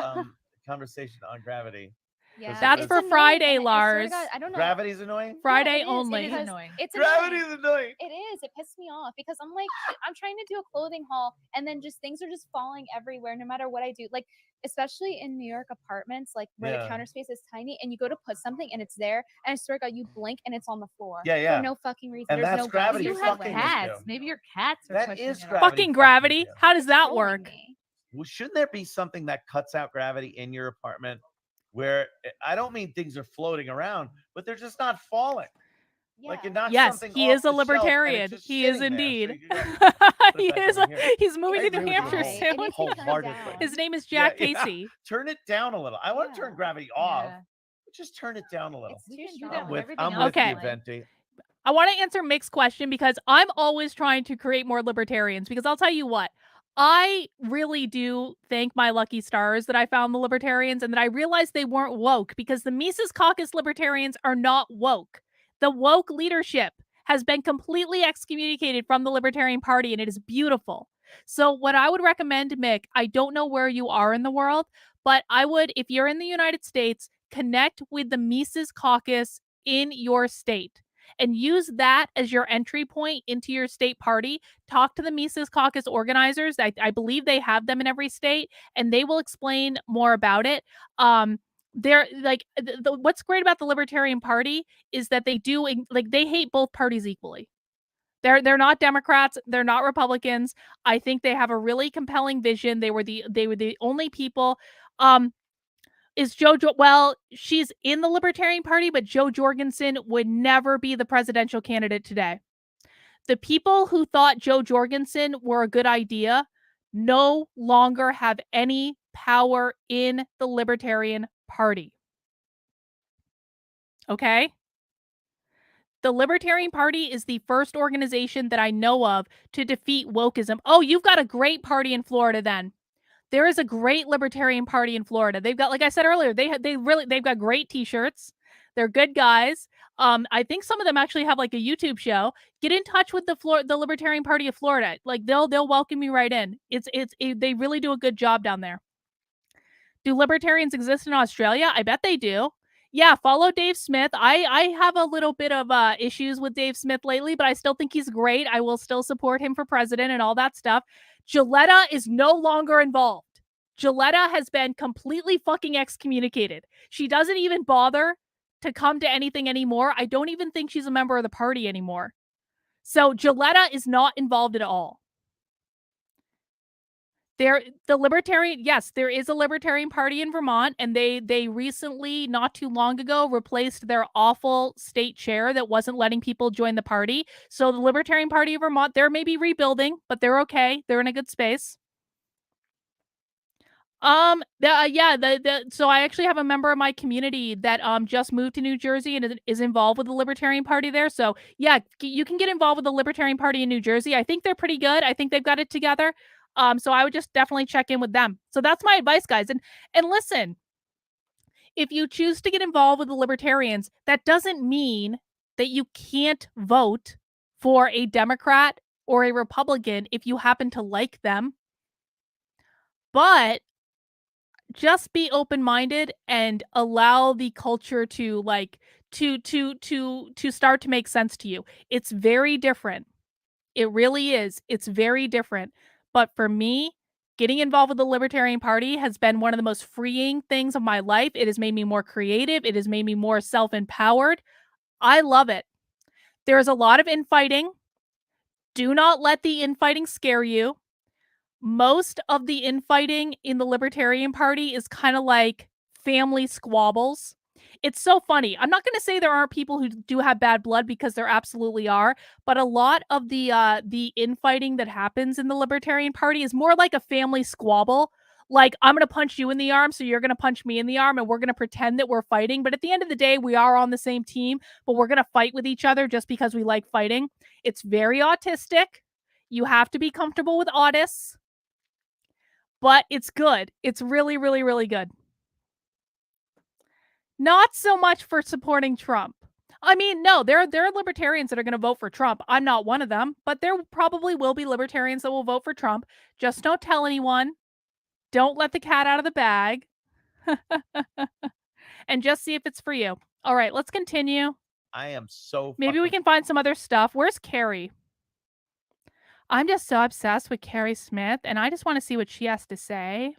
conversation on Gravity. Yeah, That's it's for annoying, Friday, and I swear to Lars. God, I don't know. Gravity's annoying. Friday it is, only. because annoying. It's Gravity's annoying. annoying. It is. It pissed me off because I'm like, I'm trying to do a clothing haul, and then just things are just falling everywhere, no matter what I do. Like, especially in New York apartments, like where the Yeah. counter space is tiny, and you go to put something, and it's there, and I swear to God, you blink, and it's on the floor. Yeah, yeah. For no fucking reason. And There's that's no gravity You there's have no fucking way. with cats. you. Maybe your cats are That pushing is it up. gravity. Fucking gravity. you. How does that Trolling work? me. Well, shouldn't there be something that cuts out gravity in your apartment where I don't mean things are floating around, but they're just not falling. Like you're not Yes, something he off is a the shelf and it's he just is sitting there, so indeed. you can go, put He it back is. over here. He's moving I to New agree with you Hampshire Right. soon. It needs to be turned Wholeheartedly. down. His name is Yeah, Jack yeah. Casey. Turn it down a little. I want to turn gravity off, Yeah. but just turn it down a little. It's We too can do strong. that I'm with with, everything I'm else with Okay. you, in life. Venti. I want to answer Mick's question because I'm always trying to create more libertarians, because I'll tell you what, I really do thank my lucky stars that I found the libertarians and that I realized they weren't woke, because the Mises Caucus libertarians are not woke. The woke leadership has been completely excommunicated from the Libertarian Party, and it is beautiful. So what I would recommend, Mick, I don't know where you are in the world, but I would, if you're in the United States, connect with the Mises Caucus in your state and use that as your entry point into your state party. Talk to the Mises Caucus organizers. I believe they have them in every state, and they will explain more about it. They're like, what's great about the Libertarian Party is that they do, like, they hate both parties equally. They're not Democrats. They're not Republicans. I think they have a really compelling vision. They were the only people. Is well, she's in the Libertarian Party, but Jo Jorgensen would never be the presidential candidate today. The people who thought Jo Jorgensen were a good idea no longer have any power in the Libertarian Party. Okay? The Libertarian Party is the first organization that I know of to defeat wokeism. Oh, you've got a great party in Florida then. There is a great Libertarian Party in Florida. They've got, like I said earlier, they've got great t-shirts. They're good guys. I think some of them actually have like a YouTube show. Get in touch with the Libertarian Party of Florida. Like they'll welcome you right in. They really do a good job down there. Do libertarians exist in Australia? I bet they do. Yeah, follow Dave Smith. I have a little bit of issues with Dave Smith lately, but I still think he's great. I will still support him for president and all that stuff. Gilletta is no longer involved. Gilletta has been completely fucking excommunicated. She doesn't even bother to come to anything anymore. I don't even think she's a member of the party anymore. So Gilletta is not involved at all. The Libertarian, yes, there is a Libertarian Party in Vermont, and they recently, not too long ago, replaced their awful state chair that wasn't letting people join the party. So the Libertarian Party of Vermont, they're maybe rebuilding, but they're okay. They're in a good space. So I actually have a member of my community that just moved to New Jersey and is involved with the Libertarian Party there. So yeah, you can get involved with the Libertarian Party in New Jersey. I think they're pretty good. I think they've got it together. So I would just definitely check in with them. So that's my advice, guys. And listen, if you choose to get involved with the Libertarians, that doesn't mean that you can't vote for a Democrat or a Republican if you happen to like them. But just be open-minded and allow the culture to to start to make sense to you. It's very different. It really is. It's very different. But for me, getting involved with the Libertarian Party has been one of the most freeing things of my life. It has made me more creative. It has made me more self-empowered. I love it. There's a lot of infighting. Do not let the infighting scare you. Most of the infighting in the Libertarian Party is kind of like family squabbles. It's so funny. I'm not going to say there aren't people who do have bad blood, because there absolutely are. But a lot of the infighting that happens in the Libertarian Party is more like a family squabble. Like, I'm going to punch you in the arm, so you're going to punch me in the arm, and we're going to pretend that we're fighting. But at the end of the day, we are on the same team, but we're going to fight with each other just because we like fighting. It's very autistic. You have to be comfortable with autists. But it's good. It's really, really, really good. Not so much for supporting Trump. I mean, no, there are libertarians that are going to vote for Trump. I'm not one of them, but there probably will be libertarians that will vote for Trump. Just don't tell anyone. Don't let the cat out of the bag. And just see if it's for you. All right, let's continue. I am so Maybe we can find some other stuff. Where's Carrie? I'm just so obsessed with Carrie Smith, and I just want to see what she has to say.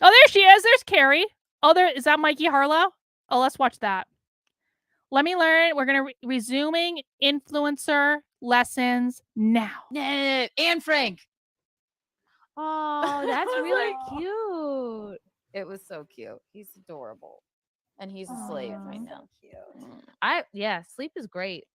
Oh, there she is. There's Carrie. Oh, is that Mikey Harlow? Oh, let's watch that. Let me learn. We're going to resuming influencer lessons now. Anne Frank. Oh, that's really cute. It was so cute. He's adorable. And he's a slave right now. Yeah, sleep is great.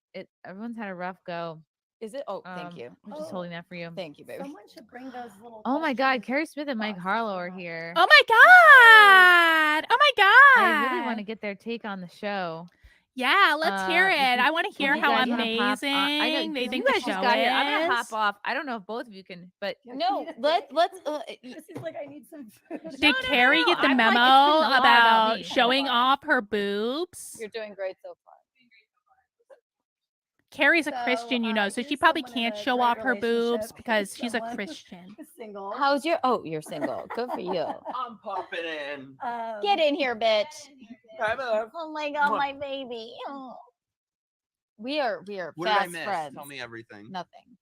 Everyone's had a rough go. Is it? Oh, thank you. I'm just holding that for you. Thank you, baby. Someone should bring those little. Oh my God, Carrie Smith and Mike Harlow are here. Oh my God! Oh my God! I really want to get their take on the show. Yeah, let's hear it. I want to hear how amazing they think the show is. I'm gonna hop off. I don't know if both of you can, but no. Let's. This is like I need some. Did Carrie get the memo about showing off her boobs? You're doing great so far. Carrie's a Christian, you know, so she probably can't show off her boobs because she's a Christian. Single. How's your? Oh, you're single. Good for you. I'm popping in. Get in here, bitch. Hi, love. Oh my God, my baby. Oh. We are What fast did I miss? friends. Tell me everything. Nothing.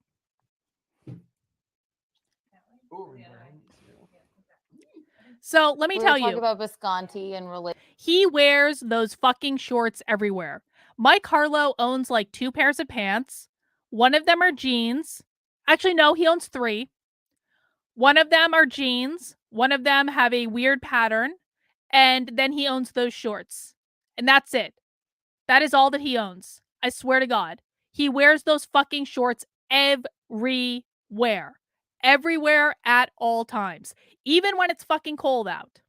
So let me tell you. Talk about Visconti and relate. He wears those fucking shorts everywhere. Mike Harlow owns like 2 pairs of pants, One of them are jeans. Actually, no, he owns 3. One of them are jeans. One of them have a weird pattern. And then he owns those shorts. And that's it. That is all that he owns. I swear to God. He wears those fucking shorts everywhere. Everywhere at all times. Even when it's fucking cold out.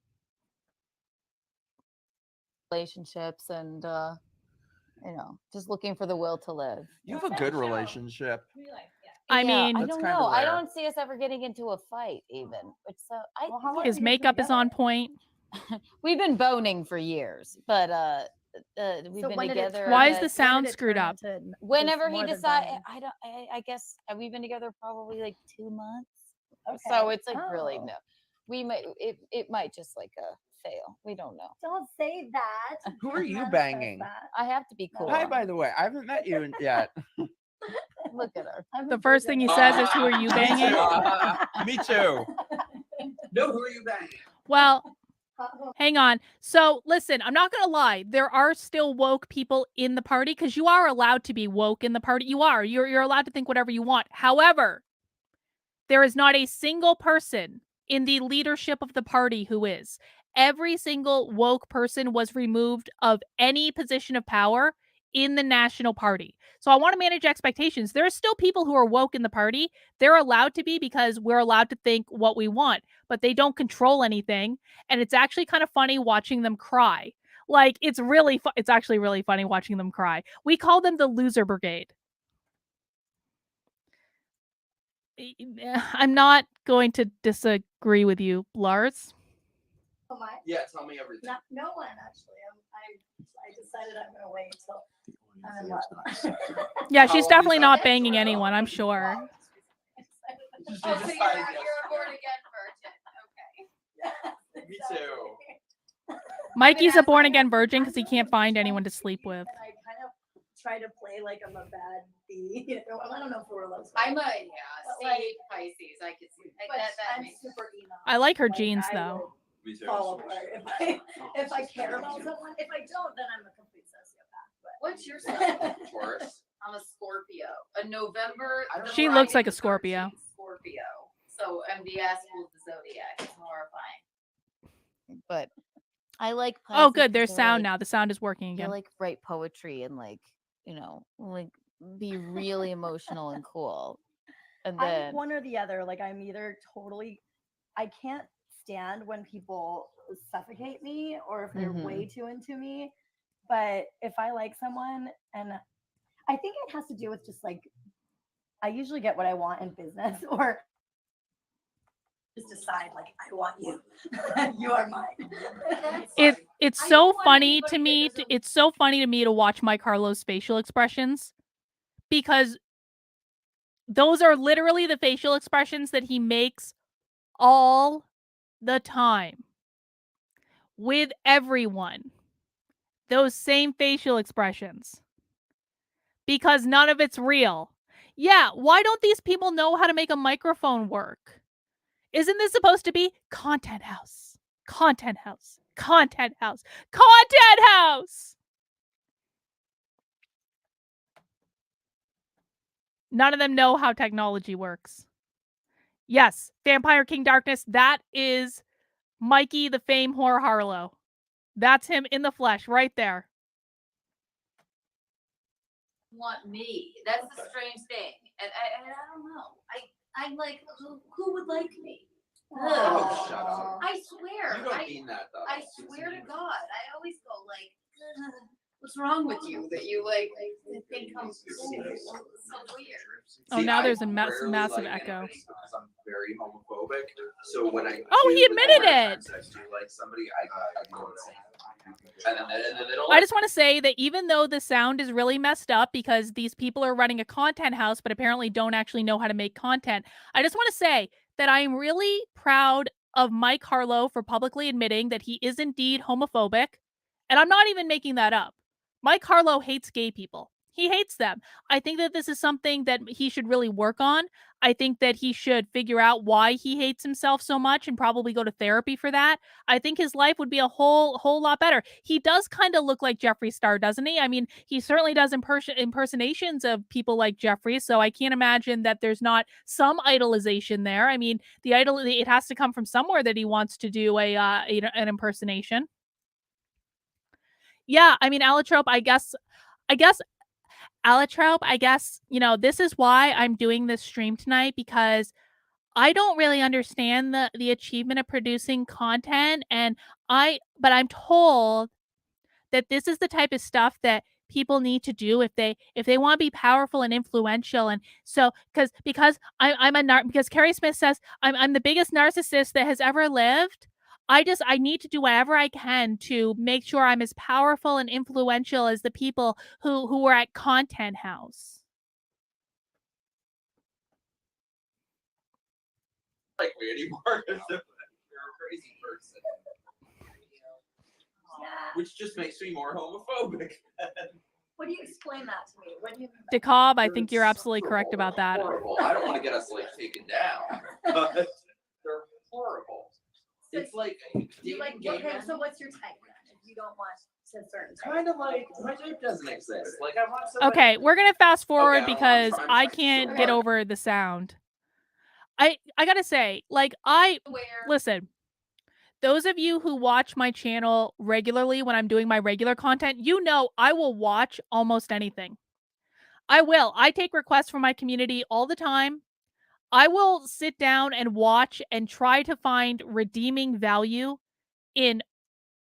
Relationships and just looking for the will to live. You have a good relationship. I mean, I That's don't kinda know. I rare. don't see us ever getting into a fight, even. It's his makeup is on point. We've been boning for years, but we've So been when did it together. turn- Why when is did the it sound turn screwed up? into Whenever just he more than decides, boning? I guess we've been together probably like 2 months. Okay. So it's like really Oh. no. We might it might just like fail. We don't know. Don't say that. Who are you Manifest banging? that. I have to be cool. Hi, by the way. I haven't met you yet. Look at her. The first thing he says is, "Who are you banging?" Me too. No, who are you banging? Well, hang on. So, listen, I'm not going to lie. There are still woke people in the party because you are allowed to be woke in the party. You are. You're allowed to think whatever you want. However, there is not a single person in the leadership of the party who is. Every single woke person was removed of any position of power in the national party. So I want to manage expectations. There are still people who are woke in the party. They're allowed to be because we're allowed to think what we want, but they don't control anything. And it's actually kind of funny watching them cry. Like, it's actually really funny watching them cry. We call them the loser brigade. I'm not going to disagree with you, Lars. Oh my. Yeah, tell me everything. No one actually. I decided I'm gonna wait till I'm in love. Yeah, she's definitely not banging anyone, I'm sure. Just Oh, so decided you're yes. a born again virgin. Okay. Me too. Mikey's a born again virgin because he can't find anyone to sleep with. I kind of try to play like I'm a bad bee. I don't know if we're allowed. I'm a Like, Pisces. I could see but I'm super emo. I like her Like, jeans I though. Me too. fall apart if I care about someone. If I don't, then I'm a complete sociopath. But What's your sign? Taurus. I'm a Scorpio. A November. She looks like a Scorpio. Scorpio. So MDS rules the zodiac. It's horrifying. But I like. Oh, good. There's sound now. The sound is working They again. like write poetry and like like be really emotional and cool. And then I'm one or the other. Like I'm either totally. I can't stand when people suffocate me or if they're way too into me. But if I like someone, and I think it has to do with just like, I usually get what I want in business or just decide like, I want you. You are mine. It's so funny to me. It's so funny to me to watch Mike Harlow's facial expressions because those are literally the facial expressions that he makes all the time with everyone. Those same facial expressions. Because none of it's real. Yeah, why don't these people know how to make a microphone work? Isn't this supposed to be content house? Content house. Content house. Content house! None of them know how technology works. Yes, Vampire King Darkness, that is Mikey the Fame Whore Harlow. That's him in the flesh right there. Want me. That's the strange thing. And I don't know. I'm like, who would like me? Oh, shut up. I swear. You don't mean that though. I swear to God. I always go like, what's wrong with you that you like think I'm so weird? Oh, now there's a massive echo. Because I'm very homophobic. So when I Oh, he admitted it. sex to like somebody, I go insane. And then they don't I just want to say that even though the sound is really messed up because these people are running a content house but apparently don't actually know how to make content, I just want to say that I am really proud of Mike Harlow for publicly admitting that he is indeed homophobic. And I'm not even making that up. Mike Harlow hates gay people. He hates them. I think that this is something that he should really work on. I think that he should figure out why he hates himself so much and probably go to therapy for that. I think his life would be a whole lot better. He does kind of look like Jeffree Star, doesn't he? I mean, he certainly does impersonations of people like Jeffree, so I can't imagine that there's not some idolization there. I mean, it has to come from somewhere that he wants to do an impersonation. Yeah, I mean, Allotrope, I guess Allotrope, I guess, this is why I'm doing this stream tonight, because I don't really understand the achievement of producing content, but I'm told that this is the type of stuff that people need to do if they want to be powerful and influential. And so because because Carrie Smith says I'm the biggest narcissist that has ever lived. I need to do whatever I can to make sure I'm as powerful and influential as the people who were at Content House. Like me anymore. You're a crazy person. Which just makes me more homophobic. What do you explain that to me? What do you DeKalb, I think you're absolutely correct about that. Horrible. I don't want to get us like taken down, but they're horrible. It's like okay, so what's your type then? If you don't want to certain type? Kind of like my type doesn't exist. Like I want somebody. Okay, we're gonna fast forward Okay, because I'm I trying can't so get hard. over the sound. I gotta say, listen, those of you who watch my channel regularly when I'm doing my regular content, I will watch almost anything. I will. I take requests from my community all the time. I will sit down and watch and try to find redeeming value in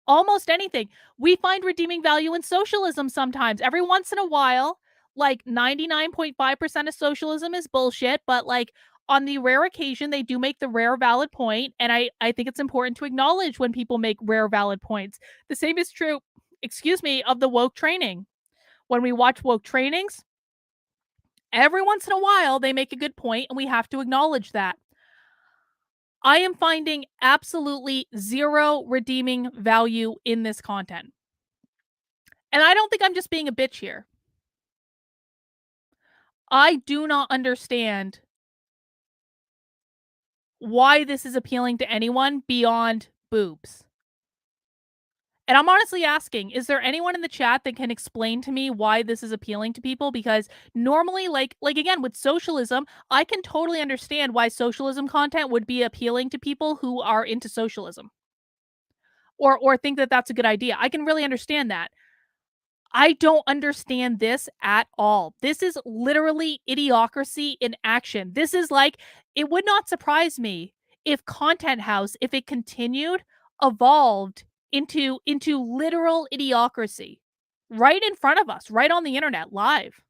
almost anything. We find redeeming value in socialism sometimes. Every once in a while, like 99.5% of socialism is bullshit, but like on the rare occasion, they do make the rare valid point, and I think it's important to acknowledge when people make rare valid points. The same is true, of the woke training. When we watch woke trainings, every once in a while, they make a good point, and we have to acknowledge that. I am finding absolutely zero redeeming value in this content. And I don't think I'm just being a bitch here. I do not understand why this is appealing to anyone beyond boobs. And I'm honestly asking, is there anyone in the chat that can explain to me why this is appealing to people? Because normally, like again, with socialism, I can totally understand why socialism content would be appealing to people who are into socialism. Or think that that's a good idea. I can really understand that. I don't understand this at all. This is literally idiocracy in action. This is like, it would not surprise me if Content House, if it continued, evolved into literal idiocracy right in front of us, right on the internet, live.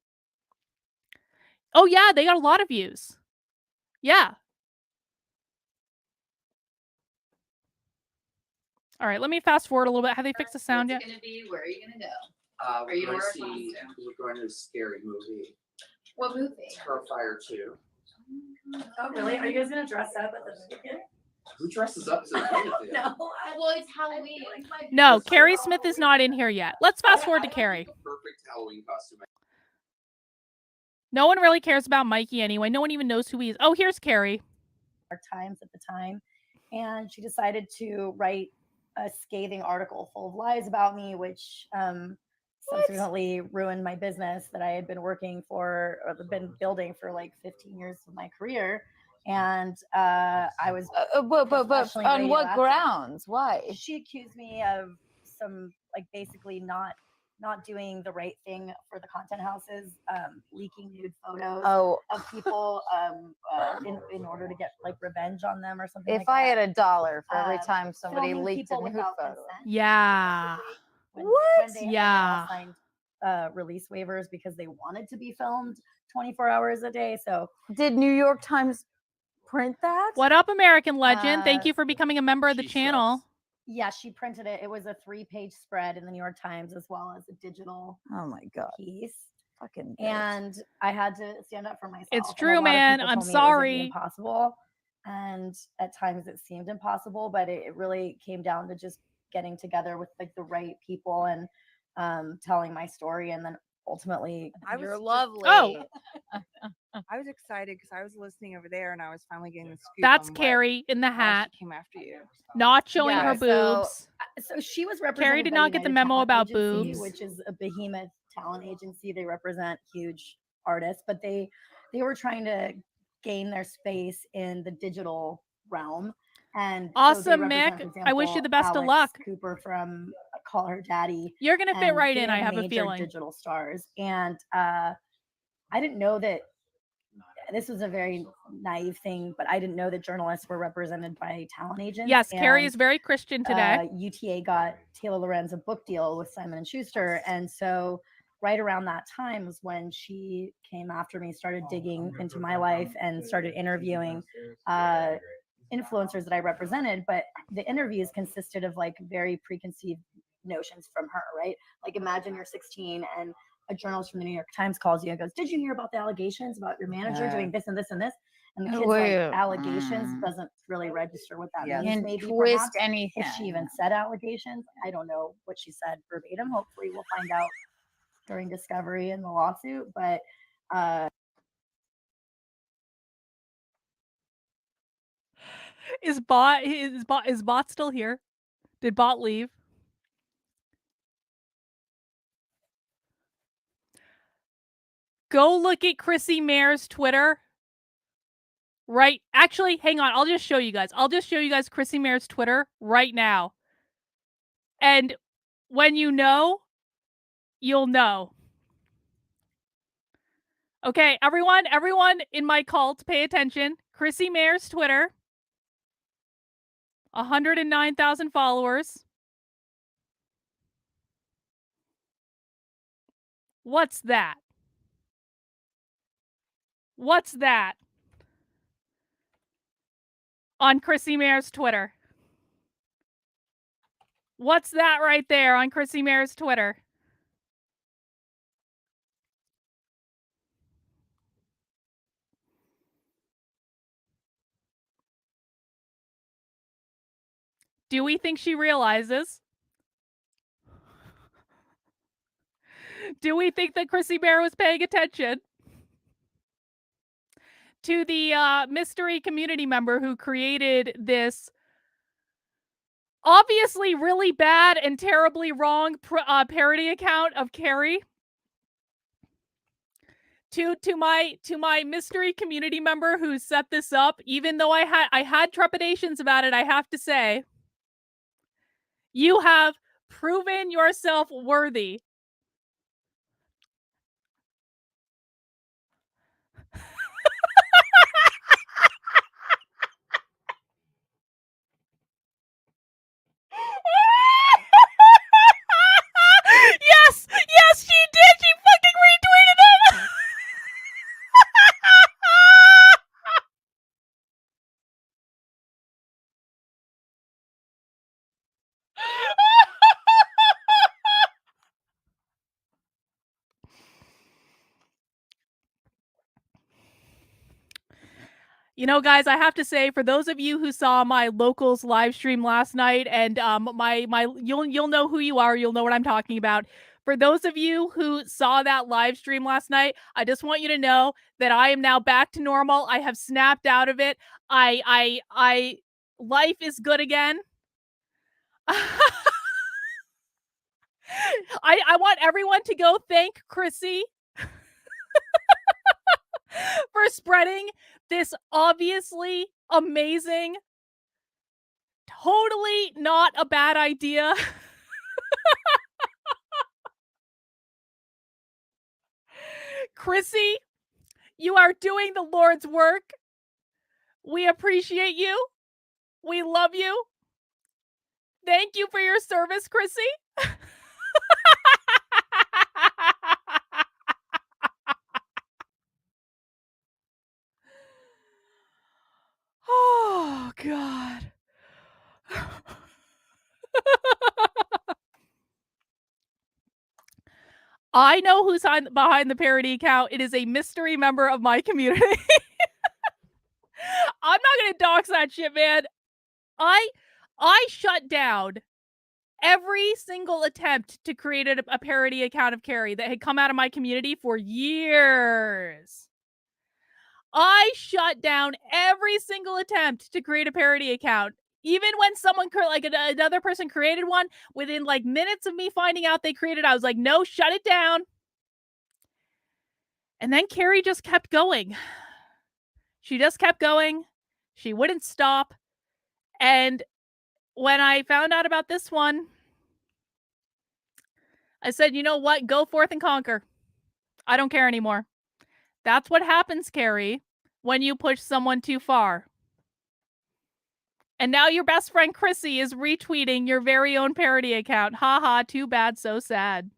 Oh yeah, they got a lot of views. Yeah. All right, let me fast forward a little bit. Have they fixed the sound yet? Where are you gonna go? We're going to see. We're going to a scary movie. What movie? Terrifier 2. Oh really? Are you guys gonna dress up at the movie? Who dresses up to the movie? No. Well, it's Halloween. No, Carrie Smith is not in here yet. Let's fast forward to Carrie. Perfect Halloween costume. No one really cares about Mikey anyway. No one even knows who he is. Oh, here's Carrie. Times at the time, and she decided to write a scathing article full of lies about me, which subsequently ruined my business that I had been working for or been building for like 15 years of my career. And I was but on what grounds? Why? She accused me of some like basically not doing the right thing for the content houses, leaking nude photos of people in order to get like revenge on them or something. If I had $1 for every time somebody leaked a nude photo. Yeah. When they Yeah. signed release waivers because they wanted to be filmed 24 hours a day. So did New York Times print that? What up, American Legend? Thank you for becoming a member of the channel. Yeah, she printed it. It was a 3-page spread in the New York Times as well as a digital Oh my God. piece. Fucking bitch. And I had to stand up for myself. It's And a true, lot of man. people I'm told me it was gonna be sorry. impossible. And at times it seemed impossible, but it really came down to just getting together with like the right people and telling my story. And then ultimately, You're lovely. Oh, I was excited because I was listening over there and I was finally getting the scoop. that's on Carrie in the why hat, she came after you. not showing her so boobs. so she was represented Carrie did by not get the United memo Talent about Agency, boobs. which is a behemoth talent agency. They represent huge artists, but they were trying to gain their space in the digital realm. And so they Awesome, represent, Mick. for I wish you example, the best of Alex luck. Cooper from Call Her Daddy. You're gonna fit and right they in, I have a major feeling. digital stars. And I didn't know that. This was a very naive thing, but I didn't know that journalists were represented by talent agents. Yes, Carrie is And, very Christian today. UTA got Taylor Lorenz a book deal with Simon & Schuster. And so right around that time was when she came after me, started digging into my life and started interviewing influencers that I represented. But the interviews consisted of like very preconceived notions from her, right? Like imagine you're 16 and a journalist from the New York Times calls you and goes, "Did you hear about the allegations about your manager doing this and this and this?" And the kid's like, allegations doesn't really register what that means. And Maybe twist perhaps anything. if she even said allegations. I don't know what she said verbatim. Hopefully we'll find out during discovery in the lawsuit. But Is Bot still here? Did Bot leave? Go look at CHRISSIE Mayr's Twitter. Right. Actually, hang on. I'll just show you guys. CHRISSIE Mayr's Twitter right now. And when you know, you'll know. Okay, everyone in my cult, pay attention. CHRISSIE Mayr's Twitter. 109,000 followers. What's that? What's that? On CHRISSIE Mayr's Twitter. What's that right there on CHRISSIE Mayr's Twitter? Do we think she realizes? Do we think that CHRISSIE Mayr was paying attention to the mystery community member who created this obviously really bad and terribly wrong parody account of Carrie? To my mystery community member who set this up, even though I had trepidations about it, I have to say, you have proven yourself worthy. Yes! Yes, she did! She fucking retweeted it! You know, guys, I have to say, for those of you who saw my locals live stream last night, and you'll know who you are, you'll know what I'm talking about. For those of you who saw that live stream last night, I just want you to know that I am now back to normal. I have snapped out of it. Life is good again. I want everyone to go thank CHRISSIE for spreading this obviously amazing, totally not a bad idea. CHRISSIE, you are doing the Lord's work. We appreciate you. We love you. Thank you for your service, CHRISSIE. Oh, God. I know who's behind the parody account. It is a mystery member of my community. I'm not going to dox that shit, man. I shut down every single attempt to create a parody account of Carrie that had come out of my community for years. I shut down every single attempt to create a parody account. Even when someone, like another person created one, within like minutes of me finding out they created, I was like, no, shut it down. And then Carrie just kept going. She just kept going. She wouldn't stop. And when I found out about this one, I said, you know what? Go forth and conquer. I don't care anymore. That's what happens, Carrie, when you push someone too far. And now your best friend Chrissy is retweeting your very own parody account. Haha, too bad, so sad.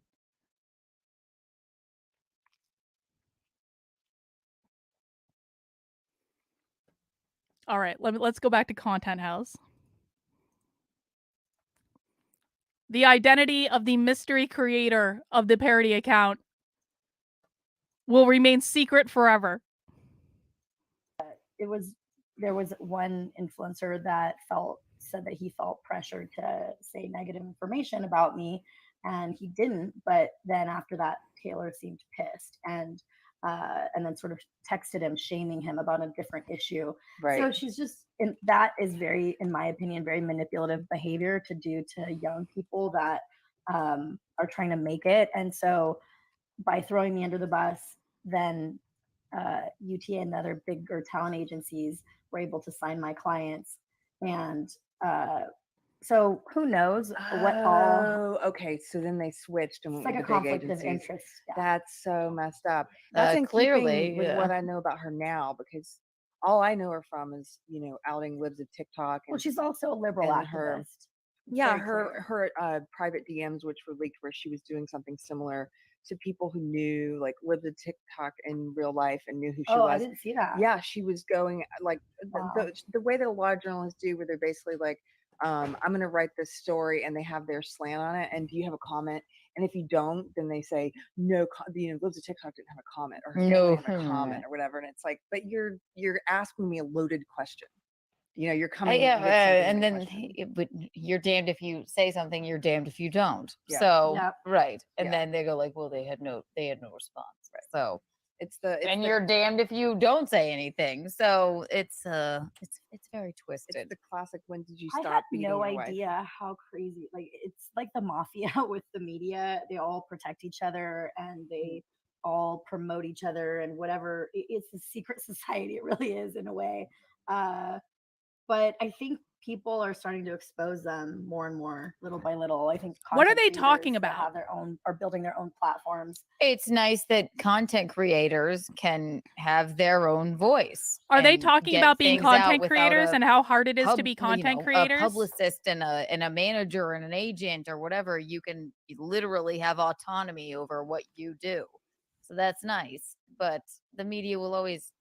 All right, let's go back to Content House. The identity of the mystery creator of the parody account will remain secret forever. There was one influencer that said that he felt pressured to say negative information about me, and he didn't. But then after that, Taylor seemed pissed and then sort of texted him, shaming him about a different issue. Right. So she's just, and that is very, in my opinion, very manipulative behavior to do to young people that are trying to make it. And so by throwing me under the bus, then UTA and other bigger talent agencies were able to sign my clients. And so who knows what all. Oh, okay. So then they switched and It's went like with a the big conflict of agencies. interest. Yeah. That's so messed up. That's in Clearly, keeping with yeah. what I know about her now, because all I know her from is, outing libs of TikTok. And, Well, she's also a liberal and activist. her, It's yeah, very her private DMs, which were leaked, where she was doing something similar to people who knew, like, lived the TikTok in real life and knew who she Oh, was. I didn't see that. Yeah, she was going like Wow. the way that a lot of journalists do, where they're basically like, I'm going to write this story, and they have their slant on it. And do you have a comment? And if you don't, then they say, no, Lives of TikTok didn't have a comment, or her family No. didn't have a comment, or whatever. And it's like, but you're asking me a loaded question. You're coming. Yeah, with something and to then question. but you're damned if you say something, you're damned if you don't. Yeah. So Yep. right, and Yeah. then they go like, well, they had no response. Right. So it's and the, you're damned if you don't say anything. So it's very twisted. it's the classic. When did you I stop had beating no your wife? idea how crazy, like, it's like the mafia with the media. They all protect each other and they all promote each other and whatever. It's a secret society. It really is, in a way. But I think people are starting to expose them more and more, little by little. I think. What are content they talking creators that about? Have their own, are building their own platforms. It's nice that content creators can have their own voice. Are they and talking get about being things out content without creators a and how hard it is to pub- be you content know, creators? A publicist and a manager and an agent or whatever. You can literally have autonomy over what you do. So that's nice. But the media will always.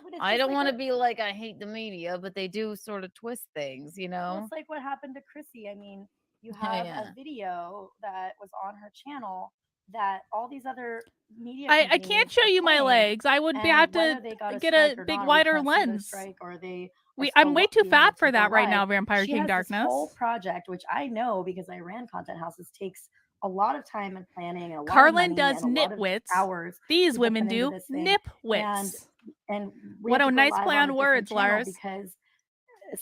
But it's I just don't like want to what- be like I hate the media, but they do sort of twist things, Well, it's like what happened to Chrissy. I mean, you have Yeah. a video that was on her channel that all these other media. I can't companies show are you my playing, legs. I would and have whether to they got get strike a or big, not, we wider can't see the lens. strike, or they. I'm way too fat for that right now, Vampire She King has Darkness. This whole project, which I know because I ran content houses, takes a lot of time and planning and a lot of Carlin money does and a lot of nitwits. hours. These people women put into do this thing. nipwits. And we What had a to go nice live play on on a words, different channel Lars. because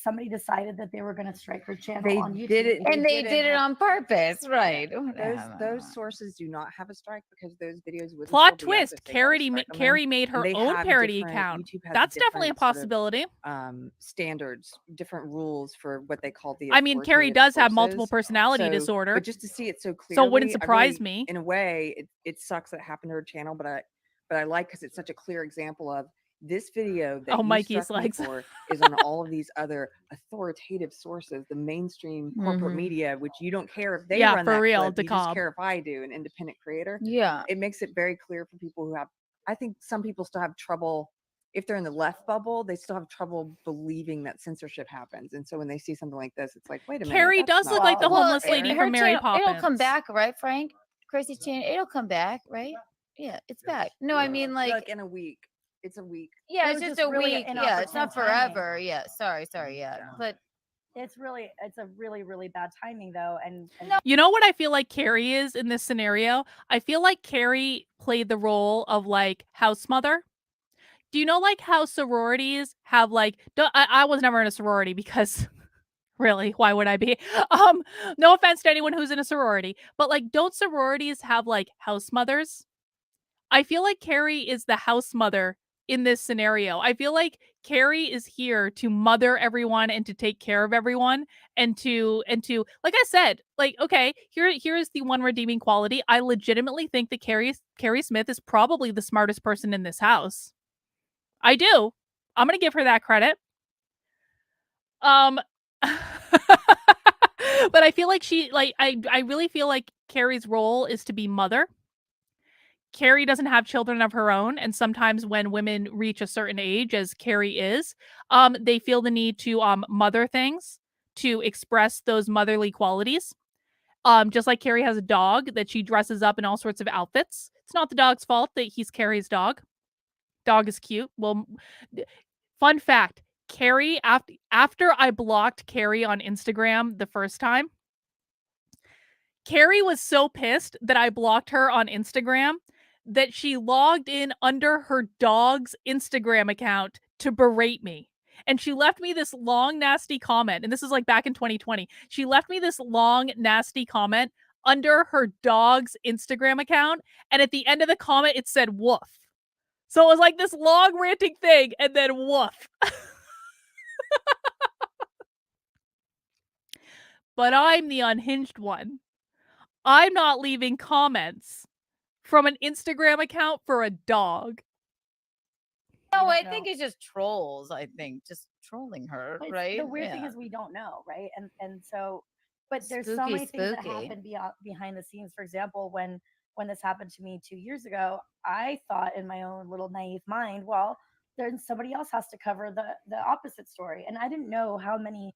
somebody decided that they were going to strike her channel They on YouTube. did it, and they did it on purpose, right? Those sources do not have a strike because those videos would Plot twist: Carrie made her own parody account. That's definitely a possibility. Standards, different rules for what they call the. I mean, Carrie does have multiple sources. personality So- disorder, but just to see it so clearly, so it wouldn't I surprise really- me. In a way, it sucks that it happened to her channel, but I like because it's such a clear example of this video that Oh, you Mikey's struck me legs. for is on all of these other authoritative sources, the mainstream corporate Mhm. media, which you don't care if they Yeah, run for that real, clip, you just DeKalb. care if I do, an independent creator. Yeah. It makes it very clear for people who have, I think some people still have trouble, if they're in the left bubble, they still have trouble believing that censorship happens. And so when they see something like this, it's like, wait a minute. Carrie that's does look not like the well, homeless lady fair. from Mary It'll Poppins. come back, right, Frank? Chrissy's channel, it'll come back, right? Yeah, it's back. No, I mean like in a week. It's a week. yeah, It it's was just just a really week. an Yeah, it's not opportune timing. forever. Yeah, sorry, yeah. But it's a really bad timing though. And You know what I feel like Carrie is in this scenario? I feel like Carrie played the role of like house mother. Do you know like how sororities have like I was never in a sorority because really, why would I be? No offense to anyone who's in a sorority, but like don't sororities have like house mothers? I feel like Carrie is the house mother in this scenario. I feel like Carrie is here to mother everyone and to take care of everyone and to like I said, like okay, here's the one redeeming quality. I legitimately think that Carrie Smith is probably the smartest person in this house. I do. I'm going to give her that credit. But I feel like I really feel like Carrie's role is to be mother. Carrie doesn't have children of her own, and sometimes when women reach a certain age, as Carrie is, they feel the need to mother things, to express those motherly qualities. Just like Carrie has a dog that she dresses up in all sorts of outfits. It's not the dog's fault that he's Carrie's dog. Dog is cute. Well, fun fact, Carrie, after I blocked Carrie on Instagram the first time, Carrie was so pissed that I blocked her on Instagram that she logged in under her dog's Instagram account to berate me. And she left me this long, nasty comment. And this is like back in 2020. She left me this long, nasty comment under her dog's Instagram account. And at the end of the comment, it said woof. So it was like this long ranting thing and then woof. But I'm the unhinged one. I'm not leaving comments from an Instagram account for a dog. No, I think it's just trolls. I think just trolling her, But right? the weird thing Yeah. is we don't know, right? And so, but there's so Spooky, many things that spooky. happen behind the scenes. For example, when this happened to me 2 years ago, I thought in my own little naive mind, well, then somebody else has to cover the opposite story, and I didn't know how many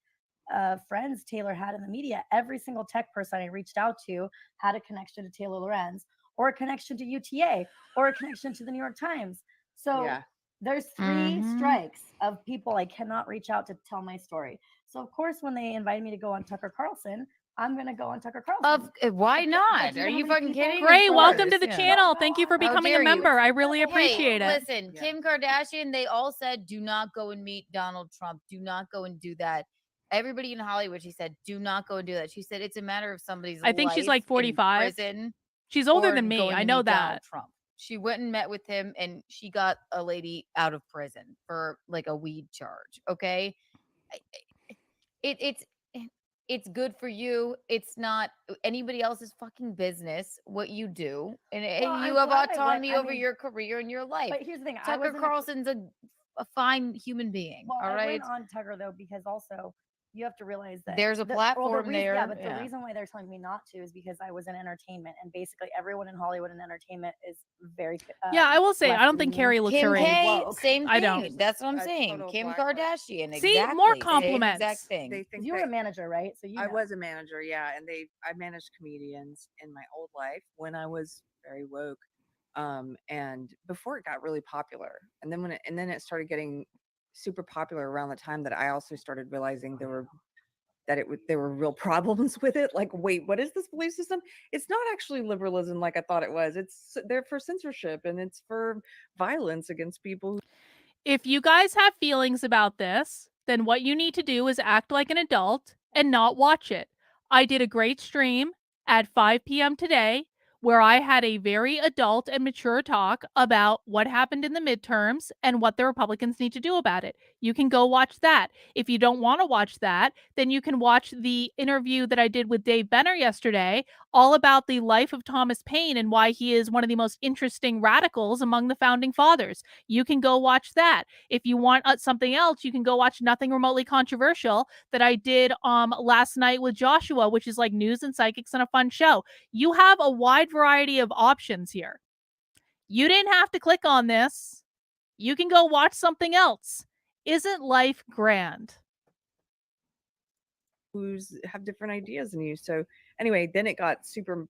friends Taylor had in the media. Every single tech person I reached out to had a connection to Taylor Lorenz, or a connection to UTA, or a connection to the New York Times. So Yeah. there's 3 strikes of people I cannot reach out to tell my story. So of course, when they invited me to go on Tucker Carlson, I'm gonna go on Tucker Carlson. Why not? do you Are know you how many fucking people- kidding? Gray, Of welcome to course, the yeah. channel. Thank you for How becoming a dare you. member. I really appreciate it. Listen, Kim Kardashian, they all said, do not go and meet Donald Trump. Do not go and do that. Everybody in Hollywood, she said, do not go and do that. She said, it's a matter of somebody's I think she's life like in 45. prison She's older or than me. going I to know meet Donald that. Trump. She went and met with him, and she got a lady out of prison for like a weed charge. Okay, it's good for you. It's not anybody else's fucking business what you do, and Well, you I'm have glad I went. autonomy I over mean, your career and your life. But here's the thing, I Tucker wasn't a- Carlson's a fine human being. Well, all I right. went on Tucker though because also you have to realize that There's a platform Yeah, there, but yeah. the reason why they're telling me not to is because I was in entertainment, and basically everyone in Hollywood and entertainment is very. Yeah, I will say, I don't think Carrie looks Kim her age. K, same I thing. don't. That's what I'm A saying. total Kim blacklist. Kardashian. See, Exactly. more Same compliments. exact thing. They think You were a manager, right? So you I know. was a manager, yeah, and I managed comedians in my old life when I was very woke, and before it got really popular, and then it started getting super popular around the time that I also started realizing there were real problems with it. Like, wait, what is this belief system? It's not actually liberalism like I thought it was. It's there for censorship, and it's for violence against people. If you guys have feelings about this, then what you need to do is act like an adult and not watch it. I did a great stream at 5 p.m. today where I had a very adult and mature talk about what happened in the midterms and what the Republicans need to do about it. You can go watch that. If you don't want to watch that, then you can watch the interview that I did with Dave Benner yesterday, all about the life of Thomas Paine and why he is one of the most interesting radicals among the founding fathers. You can go watch that. If you want something else, you can go watch Nothing Remotely Controversial that I did last night with Joshua, which is like news and psychics and a fun show. You have a wide variety of options here. You didn't have to click on this. You can go watch something else. Isn't life grand? Who's have different ideas than you. So anyway, then it got super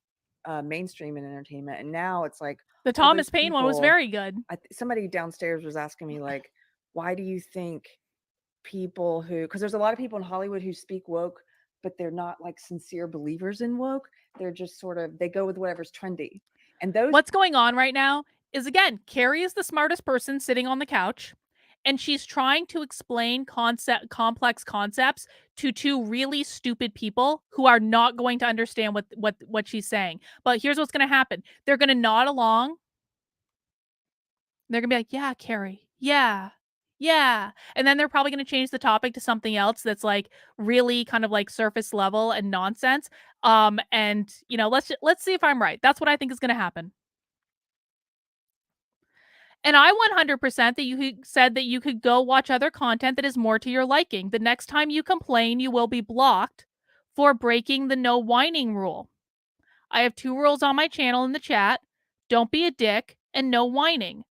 mainstream in entertainment, and now it's like The all Thomas those Paine one was people- very good. Somebody downstairs was asking me like, why do you think people who, because there's a lot of people in Hollywood who speak woke, but they're not like sincere believers in woke. They're just sort of, they go with whatever's trendy. And those What's going on right now is, again, Carrie is the smartest person sitting on the couch, and she's trying to explain complex concepts to two really stupid people who are not going to understand what she's saying. But here's what's going to happen. They're going to nod along. They're going to be like, yeah, Carrie. Yeah. Yeah. And then they're probably going to change the topic to something else that's like really kind of like surface level and nonsense. And you know, let's see if I'm right. That's what I think is going to happen. And I 100% that you said that you could go watch other content that is more to your liking. The next time you complain, you will be blocked for breaking the no whining rule. I have 2 rules on my channel in the chat. Don't be a dick and no whining.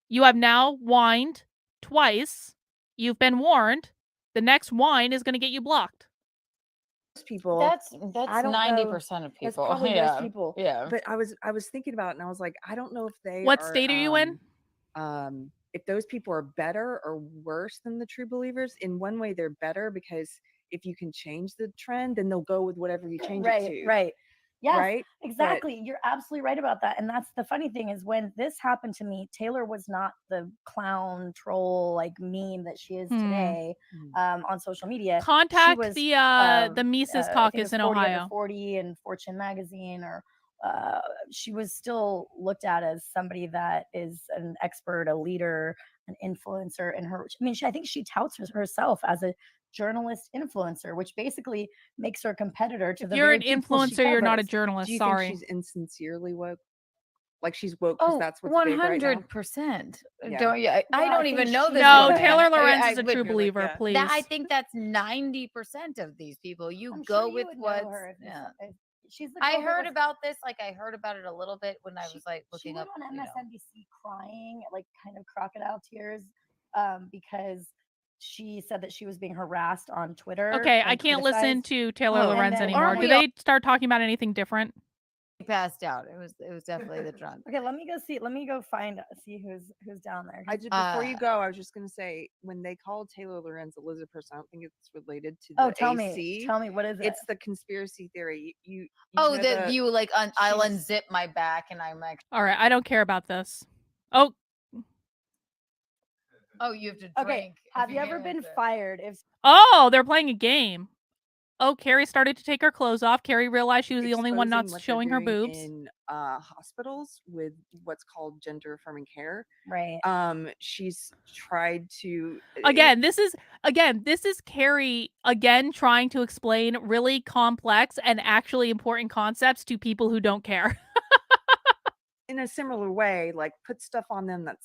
You have now whined twice. You've been warned. The next whine is going to get you blocked. people. That's I don't know. 90% of That's people. probably Yeah. most people. Yeah. But I was thinking about it, and I was like, I don't know if they What are, state are you in? If those people are better or worse than the true believers. In one way, they're better because if you can change the trend, then they'll go with whatever you change it to. Right. Yes, Right? exactly. You're absolutely right about that. And that's the funny thing is when this happened to me, Taylor was not the clown troll like meme that she is today on social media. She Contact was, the Mises I think it Caucus was in 40 Under Ohio. 40 and Fortune magazine, or she was still looked at as somebody that is an expert, a leader, an influencer in her. I mean, I think she touts herself as a journalist influencer, which basically makes her a competitor to If the you're very an people she influencer, you're not a covers. journalist. Do you Sorry. think she's insincerely woke? Like she's woke because Oh, that's what's big right now? 100%. Yeah. Don't you? I Well, I don't think even know she's this. No, woman. Taylor Lorenz I is a would- true believer, please. That I think that's 90% of these people. You I'm go sure you with would know what. her if Yeah. she's the I girl that heard was- about this. Like I heard about it a little bit when I was like she looking went up. on You know. MSNBC crying, like kind of crocodile tears, because she said that she was being harassed on Twitter. Okay, I and can't listen criticized. to Taylor Oh, Lorenz then- anymore. aren't Do we all- they start talking about anything different? He passed out. It was definitely the drunk. Okay, let me go see. Let me go see who's down there. I just before you go, I was just gonna say when they called Taylor Lorenz a lizard person, I don't think it's related to the Oh, tell AC. me. Tell me, what is it? It's the conspiracy theory. You Oh, know that you like I'll she's- unzip my back and I'm like, All right, I don't care about this. Oh, oh, you have to drink. Okay, have you ever been fired if oh, they're playing a game. Oh, Carrie started to take her clothes off. Carrie realized she was the only one not exposing what they're showing her doing boobs. in hospitals with what's called gender affirming care. Right. She's tried to Again, this is Carrie again trying to explain really complex and actually important concepts to people who don't care. in a similar way, like put stuff on them that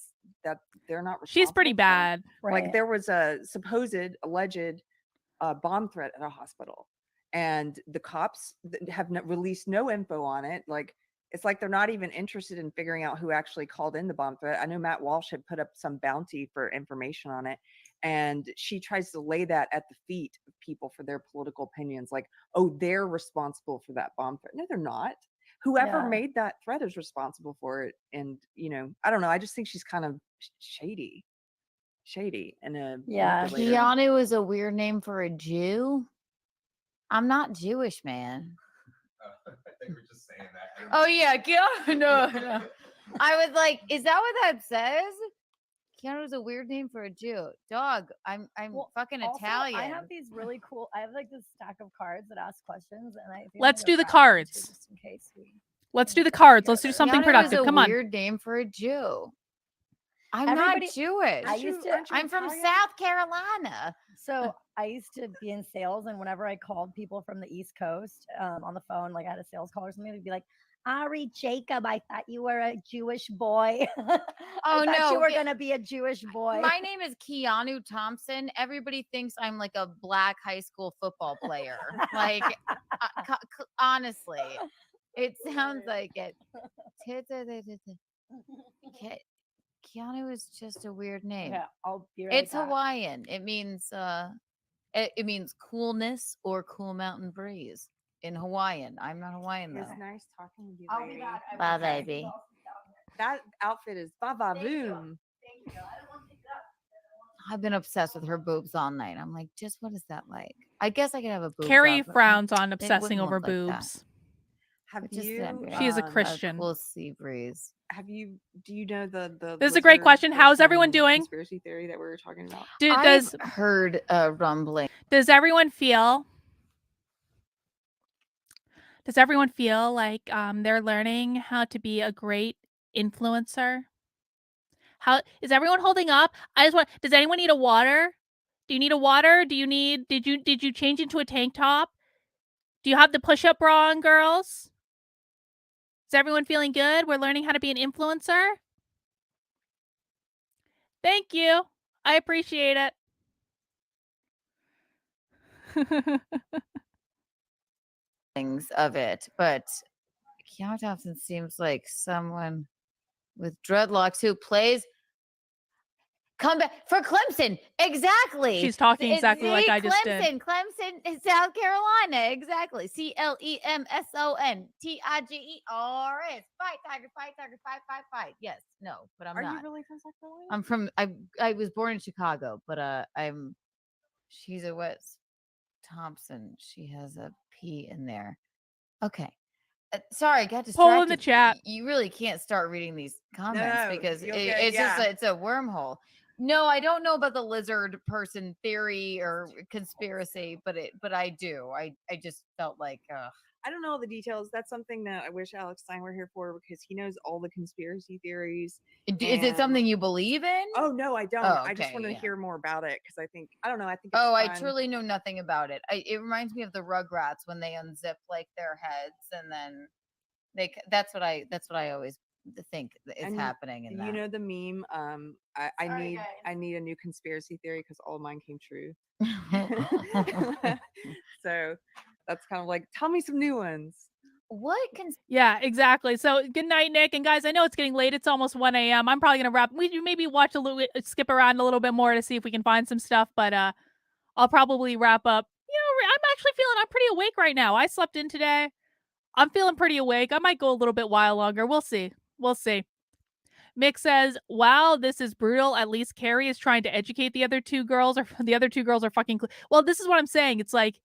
they're not. She's pretty responsible for. bad. Like there was a alleged bomb threat at a hospital, and the cops have released no info on it. Like it's like they're not even interested in figuring out who actually called in the bomb threat. I know Matt Walsh had put up some bounty for information on it, and she tries to lay that at the feet of people for their political opinions. Like, oh, they're responsible for that bomb threat. No, they're not. Whoever Yeah. made that threat is responsible for it. And I don't know. I just think she's kind of shady and a manipulator. Keanu is a weird name for a Jew. I'm not Jewish, man. I think we're just saying that. Oh yeah, Keanu. No. I was like, is that what that says? Keanu is a weird name for a Jew. Dog, I'm fucking Also, Italian. I have these really cool. I have like this stack of cards that ask questions, and I think I'm Let's gonna do the grab them too, cards. just in case we. Let's do the cards. Let's do something Keanu productive. is a Come on. weird name for a Jew. I'm Everybody- not Jewish. I'm from South Carolina. So I used to be in sales, and whenever I called people from the East Coast on the phone, like I had a sales call or something, they'd be like, "Ari Jacob, I thought you were a Jewish boy. Oh I thought no, you were gonna be a Jewish boy." My name is Keanu Thompson. Everybody thinks I'm like a black high school football player. Like, honestly, it sounds like it. Keanu is just a weird name. Yeah, I'll be right It's back. Hawaiian. It means it means coolness or cool mountain breeze in Hawaiian. I'm not Hawaiian though. It's nice talking with you, I'll be lady. back. I Bye, will try to baby. go sit down there. That outfit is baba Thank you. boom. Thank you. I don't want to pick it up. I've been obsessed with her boobs all night. I'm like, just what is that like? I guess I could have a boob Carrie job, but frowns on it obsessing wouldn't over look like that. boobs. Have It's just you? She is a a Christian. cool sea breeze. Have you? Do you know the? This is a great lizard question. How's everyone person doing? Conspiracy theory that we were talking about. Does I've heard rumbling. Does everyone feel like they're learning how to be a great influencer? How is everyone holding up? Does anyone need a water? Do you need a water? Did you change into a tank top? Do you have the push-up bra on, girls? Is everyone feeling good? We're learning how to be an influencer. Thank you. I appreciate it. Things of it, but Keanu Thompson seems like someone with dreadlocks who plays comeback for Clemson. Exactly. She's talking exactly like I just did. Clemson, South Carolina. Exactly. CLEMSON TIGERS. Fight, Tiger, fight, Tiger, fight, fight, fight. Yes. No, but I'm Are not. you really from South Carolina? I'm from. I was born in Chicago, but she's a West Thompson. She has a P in there. Okay. Sorry, I got distracted. Poll in the chat. You really can't start reading these comments No, because you'll it's get- just it's a wormhole. No, I don't know about the lizard person theory or conspiracy, but I do. I just felt like I don't know all the details. That's something that I wish Alex Stein were here for because he knows all the conspiracy theories. Is it something you believe in? Oh no, I don't. Oh, I just okay, want to yeah. hear more about it because I think I don't know. I think. Oh, it's I fun. truly know nothing about it. It reminds me of the Rugrats when they unzip like their heads and then that's what I always think is And happening in that. You know the meme. I need a new conspiracy theory because all mine came true. So that's kind of like tell me some new ones. What can? Yeah, exactly. So good night, Nick. And guys, I know it's getting late. It's almost 1 a.m. I'm probably gonna wrap. We maybe watch a little, skip around a little bit more to see if we can find some stuff. But I'll probably wrap up. You know, I'm actually feeling I'm pretty awake right now. I slept in today. I'm feeling pretty awake. I might go a little bit while longer. We'll see. We'll see. Mick says, "Wow, this is brutal. At least Carrie is trying to educate the other two girls, or the other two girls are fucking." Well, this is what I'm saying. It's like,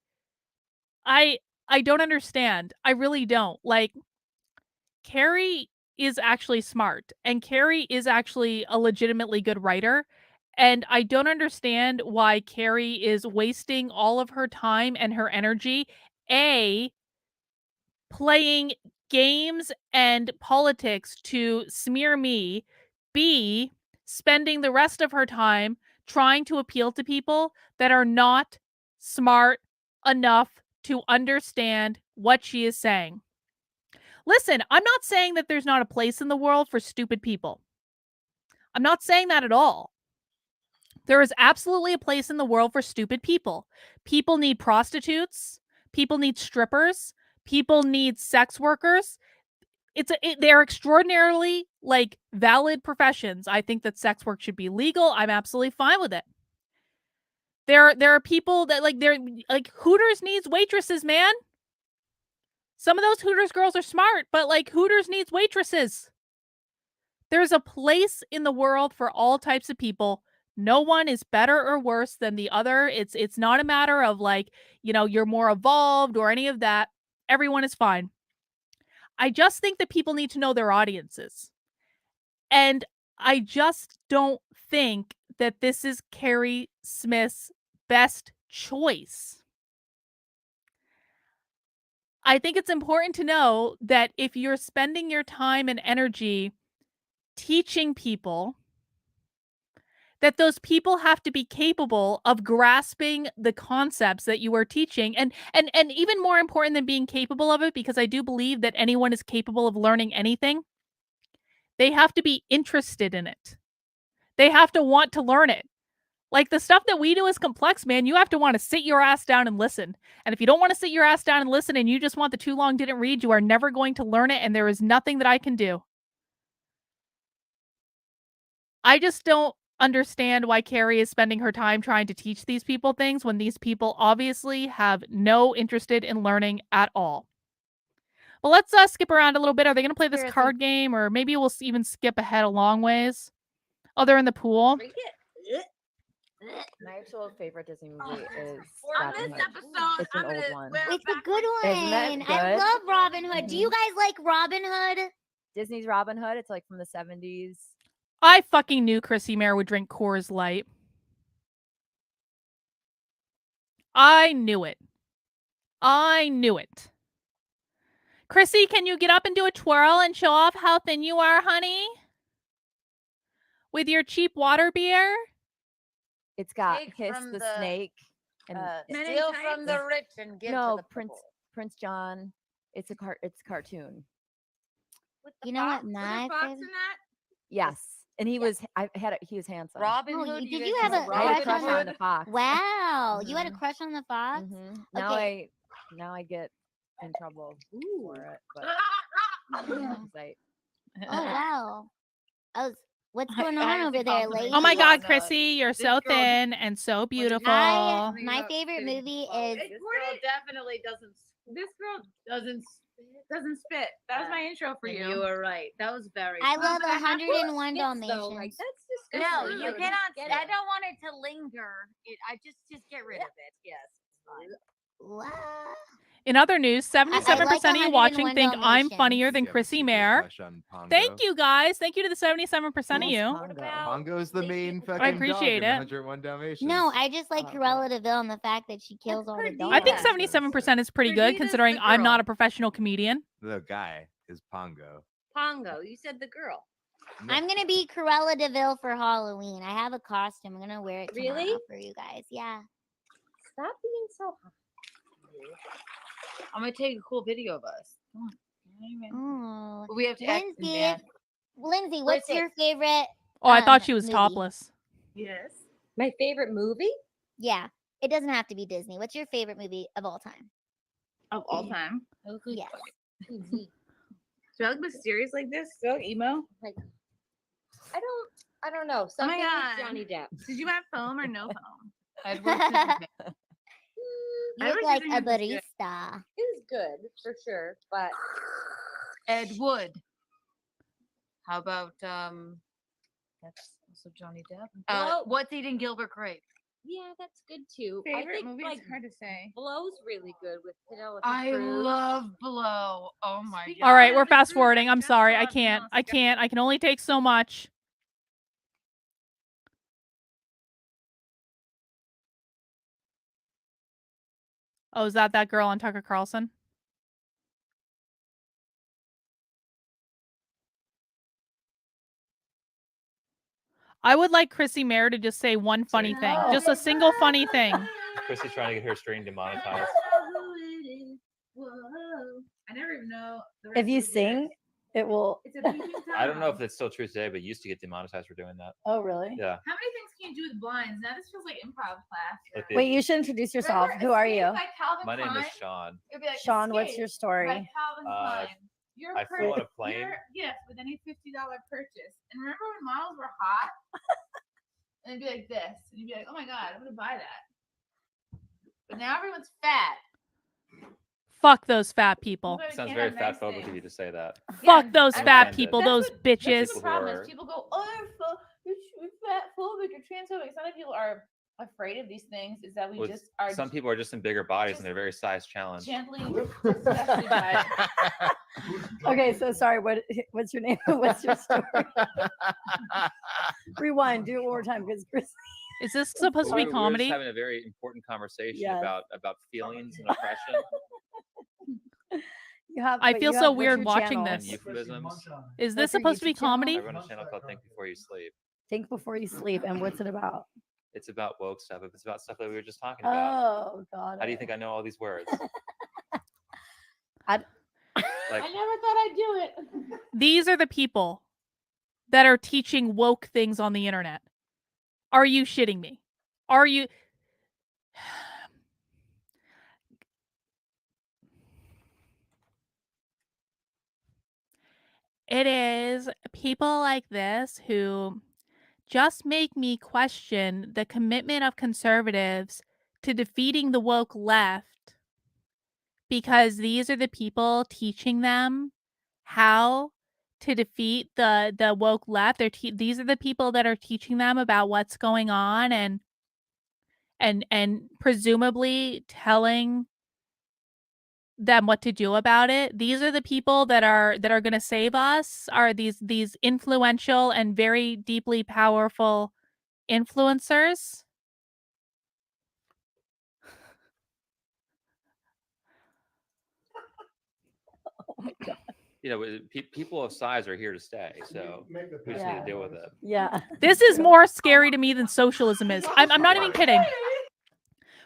I don't understand. I really don't. Like, Carrie is actually smart, and Carrie is actually a legitimately good writer. And I don't understand why Carrie is wasting all of her time and her energy, playing games and politics to smear me, B, spending the rest of her time trying to appeal to people that are not smart enough to understand what she is saying. Listen, I'm not saying that there's not a place in the world for stupid people. I'm not saying that at all. There is absolutely a place in the world for stupid people. People need prostitutes. People need strippers. People need sex workers. They're extraordinarily like valid professions. I think that sex work should be legal. I'm absolutely fine with it. There are people that they're like Hooters needs waitresses, man. Some of those Hooters girls are smart, but like Hooters needs waitresses. There's a place in the world for all types of people. No one is better or worse than the other. It's not a matter of like, you're more evolved or any of that. Everyone is fine. I just think that people need to know their audiences. And I just don't think that this is Carrie Smith's best choice. I think it's important to know that if you're spending your time and energy teaching people, that those people have to be capable of grasping the concepts that you are teaching. And even more important than being capable of it, because I do believe that anyone is capable of learning anything, they have to be interested in it. They have to want to learn it. Like the stuff that we do is complex, man. You have to want to sit your ass down and listen. And if you don't want to sit your ass down and listen and you just want the too long didn't read, you are never going to learn it. And there is nothing that I can do. I just don't understand why Carrie is spending her time trying to teach these people things when these people obviously have no interest in learning at all. Well, let's skip around a little bit. Are they going to play this card game, or maybe we'll even skip ahead a long ways? Oh, they're in the pool. My actual favorite Disney movie is On Robin this Hood. episode, It's an old one. It's a good Isn't that one. I good? love Robin Hood. Do you guys like Robin Hood? Disney's Robin Hood. It's like from the 70s. I fucking knew Chrissy Mayer would drink Coors Light. I knew it. I knew it. Chrissy, can you get up and do a twirl and show off how thin you are, honey? With your cheap water beer? It's got Take Hiss from the the, Snake and Steal from the rich and give to no the Prince John. It's a cartoon. You know what? Was My there Fox in favorite. that? Yes, and he was he was handsome. Robin Oh, Hood. did guys you have know a I had a crush crush on the fox. Wow, you had a crush on the fox? Now Okay. now I get in trouble for it, but Oh wow. What's going on over there, lady? Oh my God, Chrissy, you're so thin and so beautiful. My favorite movie is This girl definitely doesn't. This girl doesn't spit. That was my intro for you. You were right. That was very. I love But how 101 spits, though? Like, Dalmatians. that's No, disgusting. you cannot. Get I it. don't want it to linger. I just get rid of it. Yes, it's fine. In other news, 77% like of you watching 101 think I'm Dalmatians. funnier than Chrissy Mayer. Thank you guys. Thank you to the 77% of you. Pongo's the main fucking I appreciate dog in it. 101 Dalmatians. No, I just like Cruella DeVille and the fact that she kills all the dogs. I think 77% is pretty good considering I'm not a professional comedian. The guy is Pongo. Pongo. You said the girl. I'm gonna be Cruella DeVille for Halloween. I have a costume. I'm gonna wear it tomorrow Really? for you guys. Yeah. Stop being so hot. I'm gonna take a cool video of us. Come on. Ooh. But we have to act in Lindsay, band. Lindsay, what's your favorite? Oh, I thought she was movie? topless. Yes. My favorite movie Yeah. It doesn't have to be Disney. What's your favorite movie of all time? of all time. Yes. Do I look mysterious like this? Do I look emo? Like, I don't know. Oh my Something God. with Johnny Depp. Did you have foam or no foam? Edward You look like a barista. It was good for sure, but Ed Wood. How about that's also Johnny Depp. Blow. What's Eating Gilbert Grape? yeah, that's good too. Favorite I think movie? like It's hard to say. Blow's really good with Penelope I Cruz. love Blow. Oh my God. All right, we're fast forwarding. I'm sorry. I can't. I can only take so much. Oh, is that girl on Tucker Carlson? I would like Chrissy Mayer to just say one funny thing. Just a single funny thing. Chrissy's trying to get her stream demonetized. I never even know. If you sing, it will. I don't know if that's still true today, but you used to get demonetized for doing that. Oh, really? Yeah. How many things can you do with blinds? Now this feels like improv class. Like the- Wait, you should introduce yourself. Remember Who are you? Escape by Calvin My name is Klein? Sean. It would be like Sean, what's Escape your story? by Calvin Klein. Your I flew on a plane. Your gift with any $50 purchase. And remember when models were hot? And it'd be like this. And you'd be like, oh my God, I'm going to buy that. But now everyone's fat. Fuck those fat people. Sounds very fat phobic of you to say that. Fuck those I'm fat offended. people, those bitches. People who Problem is are- people go, oh, you're fat phobic, you're transphobic. It's not that people are afraid of these things, is that we Well, just are some people are just in bigger bodies and they're very size challenged. gently disgusted by it. Okay, so sorry. What's your name? What's your story? Rewind. Do it one more time, because Chris. Is this supposed to be We're comedy? just having a very important conversation Yes. about feelings and oppression You have. I but feel you so have- what's weird your watching channel? and this. euphemisms. Is this What's your supposed to be YouTube channel? comedy? I run a channel called Think Before You Sleep. Think before you sleep. And what's it about? It's about woke stuff. It's about stuff that we were just talking about. Oh God. How do you think I know all these words? I Like, I never thought I'd do it. These are the people that are teaching woke things on the internet. Are you shitting me? Are you? It is people like this who just make me question the commitment of conservatives to defeating the woke left, because these are the people teaching them how to defeat the woke left. These are the people that are teaching them about what's going on, and and presumably telling them what to do about it. These are the people that are going to save us, are these influential and very deeply powerful influencers. Oh my god. You know, people of size are here to stay, so we just need to deal with it. Yeah. This is more scary to me than socialism is. I'm not even kidding.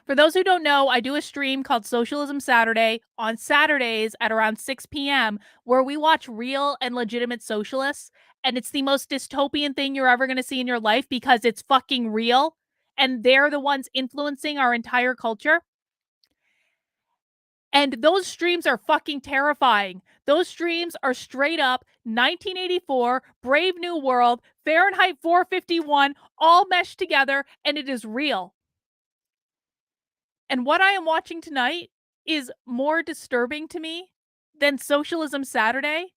For those who don't know, I do a stream called Socialism Saturday on Saturdays at around 6 p.m. where we watch real and legitimate socialists. And it's the most dystopian thing you're ever going to see in your life because it's fucking real. And they're the ones influencing our entire culture. And those streams are fucking terrifying. Those streams are straight up 1984, Brave New World, Fahrenheit 451, all meshed together, and it is real. And what I am watching tonight is more disturbing to me than Socialism Saturday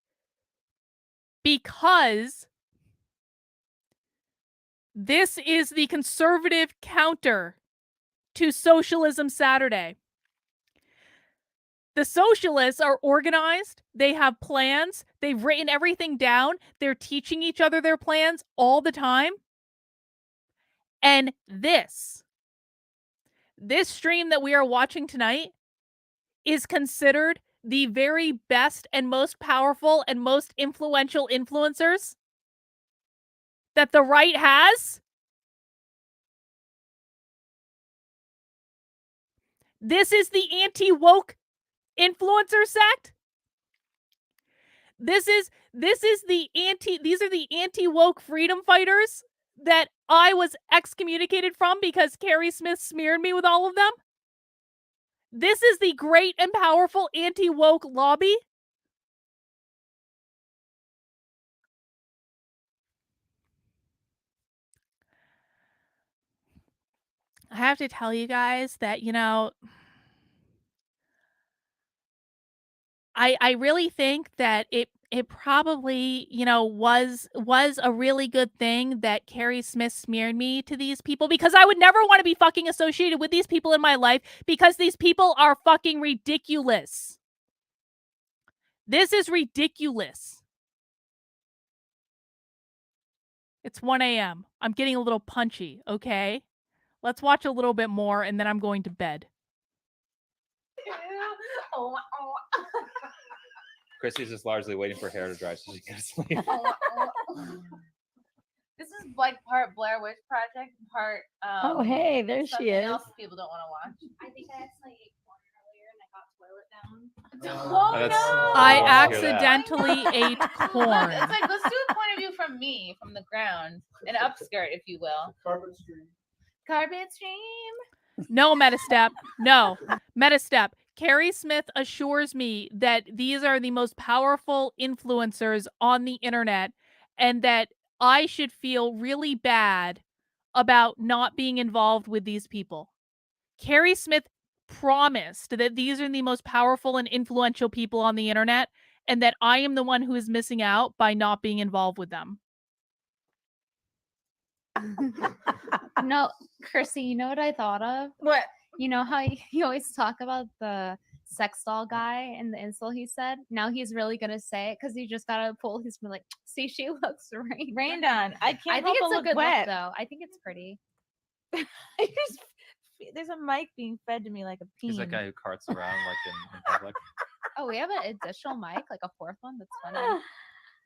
because this is the conservative counter to Socialism Saturday. The socialists are organized. They have plans. They've written everything down. They're teaching each other their plans all the time. And this stream that we are watching tonight is considered the very best and most powerful and most influential influencers that the right has. This is the anti-woke influencer sect. These are the anti-woke freedom fighters that I was excommunicated from because Carrie Smith smeared me with all of them. This is the great and powerful anti-woke lobby. I have to tell you guys that, you know, I really think that it probably, you know, was a really good thing that Carrie Smith smeared me to these people because I would never want to be fucking associated with these people in my life because these people are fucking ridiculous. This is ridiculous. It's 1 a.m. I'm getting a little punchy, okay? Let's watch a little bit more and then I'm going to bed. Chrissy's just largely waiting for hair to dry so she can sleep. This is like part Blair Witch Project, part Oh, hey, there she something is. else people don't want to watch. I think I accidentally ate corn earlier and I got toilet down. I accidentally ate corn. It's like, let's do a point of view from me, from the ground, an upskirt, if you will. Carpet stream. Carpet stream. No, Metastep. No. Metastep. Carrie Smith assures me that these are the most powerful influencers on the internet and that I should feel really bad about not being involved with these people. Carrie Smith promised that these are the most powerful and influential people on the internet and that I am the one who is missing out by not being involved with them. No, Chrissy, you know what I thought of? What? You know how you always talk about the sex doll guy and the insult he said? Now he's really going to say it because he just got to pull. He's gonna be like, see, she looks Rained on. I can't I think help it's but a look good wet. look, though. I think it's pretty. There's a mic being fed to me like a peen. He's that guy who carts around like in public. Oh, we have an additional mic, like a fourth one. That's funny. No,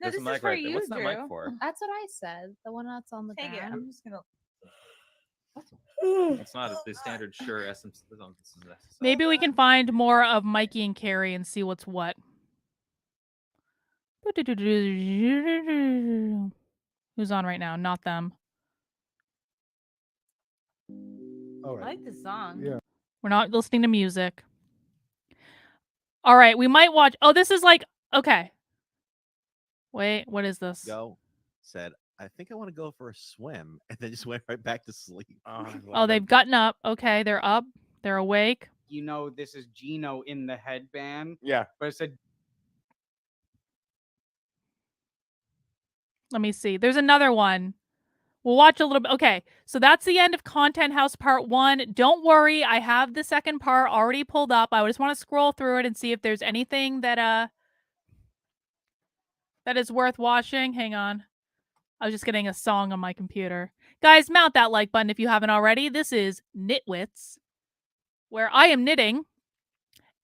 There's this a is mic for right there. you, What's that mic Drew. for? That's what I said. The one that's on the Take it. ground. I'm just gonna. It's not the standard Shure SM. Maybe we can find more of Mikey and Carrie and see what's what. Who's on right now? Not them. I like the song. Yeah. We're not listening to music. All right, we might watch. Oh, this is like, okay. Wait, what is this? Go said, I think I want to go for a swim, and then just went right back to sleep. Oh, they've gotten up. Okay, they're up. They're awake. You know, this is Gino in the headband. Yeah. But it said, Let me see. There's another one We'll watch a little bit. Okay, so that's the end of Content House Part 1. Don't worry, I have the second part already pulled up. I just want to scroll through it and see if there's anything that that is worth watching. Hang on. I was just getting a song on my computer. Guys, mount that like button if you haven't already. This is Nitwits, where I am knitting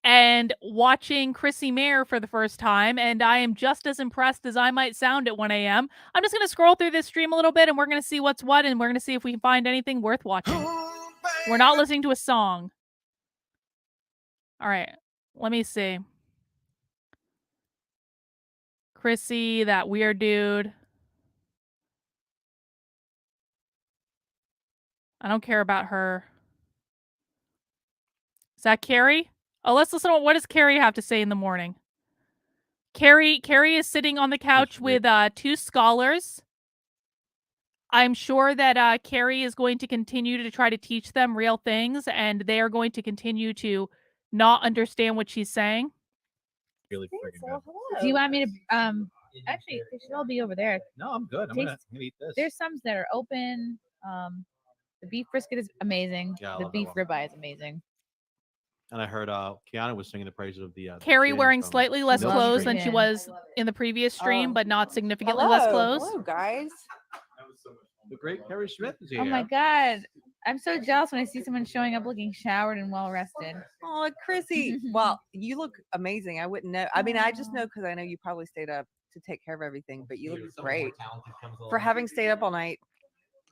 and watching CHRISSIE MAYR for the first time, and I am just as impressed as I might sound at 1 a.m. I'm just going to scroll through this stream a little bit, and we're going to see what's what, and we're going to see if we can find anything worth watching. We're not listening to a song. All right, let me see. CHRISSIE, that weird dude. I don't care about her. Is that Carrie? Oh, let's listen to what does Carrie have to say in the morning. Carrie is sitting on the couch with 2 scholars. I'm sure that Carrie is going to continue to try to teach them real things, and they are going to continue to not understand what she's saying. Really freaking good. Do you want me to actually they should all be over there. No, I'm good. I'm gonna eat this. There's some that are open. The beef brisket is amazing. Yeah, I the love that beef one. ribeye is amazing. And I heard Kiana was singing the praises of the Carrie gin wearing from slightly less Milk clothes Street. than she was in the previous stream, Oh. but not significantly less clothes. Hello, guys. The great Carrie Smith is here. Oh my god. I'm so jealous when I see someone showing up looking showered and well rested. Oh, Chrissy. Well, you look amazing. I wouldn't know. I mean, I just know because I know you probably stayed up to take care of everything, but you look great for having stayed up all night.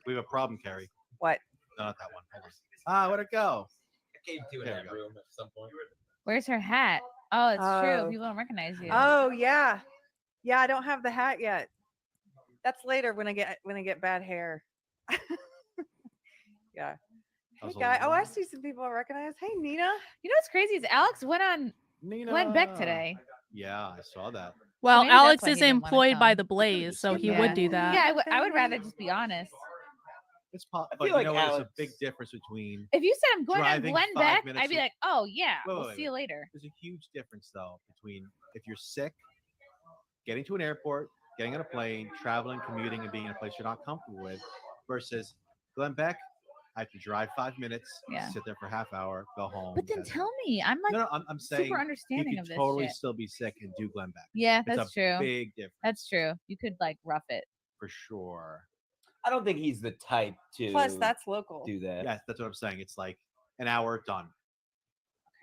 We have a problem, Carrie. What? No, not that one. Hold on. Where'd it go? I came to that room at some point. Where's her hat? Oh, it's Oh. true. People don't recognize you. Oh yeah, yeah. I don't have the hat yet. That's later when I get bad hair. Yeah. Hey guy. Oh, I see some people I recognize. Hey Nina. You know what's crazy is Alex went Beck today. Yeah, I saw that. Well, maybe that's Alex why he is didn't wanna employed by come. the Blaze, so he Yeah. would do that. Yeah, I would rather just be honest. It's but feel you like know what? There's a Alex- big difference between If you said I'm going on driving Glenn 5 Beck, minutes I'd be to- like, oh yeah, Wait, we'll wait, see you wait. later. There's a huge difference though between if you're sick, getting to an airport, getting on a plane, traveling, commuting, and being in a place you're not comfortable with, versus Glenn Beck. I have to drive 5 minutes, Yeah. sit there for a half hour, go home. But then that's it. tell me, I'm like No, I'm saying super understanding you of could this totally shit. still be sick and do Glenn Beck. Yeah, It's that's a true. Big difference That's true. You could like rough it. for sure. I don't think he's the type to Plus, that's local. do that. Yeah, that's what I'm saying. It's like an hour done.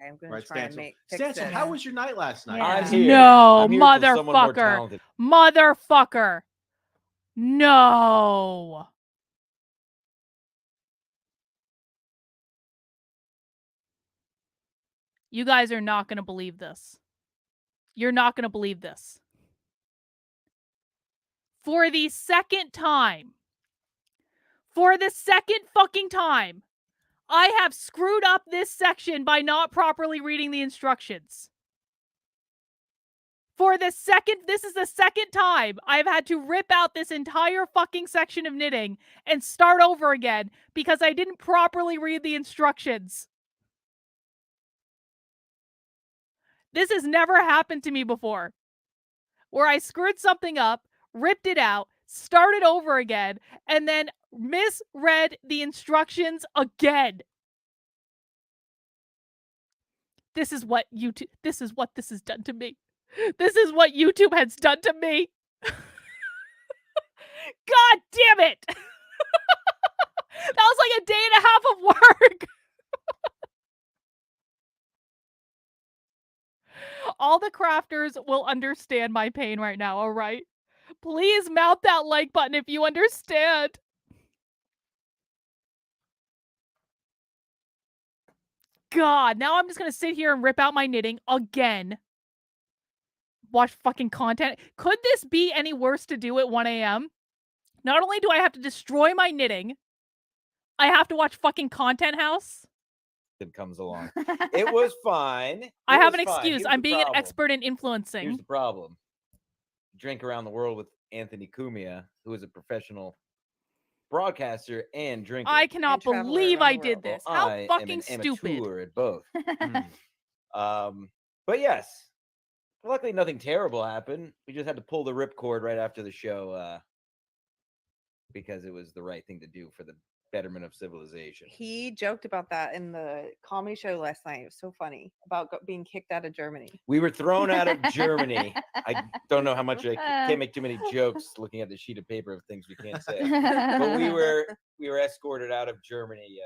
Okay, I'm gonna Right, try and Stancil. fix Stancil, this. how was your night last night? I'm here. No, I'm here till someone more motherfucker. talented. Motherfucker. No. You guys are not going to believe this. You're not going to believe this. For the second time, fucking time, I have screwed up this section by not properly reading the instructions. This is the second time I've had to rip out this entire fucking section of knitting and start over again because I didn't properly read the instructions. This has never happened to me before. Where I screwed something up, ripped it out, started over again, and then misread the instructions again. This is what this has done to me. This is what YouTube has done to me. God damn it. That was like a day and a half of work. All the crafters will understand my pain right now, all right? Please mount that like button if you understand. God, now I'm just gonna sit here and rip out my knitting again. Watch fucking content. Could this be any worse to do at 1 a.m.? Not only do I have to destroy my knitting, I have to watch fucking Content House. That comes along. It was fine. I It have was an fine. excuse. Here's I'm the being an problem. expert in Here's influencing. the problem. Drink around the world with Anthony Cumia, who is a professional broadcaster and drinker. I cannot believe I did this. How I am fucking an stupid. amateur at both. But yes, luckily nothing terrible happened. We just had to pull the ripcord right after the show because it was the right thing to do for the betterment of civilization. He joked about that in the comedy show last night. It was so funny about being kicked out of Germany. We were thrown out of Germany. I don't know how much I can't make too many jokes looking at the sheet of paper of things we can't say. But we were escorted out of Germany.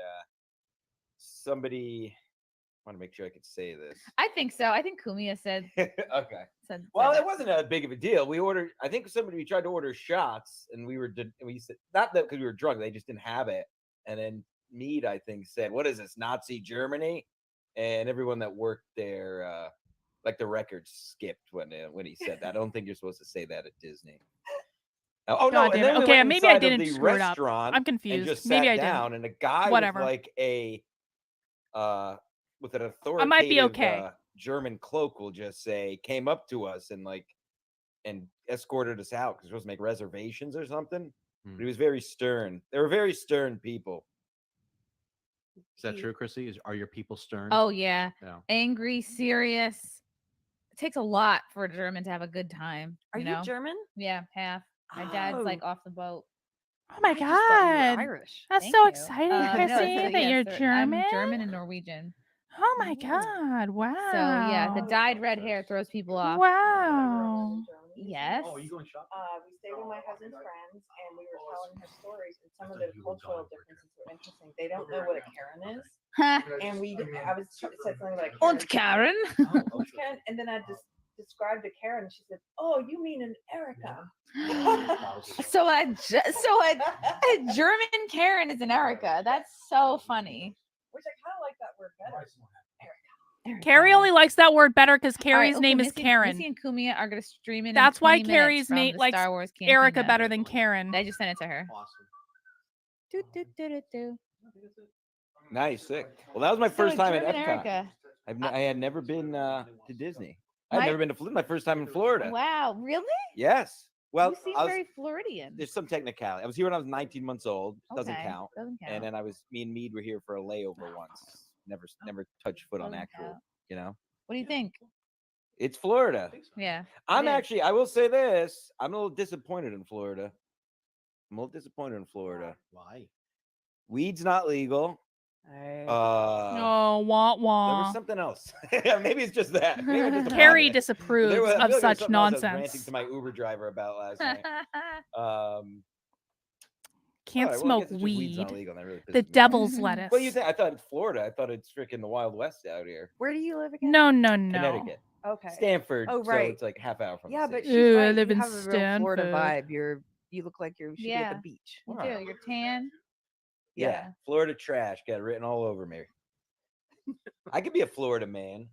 Somebody, I want to make sure I could say this. I think so. I think Kumia said. Okay. Said Well, it. it wasn't a big of a deal. We ordered. I think we tried to order shots, and we said not that because we were drunk. They just didn't have it. And then Mead, I think, said, "What is this, Nazi Germany?" And everyone that worked there, like the record skipped when he said that. I don't think you're supposed to say that at Disney. Oh no! God And damn then it. we Okay, went maybe I inside of didn't the screw it up. restaurant I'm confused. And just Maybe sat I didn't. down, and a guy Whatever. with like with an authoritative I might be okay. German cloak will just say came up to us and escorted us out because we're supposed to make reservations or something. But he was very stern. They were very stern people. Is that true, Chrissy? Are your people stern? Oh yeah. Yeah. Angry, serious. It takes a lot for a German to have a good time. Are you know? German? Yeah, half. My dad's like Oh. off the boat. Oh my I just thought you were God. Irish. That's Thank so you. exciting, No, Chrissy, it's- that yes, you're they're- German. I'm German and Norwegian. Oh my God. Wow. So yeah, the dyed red hair throws people off. Wow. Yes. Oh, are you going shopping? We stayed with my husband's friends, and we were telling her stories, and some of the cultural differences were interesting. They don't know what a Karen is, and I was said something about a Karen. Und Karen. Und Karen, and then I just described a Karen, and she said, "Oh, you mean an Erica?" So a German Karen is an Erica. That's so funny. Which I kind of like that word better. Carrie only likes that word better because All right, Carrie's name is Missy- Karen. Missy and Kumia are going to stream in. That's why 20 minutes Carrie's from name the likes Star Wars Cantina. Erica better than Karen. I just sent it to her. Awesome. Do, do, do, do, do. Nice, sick. Well, that was my So first time at German Epcot. Erica. I had never been to Disney. I'd My- never been to Florida. My first time in Florida. Wow, really? Yes. Well, You seem I was, very Floridian. there's some technicality. I was here when I was 19 months old. Doesn't Okay, count. doesn't And count. then me and Mead were here for a layover once. Never touched foot on Doesn't actual. count. You know, What do you think? it's Florida. Yeah. I'm it is. actually. I will say this. I'm a little disappointed in Florida. Why? Weed's not legal. Oh, wah There wah. was something else. Maybe it's just that. Maybe I'm just a Carrie pothead. disapproves I feel of like there was such something else I was nonsense. ranting to my Uber driver about last night. Can't All right, well, I smoke guess it's just weed's weed. not legal, and that really The pisses me off. devil's lettuce. Well, you think I thought it's Florida? I thought it's freaking the Wild West out here. Where do you live again? No. Connecticut. Okay. Stanford. Oh, So right. it's like half hour from Yeah, the but city. she's Ooh, I right. live You in have a real Florida Stanford. vibe. You look like you should be at the beach. You Wow. do. You're tan. Yeah. Florida trash got it written all over me. I could be a Florida man.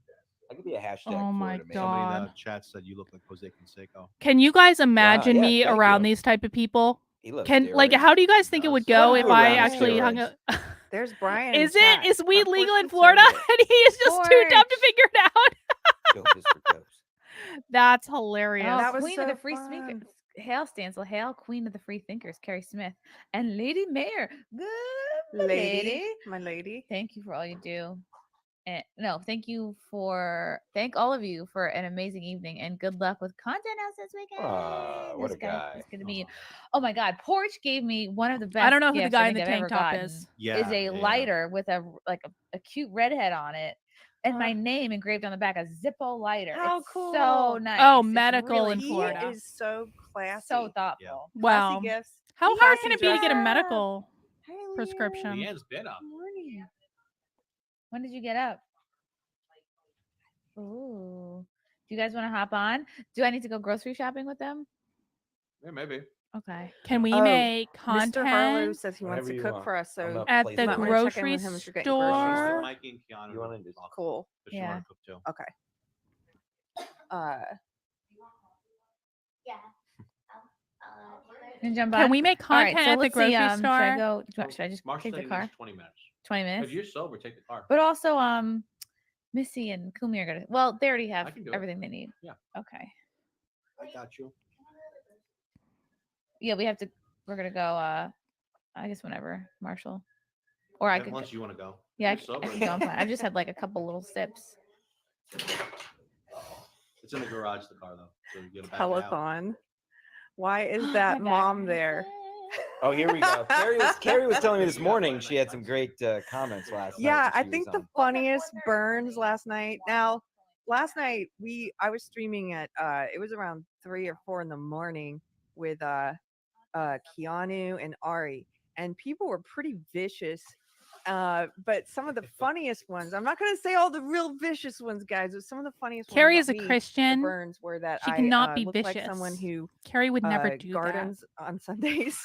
I could be a hashtag Oh my Florida man. Somebody in God. the chat said you look like Jose Canseco. Can you guys imagine yeah, me thank around you. these type of people? He loves Like, steroids. how do you guys think it would go What if do you I around with actually hung steroids? up? There's Brian. Is weed legal in Florida? And he is just too dumb to figure it out. Dopest for dopes. That's hilarious. Oh, That was Queen so of the Free fun. Thinkers. Hail Stancil. Hail Queen of the Free Thinkers, Carrie Smith. And Lady Mayor. Good lady. My lady. Thank you for all you do. And no, thank all of you for an amazing evening and good luck with content house this weekend. What This a guy. It's gonna be, oh my God, Porch gave me one of the best. I don't know who the gifts guy I in the think I've tank ever top gotten. is. Yeah, a lighter with a cute redhead on it. And my name engraved on the back, a Zippo lighter. How It's cool. so nice. Oh, It's medical in really Florida. cute. He is so classy. So thoughtful. Wow. Classy gifts. How hard Classy can it be to get a dresser. medical Hey, prescription? Leanne's been up. When did you get up? Ooh. Do you guys want to hop on? Do I need to go grocery shopping with them? Yeah, maybe. Okay. Can we Oh, make Mr. Harlow content says he wants Whatever to you cook want. for us. I'm So up at late the night. might wanna check in grocery with him if you're getting groceries. store? Mikey and Keanu. You wanna do- Cool. But she Yeah. wanna cook too. Okay. Can, jump Can on? we make All right, content so at the let's see, grocery Should I store? go? Should I just Marshall take the said it car? needs 20 minutes. 20 If minutes. you're sober, take the car. But also, Missy and Kumi are gonna. Well, they already have I can do it. everything they need. Yeah. Okay. I got you. Yeah, we have to. We're gonna go. I guess whenever, Marshall. Or I could. Unless you want to go. Yeah, I You're could, I sober. could go. I'm fine. I've just had like a couple little sips. It's in the garage, the car though. So you gotta back it out. Telethon. Why is that mom there? Oh, here we go. Carrie was telling me this morning she had some great comments last night. Yeah, when I she think was the on. funniest burns last night. Now, last night I was streaming at it was around 3 or 4 in the morning with Keanu and Ari, and people were pretty vicious. But some of the funniest ones, I'm not going to say all the real vicious ones, guys, but some of the funniest Carrie ones is a about me, the Christian. burns were that She I cannot be look vicious. like someone who Carrie would never do gardens on Sundays,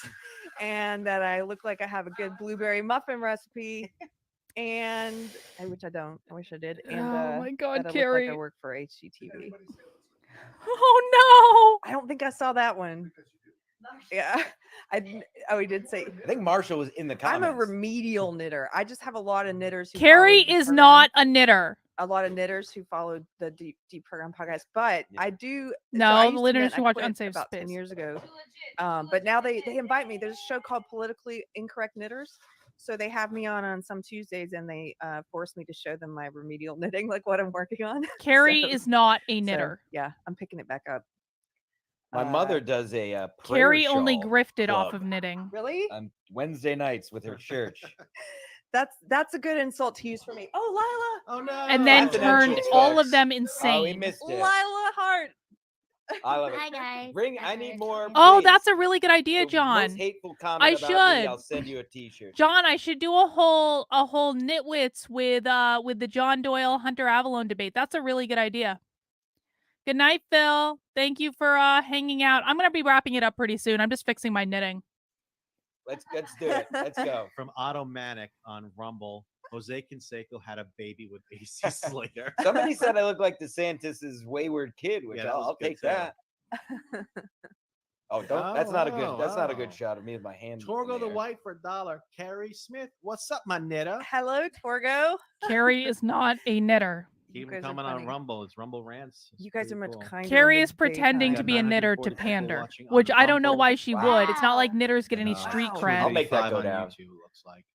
and that I look like I have a good blueberry muffin recipe, and which I don't. I wish I did. And Oh my God, that I look like Carrie. I work for HGTV. Oh I don't think I saw that one. Yeah, we did say. I think Marshall was in the I'm comments. a remedial knitter. I just have a lot of knitters. no! Who Carrie followed the is program. not a knitter. A lot of knitters who followed the deep program podcast, but I do. No, I the used to listeners knit, should I watch quit Unsafe about 10 Space. years ago. But now they invite me. There's a show called Politically Incorrect Knitters. So they have me on some Tuesdays, and they force me to show them my remedial knitting, like what I'm working on. Carrie So- is not a so, knitter. yeah, I'm picking it back up. My mother does a prayer Carrie only shawl grifted off club of knitting. Really? on Wednesday nights with her church. That's a good insult to use for me. Oh, Lila. Oh no. And then That's an turned entrance, all of folks. them Oh, we insane. missed it. Lila Hart. I love it. Hi guys. Bring. I need more. Oh, please. that's a really good idea, The John. Most hateful comment I about me, should. I'll send you a T-shirt. John, I should do a whole Nitwits with the John Doyle Hunter Avalon debate. That's a really good idea. Good night, Phil. Thank you for hanging out. I'm gonna be wrapping it up pretty soon. I'm just fixing my knitting. Let's do it. Let's go. From Automanic on Rumble, Jose Canseco had a baby with AC Slater. Somebody said I look like DeSantis's wayward kid, which Yeah, that was I'll good take too. that. Oh, don't. That's not a good. Oh, That's not a wow. good shot of me with my hand. in Torgo the there. White for $1. Carrie Smith, what's up, my knitter? Hello, Torgo. Carrie is not a knitter. Keep guys them are coming on funny. Rumble. It's Rumble Rants. It's You guys are pretty much cool. kinder. Carrie in is the pretending daytime. to be a knitter to 940 people pander, watching on which I don't know Rumble. why she would. It's not like Wow. knitters get any And, street Wow. cred. I'll make that 285 go on down. YouTube, looks like.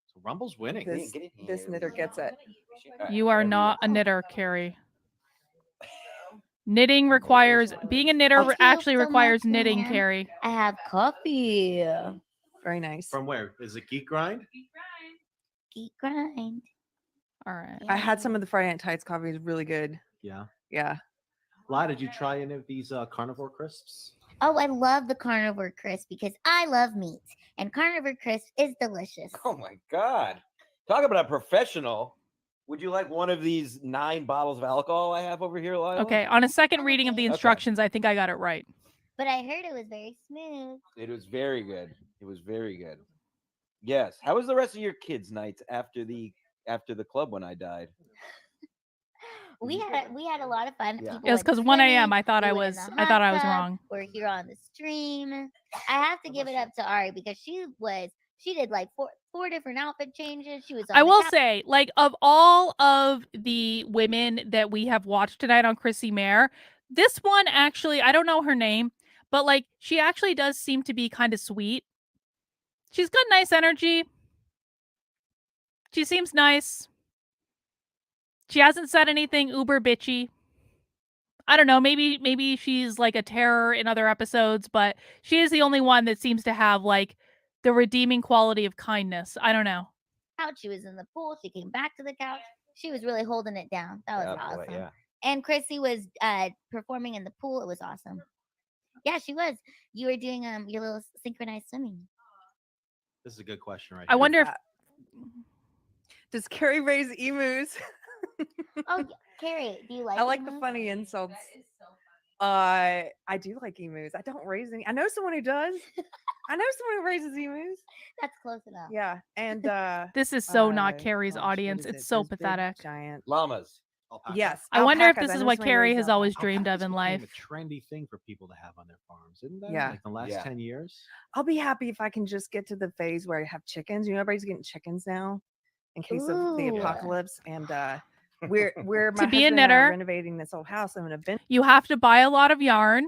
So Rumble's winning. This, Get in here. this knitter gets it. All right, You are whatever not a want. knitter, Carrie. Knitting requires being a knitter I feel actually so requires much, knitting, man. Carrie. I have coffee. Very nice. From where? Is it Geek Grind? Geek grind. All right. I had some of the Friday Night Tights coffee. It's really good. Yeah. Yeah. Lie, did you try any of these carnivore crisps? Oh, I love the carnivore crisp because I love meat, and carnivore crisp is delicious. Oh my God! Talk about a professional. Would you like one of these 9 bottles of alcohol I have over here, Lila? Okay, on a second reading of the Okay. instructions, I think I got it right. But I heard it was very smooth. It was very good. It was very good. Yes. How was the rest of your kids' nights after the club when I died? We had a lot of fun. Yeah. People It was went 'cause 1 a.m. swimming, I thought we I went in was the I hot thought I was tub, wrong. We're here on the stream. I have to give it up to Ari because she did like four different outfit changes. She was on I the will couch. say, like, of all of the women that we have watched tonight on Chrissy Mayer, this one actually, I don't know her name, but like, she actually does seem to be kind of sweet. She's got nice energy. She seems nice. She hasn't said anything uber bitchy. I don't know. Maybe she's like a terror in other episodes, but she is the only one that seems to have like the redeeming quality of kindness. I don't know. Couch. She was in the pool. She came back to the couch. She was really holding it down. That was Yeah, boy, awesome. yeah. And Chrissy was performing in the pool. It was awesome. Yeah, she was. You were doing your little synchronized swimming. This is a good question, right? I here. wonder if Does Carrie raise emus? Oh, yeah. Carrie, do you like? I like the emus? funny insults. I do like emus. I don't raise any. I know someone who does. I know someone who raises emus. That's close enough. Yeah, and this is so not uh, Carrie's gosh, audience. what is It's it? so Those big, pathetic. giant Llamas. Yes. I wonder if alpacas. this I is know what somebody Carrie raised has always alpacas. dreamed of in Became life. a trendy thing for people to have on their farms, isn't that? Yeah. Like the last Yeah. 10 years. I'll be happy if I can just get to the phase where I have chickens. You know, everybody's getting chickens now in case of the Ooh. apocalypse. And we're my To be a husband and I knitter, are renovating this old house. I'm gonna You have to buy a lot of yarn,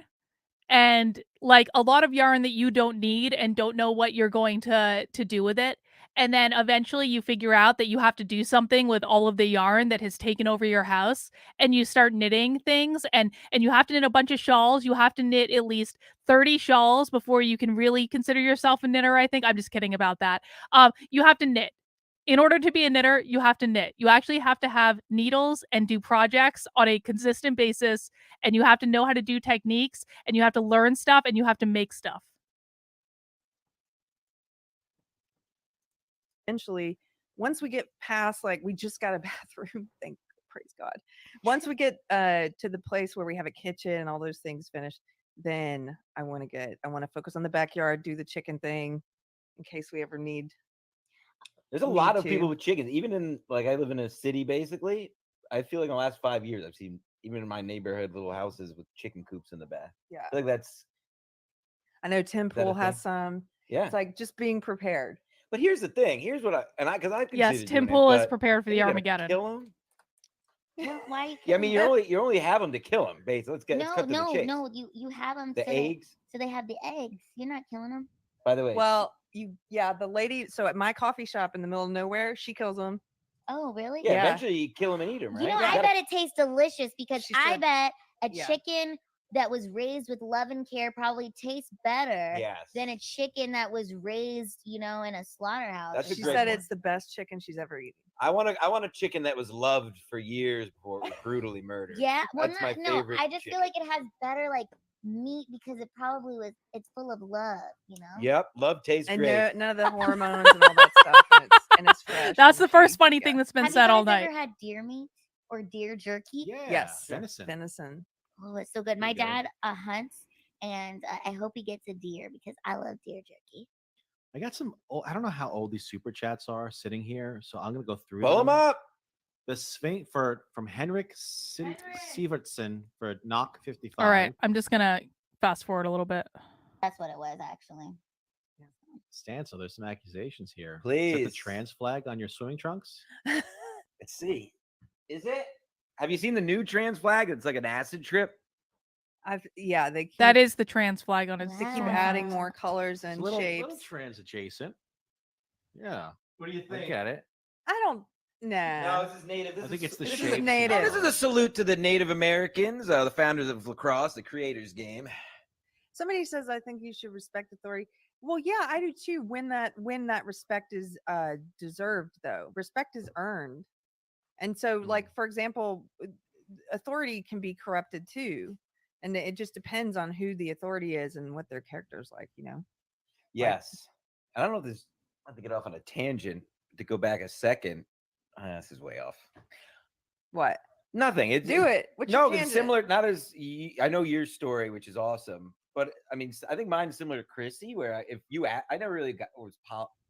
and like a lot of yarn that you don't need and don't know what you're going to do with it. and then eventually you figure out that you have to do something with all of the yarn that has taken over your house, and you start knitting things, and you have to knit a bunch of shawls. You have to knit at least 30 shawls before you can really consider yourself a knitter, I think. I'm just kidding about that. You have to knit. In order to be a knitter, you have to knit. You actually have to have needles and do projects on a consistent basis, and you have to know how to do techniques, and you have to learn stuff, and you have to make stuff. Eventually, once we get past, like, we just got a bathroom, praise God. Once we get to the place where we have a kitchen and all those things finished, then I want to focus on the backyard, do the chicken thing in case we ever need. There's a lot of people with chickens. Even in, like, I live in a city, basically. I feel like in the last 5 years, I've seen, even in my neighborhood, little houses with chicken coops in the back. Yeah. I feel like that's... I know Tim Is that a Pool has thing? some. Yeah. It's like just being prepared. But here's the thing. Here's what because I Yes, considered Tim doing Pool it, is but prepared for then the you gotta Armageddon. Kill them? Well, why? Yeah, I mean, you only have them to kill them, basically. Let's No, cut to the chase. no. You have them. The eggs? So they have the eggs. You're not killing them. By the way. Well, the lady. So at my coffee shop in the middle of nowhere, she kills them. Oh, really? Yeah, eventually you kill them and eat them, right? You know, I bet it tastes delicious because She I said- bet a Yeah. chicken that was raised with love and care probably tastes better Yes. than a chicken that was raised, in a slaughterhouse. That's a She great said one. it's the best chicken she's ever eaten. I want a chicken that was loved for years before it was brutally murdered. Yeah, well, That's my no, favorite I just chicken. feel like it has better meat because it probably was. It's full of love, Yep, love tastes And great. none of the hormones and all that stuff, and it's fresh. That's the first funny thing that's been Have said you all guys night. ever had deer meat or deer jerky? Yes, venison. Venison. Oh, it's so good. My There you go. dad hunts, and I hope he gets a deer because I love deer jerky. I got some. I don't know how old these super chats are sitting here, so I'm gonna go through. Pull them up. The Sphinx from Henrik Sivertson for knock 55. All right, I'm just gonna fast forward a little bit. That's what it was, actually. Stan, so there's some accusations here. Is that the Please. trans flag on your swimming trunks? Let's see. Is it? Have you seen the new trans flag? It's like an acid trip. They keep, That is the trans flag on his. they keep adding more colors and Little shapes. trans adjacent. Yeah. What do you Look at it. I don't. Nah. No, this is native. I think it's the this shape. Is native. This is a salute to the Native Americans, the founders of lacrosse, the creators game. Somebody says, I think you should respect authority. Well, yeah, I do too. When that respect is deserved, though, respect is earned. And so, like, for example, authority can be corrupted too, and it just depends on who the authority is and what their character's like. Yes. I don't know if this. I have to get off on a tangent to go back a second. This is way off. What? Nothing. Do it. What's your no, it's tangent? similar. Not as I know your story, which is awesome, but I mean, I think mine is similar to Chrissy, where I never really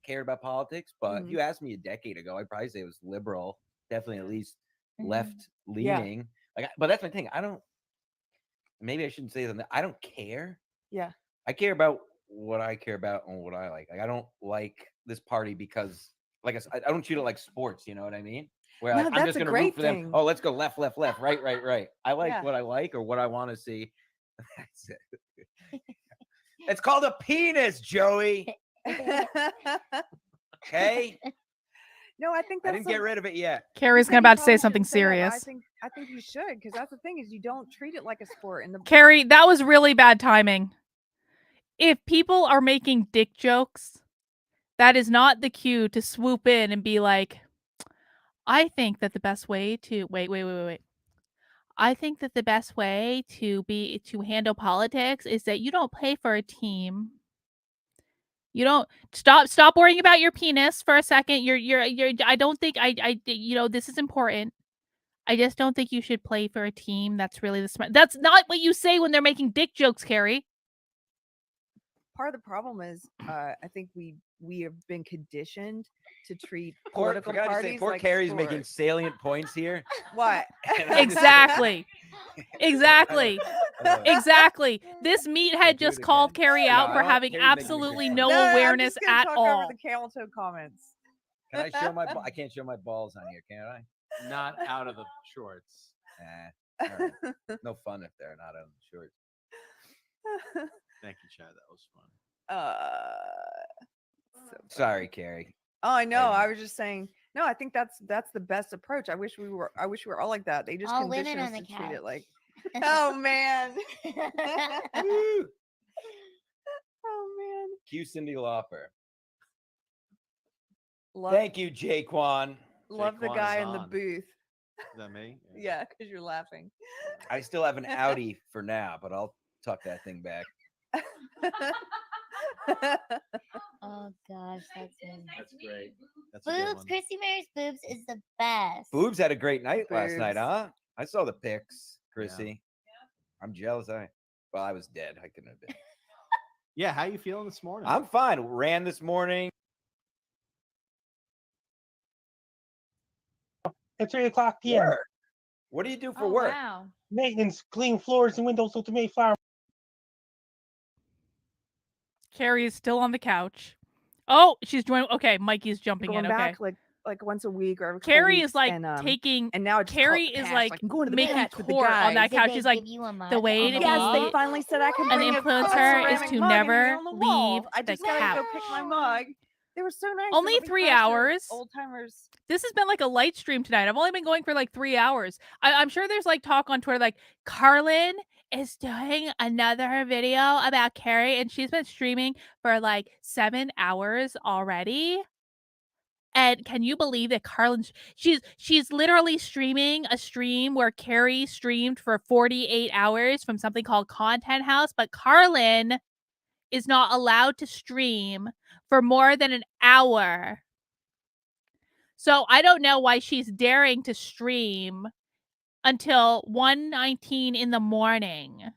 cared about politics, but if you asked me a decade ago, I'd probably say it was liberal, definitely at least left leaning. But that's my thing. I don't. Maybe I shouldn't say that. I don't care. Yeah. I care about what I care about and what I like. Like I don't like this party because, like I don't treat it like sports. You know what I mean? Where No, I'm that's just a gonna great root for them. thing. Oh, let's go left, left, left, right, right, right. I like Yeah. what I like or what I want to see. That's it. It's called a penis, Joey. Okay. No, I think I that's didn't get rid of it yet. Carrie's think you about to say probably something shouldn't say that, but serious. I think you should, because that's the thing is you don't treat it like a sport. And the Carrie, that was really bad timing. If people are making dick jokes, that is not the cue to swoop in and be like, I think that the best way to wait. I think that the best way to handle politics is that you don't play for a team. You don't stop worrying about your penis for a second. I don't think this is important. I just don't think you should play for a team. That's really the smart. That's not what you say when they're making dick jokes, Carrie. part of the problem is I think we have been conditioned to treat Poor, political forgot to say, parties poor like Carrie's sport. making salient points here. What? Exactly. Exactly. This meathead just called Carrie out for having absolutely no awareness I'm just at gonna talk all. Over the camel toe comments. Can I show my? I can't show my balls on here, can I? Not out of the shorts. All right. No fun if they're not on the shorts. Thank you, Chad. That was fun. Sorry, Carrie. Oh, I know. I was just saying. No, I think that's the best approach. I wish we were all like that. They just All women condition us on to the treat it couch. like. Oh man. Oh man. Cue Cindy Lauper. Love, Thank you, Jaquan. love the Jaquan guy is in the on. booth. Is that me? Yeah, because you're laughing. I still have an Audi for now, but I'll tuck that thing back. Oh gosh, that's me. That's great. That's a good Boobs, one. Chrissy Mary's boobs is the best. Boobs had a great night last night, Boobs. huh? I saw the pics, Chrissy. I'm jealous. I was dead. I couldn't have been. Yeah, how you feeling this morning? I'm fine. Ran this morning. At 3:00 p.m. Work. What do you do for Oh, work? wow. Maintenance, clean floors and windows, automate flower. Carrie is still on the couch. Oh, she's joining. Okay, Mikey's jumping Going in. Okay. back like once a week or every couple Carrie weeks, is like and, taking. and now it's Carrie is like I'm going to the making patch with the court on that guys. couch. Did She's they like, give you a mug the way on to the Yes, they wall? finally said I can an bring a influencer is ceramic to mug and hang it never on the wall. leave I the just gotta go pick my couch. mug. They were so nice. Only 3 hours. Old timers. This has been like a light stream tonight. I've only been going for like 3 hours. I'm sure there's like talk on Twitter like Carlin is doing another video about Carrie and she's been streaming for like 7 hours already. And can you believe that Carlin she's literally streaming a stream where Carrie streamed for 48 hours from something called Content House, but Carlin is not allowed to stream for more than an hour. So I don't know why she's daring to stream until 1:19 in the morning.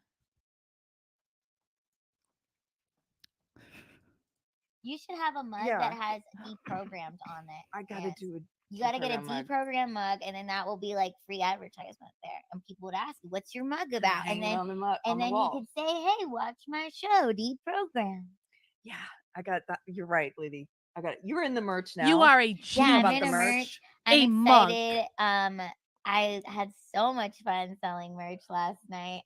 You should have a mug Yeah. that has deprogrammed on it. I gotta do it. You gotta get a deprogram mug. deprogrammed mug, and then that will be like free advertisement there, and people would ask you, "What's your mug about?" Hang And it then on the mug, on and the then you wall. could say, "Hey, watch my show, deprogram." Yeah, I got that. You're right, lady. I got it. You're in the merch now. You are a Yeah, genius. know I'm about in the a merch? merch. I'm A mug. excited. I had so much fun selling merch last night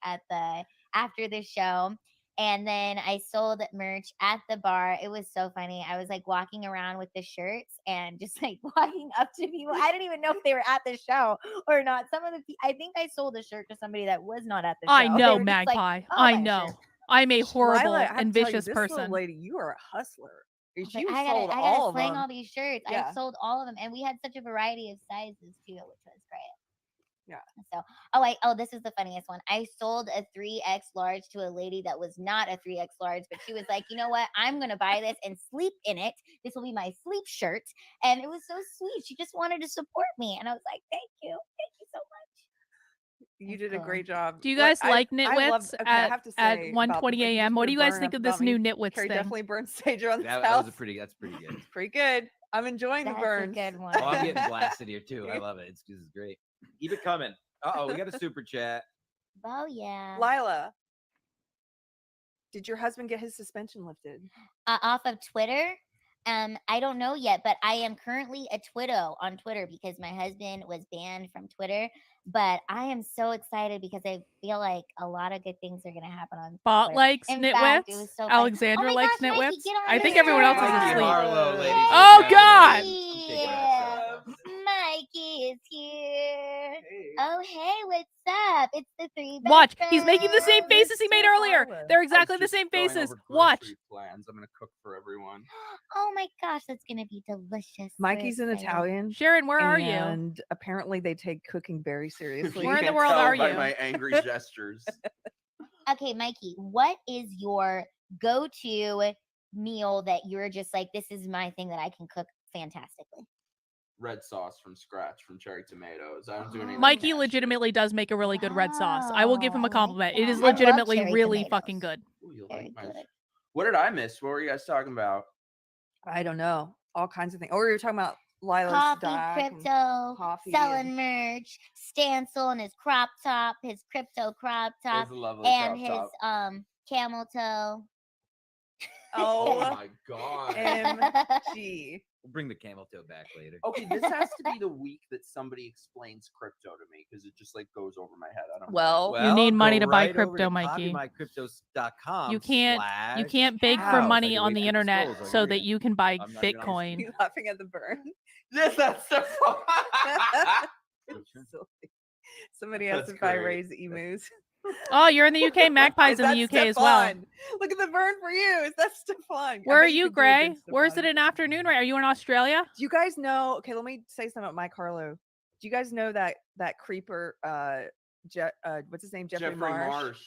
after the show. And then I sold merch at the bar. It was so funny. I was like walking around with the shirts and just like walking up to people. I didn't even know if they were at the show or not. Some of the I think I sold a shirt to somebody that was not at the show. I They know, were just like, Magpie. "Oh, I my know. shirt." I'm a horrible Lila, I have and to tell you, vicious this person. little lady, you are a hustler. I was You like, sold I all gotta of sling them. all these shirts. Yeah. I sold all of them, and we had such a variety of sizes too, which was great. Yeah. So, this is the funniest one. I sold a 3X large to a lady that was not a 3X large, but she was like, you know what? I'm going to buy this and sleep in it. This will be my sleep shirt. And it was so sweet. She just wanted to support me. And I was like, thank you. Thank you so much. You did a great job. Do you Look, guys I- like I Nitwits loved- okay, I have to at say 1:20 about the- a.m.? What do you guys think of this new Nitwits Carrie thing? definitely burned sage on the That house. was that's pretty good. It's pretty good. I'm enjoying That's the burns. a good one. Oh, I'm getting blasted here too. I love it. This is great. Keep it coming. We got a super chat. Oh, yeah. Lila, did your husband get his suspension lifted? Off of Twitter. I don't know yet, but I am currently a Twitto on Twitter because my husband was banned from Twitter. But I am so excited because I feel like a lot of good things are going to happen on Bot Twitter. likes In Nitwits. fact, it was so funny. Alexandra Oh my likes gosh, Mikey, Nitwits. get on I think here. everyone else is Mikey asleep. Harlow, ladies and Oh God! Mikey is here. Oh, hey, what's up? It's the three best Watch, he's making the same friends. faces he made earlier. They're exactly the same Going faces. over Watch. grocery plans. I'm gonna cook for everyone. Oh my gosh, that's gonna be delicious. Mikey's We're an excited. Italian. Sharon, where are you? And apparently they take cooking very seriously. Where in the Can't world tell are by you? my angry gestures. Okay, Mikey, what is your go-to meal that you're just like, this is my thing that I can cook fantastically? Red sauce from scratch from cherry tomatoes. I don't do anything. Mikey legitimately does make a really good red sauce. I will give him a compliment. It is that. I love legitimately cherry really tomatoes. fucking good. Ooh, you Very like my... good. What did I miss? What were you guys talking about? I don't know. All kinds of things. Or we were talking about Lila's Coffee, doc and crypto, coffee selling merch, Stancil and his crop top, his crypto crop top, It was a lovely and crop his camel toe. Oh my god. MG. We'll bring the camel toe back later. Okay, this has to be the week that somebody explains crypto to me because it just like goes over my head. I don't. Well, You need money go to buy right over crypto, to Mikey. copymycryptos.com. You can't beg for /cows, money like on the Awake internet Scrolls over so here. that you can buy I'm not even on Bitcoin. You laughing at the burn? Yes, that's so Somebody has That's to buy great. raise emus. Oh, you're in the UK. Magpie's Is in the that UK as well. Stefan? Look at the burn for you. Is that Stefan? Where are you, Gray? Where's it in afternoon? Right? Are you in Australia? Do you guys know? Okay, let me say something about Mike Harlow. Do you guys know that creeper? What's his name? Jeffrey Marsh.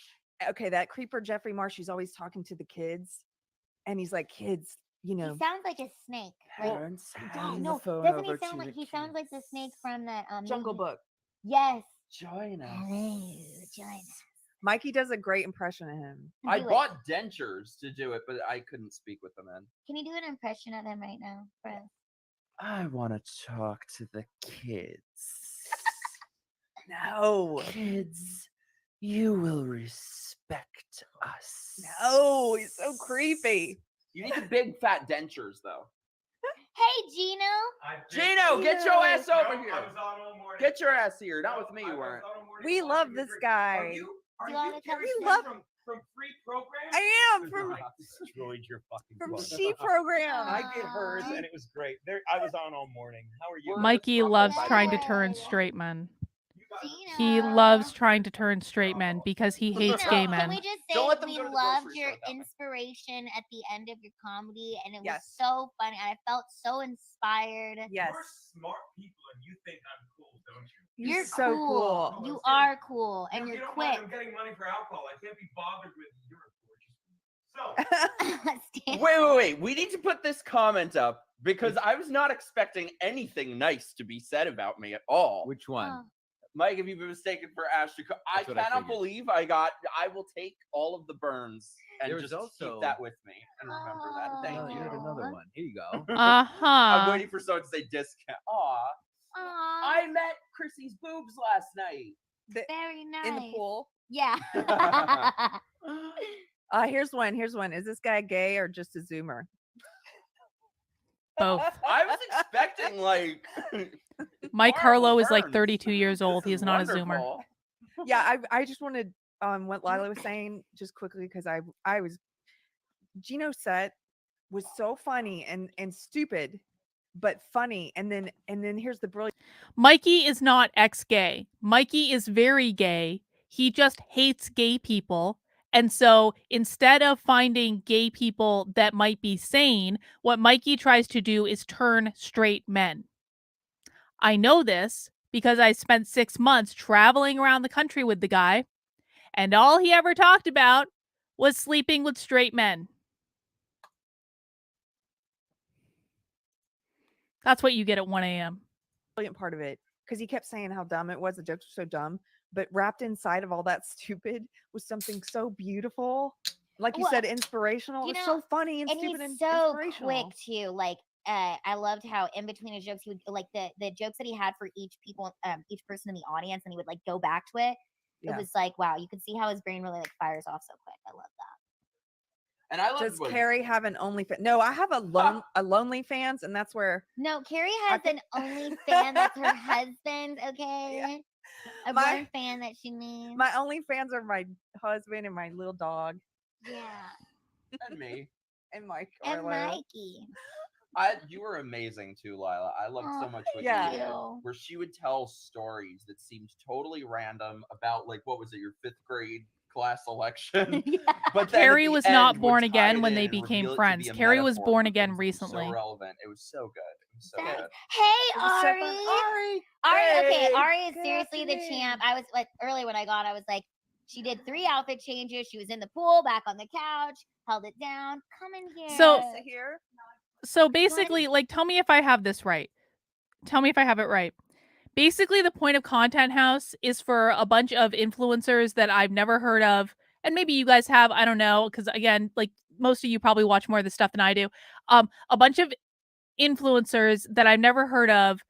Okay, that creeper Jeffrey Marsh. He's always talking to the kids, and he's like, "Kids, you know." He sounds like a snake. Parents, hand No, the phone doesn't over he sound to like the he sounds like the snake from that Jungle movie. Book? Yes. Join us. Hello, join us. Mikey does a great impression of him. I Do it. bought dentures to do it, but I couldn't speak with them in. Can you do an impression of him right now for us? I want to talk to the kids. No. Kids, you will respect us. No, he's so creepy. You need the big fat dentures, though. Hey, Gino. Gino, get your ass over here. Get your ass here. Not with me, you weren't. We love this guy. Do you want to tell us We love from free program? I am from Destroyed your fucking from book. She Program. I get hers and it was great. I was on all morning. How are you? Mikey loves trying to turn straight men. He loves trying to turn straight men because he hates Gino, gay Can men. we just say Don't let them we go to the loved grocery your store without me. inspiration at the end of your comedy, and it was Yes. so funny. I felt so inspired. Yes. You're smart people and you think I'm cool, don't you? You're so cool. cool. You are cool, and You you're don't mind quick. I'm getting money for alcohol. I can't be bothered with your Wait, wait, wait. We need to put this comment up because I was not expecting anything nice to be said about me at all. Which one? Oh. Mike, have you been mistaken for Ashley? I That's what I cannot figured. believe I will take all of the burns and There was just also- keep that with me and remember that. Thank No, you. you had another one. Here you go. I'm Uh-huh. waiting for someone to say discount. Aw. I met Chrissy's boobs last night. Very nice. In the pool. Yeah. Here's one. Here's one. Is this guy gay or just a Zoomer? Both. I was expecting like Mike Harlow is like burns. 32 years old. He's not a Zoomer. wonderful. Yeah, I just wanted what Lila was saying just quickly because I was Gino's set was so funny and stupid, but funny. And then here's the brilliant. Mikey is not ex-gay. Mikey is very gay. He just hates gay people. And so instead of finding gay people that might be sane, what Mikey tries to do is turn straight men. I know this because I spent 6 months traveling around the country with the guy, and all he ever talked about was sleeping with straight men. That's what you get at 1 a.m. Brilliant part of it because he kept saying how dumb it was. The jokes were so dumb, but wrapped inside of all that stupid was something so beautiful. Like you Well, said, inspirational. you It's know, so funny and and stupid he's and so inspirational. quick too. Like I loved how in between his jokes he would like the jokes that he had for each person in the audience, and he would like go back to it. Yeah. It was like, wow, you could see how his brain really like fires off so quick. I love that. And I love Does Carrie have an OnlyFans? No, I have a lonely fans, and that's where No, Carrie has an OnlyFans that's her husband. Okay, a My- one fan that she needs. my OnlyFans are my husband and my little dog Yeah, and me. and Mike. and Orlo. Mikey. You were amazing too, Lila. I loved so Oh, much what yeah. you did. you. Where she would tell stories that seemed totally random about like what was it, your 5th grade class election? But then at Carrie the was end not would born tie again it when in they and became reveal it to friends. be a Carrie was metaphor born for again things recently. So relevant. It was so good. It was so That's- good. Hey, It was so Ari. fun. Ari, okay, Hey, Ari is good seriously the afternoon. champ. I was like early when I got, I was like, she did 3 outfit changes. She was in the pool, back on the couch, held it down. Come in here. So- Sit here. So basically, like, tell me if I have this right. Tell me if I have it right. Basically, the point of Content House is for a bunch of influencers that I've never heard of. And maybe you guys have, I don't know, because again, like most of you probably watch more of this stuff than I do. A bunch of influencers that I've never heard of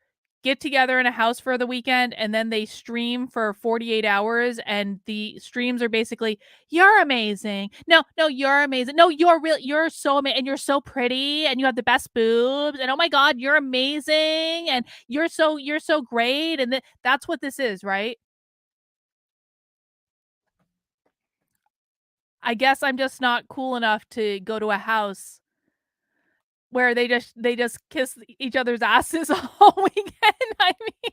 get together in a house for the weekend and then they stream for 48 hours and the streams are basically, you're amazing. No, you're amazing. No, you're so amazing and you're so pretty and you have the best boobs and oh my God, you're amazing and you're so great. And that's what this is, right? I guess I'm just not cool enough to go to a house where they just kiss each other's asses all weekend. I mean,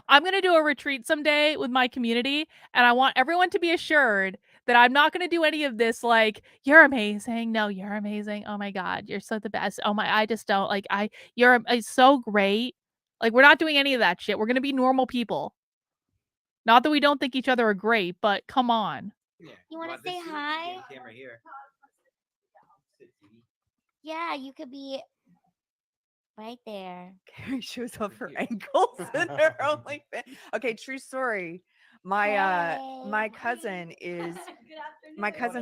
I'm going to do a retreat someday with my community, and I want everyone to be assured that I'm not going to do any of this like, you're amazing. No, you're amazing. Oh my God, you're so the best. Oh my, I just don't like, you're so great. Like, we're not doing any of that shit. We're going to be normal people. Not that we don't think each other are great, but come on. You want to say hi? Camera here. Yeah, you could be right there. Carrie shows off her ankles in her OnlyFans. Okay, true story. My cousin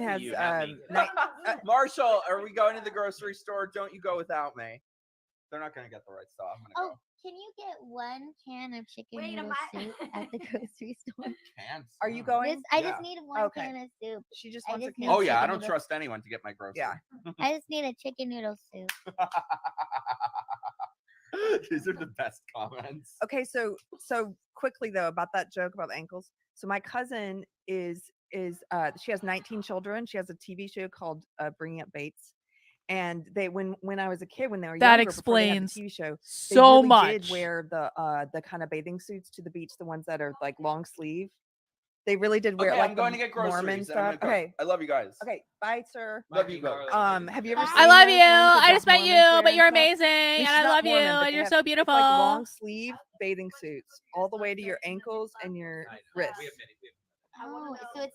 has Marshall, are we going to the grocery store? Don't you go without me. They're not gonna get the right stuff. I'm gonna go. Can you get 1 can of chicken noodle soup at the grocery store? Cans. Are you going? I just need 1 can of soup. She just I wants a just can. need Oh yeah, I chicken don't noodle- trust anyone to get my groceries. Yeah. I just need a chicken noodle soup. These are the best comments. Okay, so quickly though about that joke about the ankles. So my cousin is she has 19 children. She has a TV show called Bringing Up Bates. And they when I was a kid, when they were That younger, before they had the explains TV show, they so really much. did wear the kind of bathing suits to the beach, the ones that are like long sleeve. They really did wear Okay, like I'm going the to get Mormon groceries. and I'm stuff. gonna cook. Okay, I love you guys. okay, bye, sir. Love you guys. Have you ever seen I love those you. ones that I just met Mormons you, wear but and you're stuff? amazing, She's and I not love you, Mormon, but and they you're have- so it's beautiful. like long sleeve bathing suits all the way to your ankles and your wrists. Oh, so it's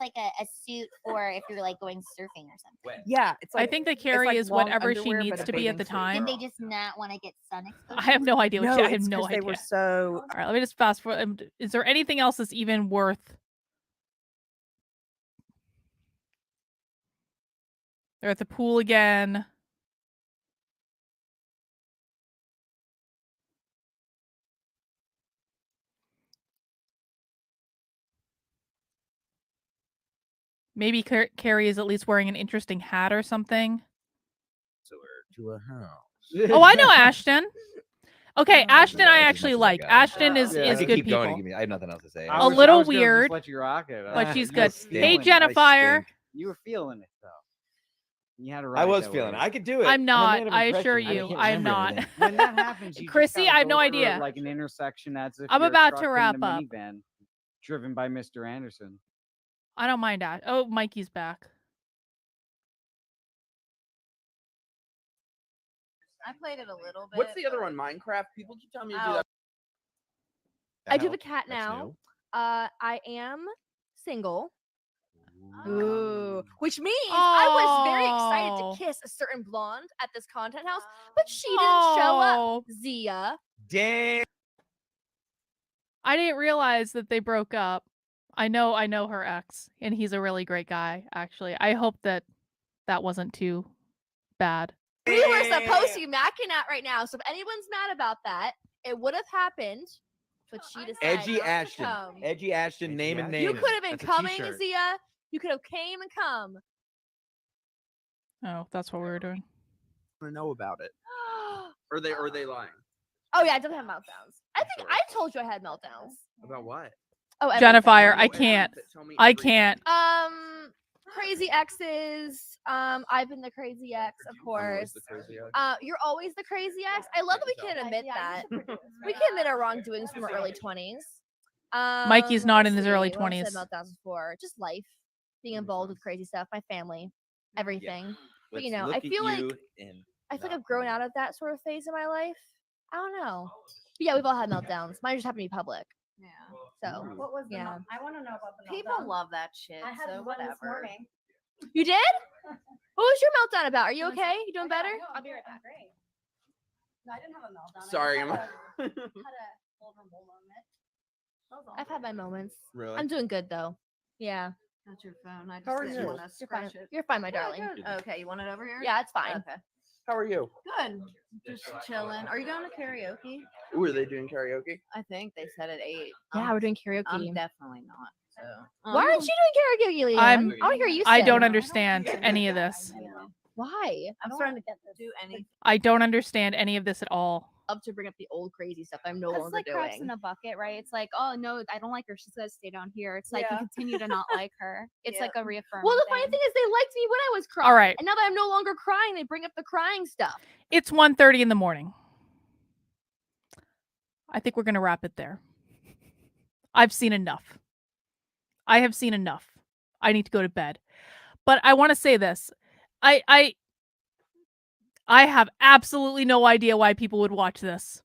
like a suit for if you're like going surfing or something. Yeah, it's like I think that it's Carrie like is long whatever she underwear, needs but a to be at bathing the suit. time. Did they just not want to get sun exposure? I have no idea what No, I have it's no 'cause idea. they were so. All right, let me just fast forward. Is there anything else that's even worth? They're at the pool again. Maybe Carrie is at least wearing an interesting hat or something. So we're to a house. Oh, I know Ashton. Okay, Ashton, I As actually much as like. got. Ashton is I could good keep going. people. I have nothing else to say. A little I was gonna just weird, let you rock it. but she's you good. were Hey, feeling it. Jennifer. You were feeling it though. You had to I ride was that feeling it. wave. I could do it. I'm not. a man of I assure impression. you, can't I'm remember not. everything. When that happens, you just Chrissy, gotta I have go no through idea. like an intersection as if I'm you're about to stuck in wrap the up. minivan driven by Mr. Anderson. I don't mind that. Oh, Mikey's back. I played it a little bit. What's the other one? Minecraft. People keep telling me to do Oh. that. I do have a helped. cat That's now. new. I am single. Ooh. Which means I was very excited Oh. to kiss a certain blonde at this content house, but she didn't show up. Oh. Zia. Damn. I didn't realize that they broke up. I know her ex, and he's a really great guy, actually. I hope that wasn't too bad. We were supposed to be macking out right now, so if anyone's mad about that, it would have happened, but she decided Edgy not to Ashton. come. Edgy Ashton. Name and name. You could have been That's a coming, t-shirt. Zia. You could have came and come. Oh, that's what we were doing. I want to know about it. Or are they lying? Oh yeah, I don't have meltdowns. I think I told you I had meltdowns. About what? Oh, everything. Jennifer, I No, can't. tell me I everything. can't. Crazy exes. I've been the crazy ex, of course. You're always the crazy ex. I love that we can admit that. We can admit our wrongdoings from our early 20s. Mikey's not in let's his early see, what else 20s. said meltdowns before. Just life, being involved with crazy stuff, my family, everything. But you know, I feel like I've grown out of that sort of phase in my life. I don't know. But yeah, we've all had meltdowns. Mine just happened to be public. Yeah. So What was the yeah. mel- I want to know about the People meltdown. love that shit. I had so one this whatever. morning. You did? What was your meltdown about? Are you okay? You doing better? I'll be right back. Great. No, I didn't have a meltdown. Sorry, I I'm- just had a vulnerable moment. That was all. I've had my moments. Really? I'm doing good though. Yeah. That's your phone. I How are just you? want to You're fine. scratch it. You're fine, my darling. Okay, you want it over here? Yeah, it's fine. Okay. How are you? Good. Just chilling. Are you going to karaoke? Ooh, are they doing karaoke? I think they said at 8. Yeah, we're doing karaoke. I'm definitely not. So. Why aren't you doing karaoke, Leanne? I'm. I want to hear you I sing. don't understand any of this. Why? I'm trying to get do any I don't understand any of this at all. Up to bring up the old crazy stuff I'm no That's longer like crabs doing. in a bucket, right? It's like, oh no, I don't like her. She's gonna stay down here. It's like Yeah. you continue to not like her. It's like a reaffirm. Well, the funny thing is, they liked me when I was crying. All right. And now that I'm no longer crying, they bring up the crying stuff. It's 1:30 in the morning. I think we're gonna wrap it there. I've seen enough. I have seen enough. I need to go to bed. But I want to say this. I have absolutely no idea why people would watch this.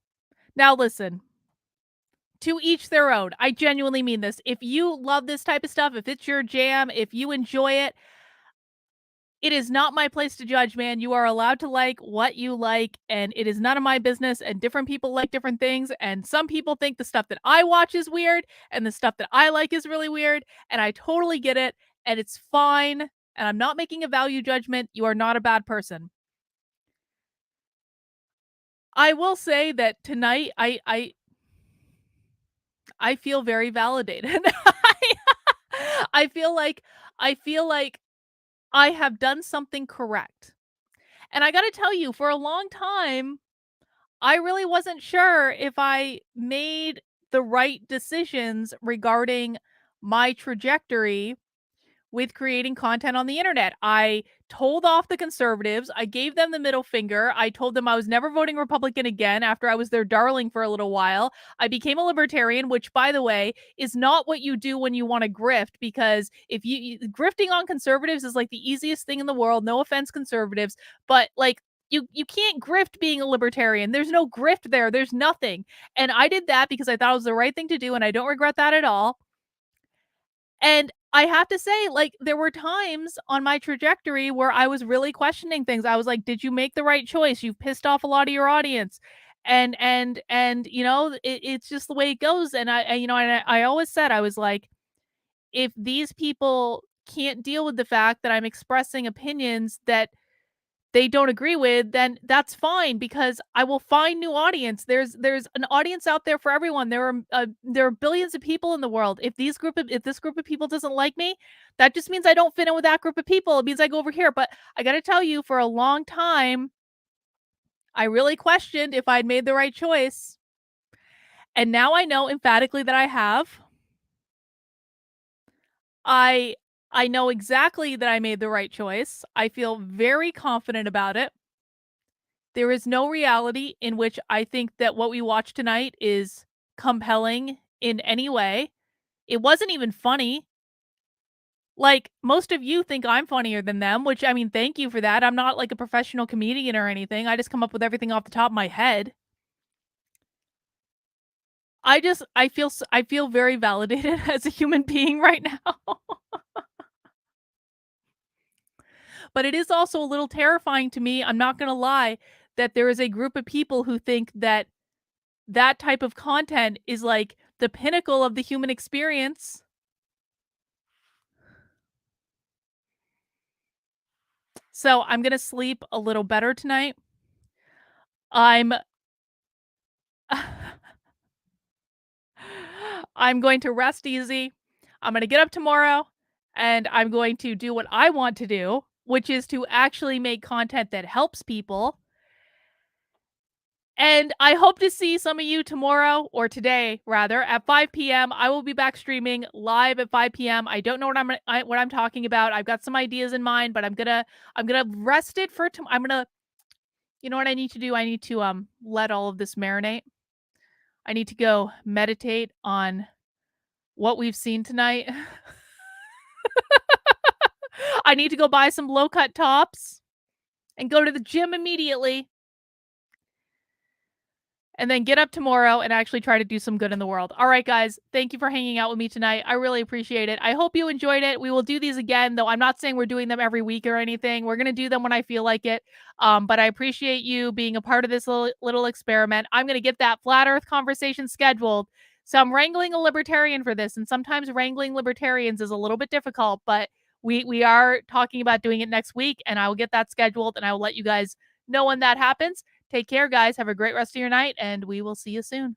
Now listen. To each their own. I genuinely mean this. If you love this type of stuff, if it's your jam, if you enjoy it, it is not my place to judge, man. You are allowed to like what you like, and it is none of my business, and different people like different things, and some people think the stuff that I watch is weird, and the stuff that I like is really weird, and I totally get it, and it's fine, and I'm not making a value judgment. You are not a bad person. I will say that tonight, I feel very validated. I feel like I have done something correct. And I got to tell you, for a long time, I really wasn't sure if I made the right decisions regarding my trajectory with creating content on the internet. I told off the conservatives. I gave them the middle finger. I told them I was never voting Republican again after I was their darling for a little while. I became a libertarian, which, by the way, is not what you do when you want to grift, because if grifting on conservatives is like the easiest thing in the world. No offense, conservatives, but like you can't grift being a libertarian. There's no grift there. There's nothing. And I did that because I thought it was the right thing to do, and I don't regret that at all. And I have to say, like, there were times on my trajectory where I was really questioning things. I was like, did you make the right choice? You've pissed off a lot of your audience. And you know, it's just the way it goes. And I always said, I was like, if these people can't deal with the fact that I'm expressing opinions that they don't agree with, then that's fine, because I will find new audience. There's an audience out there for everyone. There are billions of people in the world. If this group of people doesn't like me, that just means I don't fit in with that group of people. It means I go over here. But I got to tell you, for a long time, I really questioned if I'd made the right choice. And now I know emphatically that I have. I know exactly that I made the right choice. I feel very confident about it. There is no reality in which I think that what we watched tonight is compelling in any way. It wasn't even funny. Like, most of you think I'm funnier than them, which, I mean, thank you for that. I'm not like a professional comedian or anything. I just come up with everything off the top of my head. I feel very validated as a human being right now. But it is also a little terrifying to me, I'm not going to lie, that there is a group of people who think that that type of content is like the pinnacle of the human experience. So I'm going to sleep a little better tonight. I'm going to rest easy. I'm going to get up tomorrow, and I'm going to do what I want to do, which is to actually make content that helps people. And I hope to see some of you tomorrow, or today rather, at 5 p.m. I will be back streaming live at 5 p.m. I don't know what I'm talking about. I've got some ideas in mind, but I'm gonna rest it for tomorrow. You know what I need to do? I need to let all of this marinate. I need to go meditate on what we've seen tonight. I need to go buy some low-cut tops and go to the gym immediately. And then get up tomorrow and actually try to do some good in the world. All right, guys. Thank you for hanging out with me tonight. I really appreciate it. I hope you enjoyed it. We will do these again, though I'm not saying we're doing them every week or anything. We're going to do them when I feel like it. But I appreciate you being a part of this little experiment. I'm going to get that flat earth conversation scheduled. So I'm wrangling a libertarian for this. And sometimes wrangling libertarians is a little bit difficult, but we are talking about doing it next week, and I will get that scheduled, and I will let you guys know when that happens. Take care, guys. Have a great rest of your night, and we will see you soon.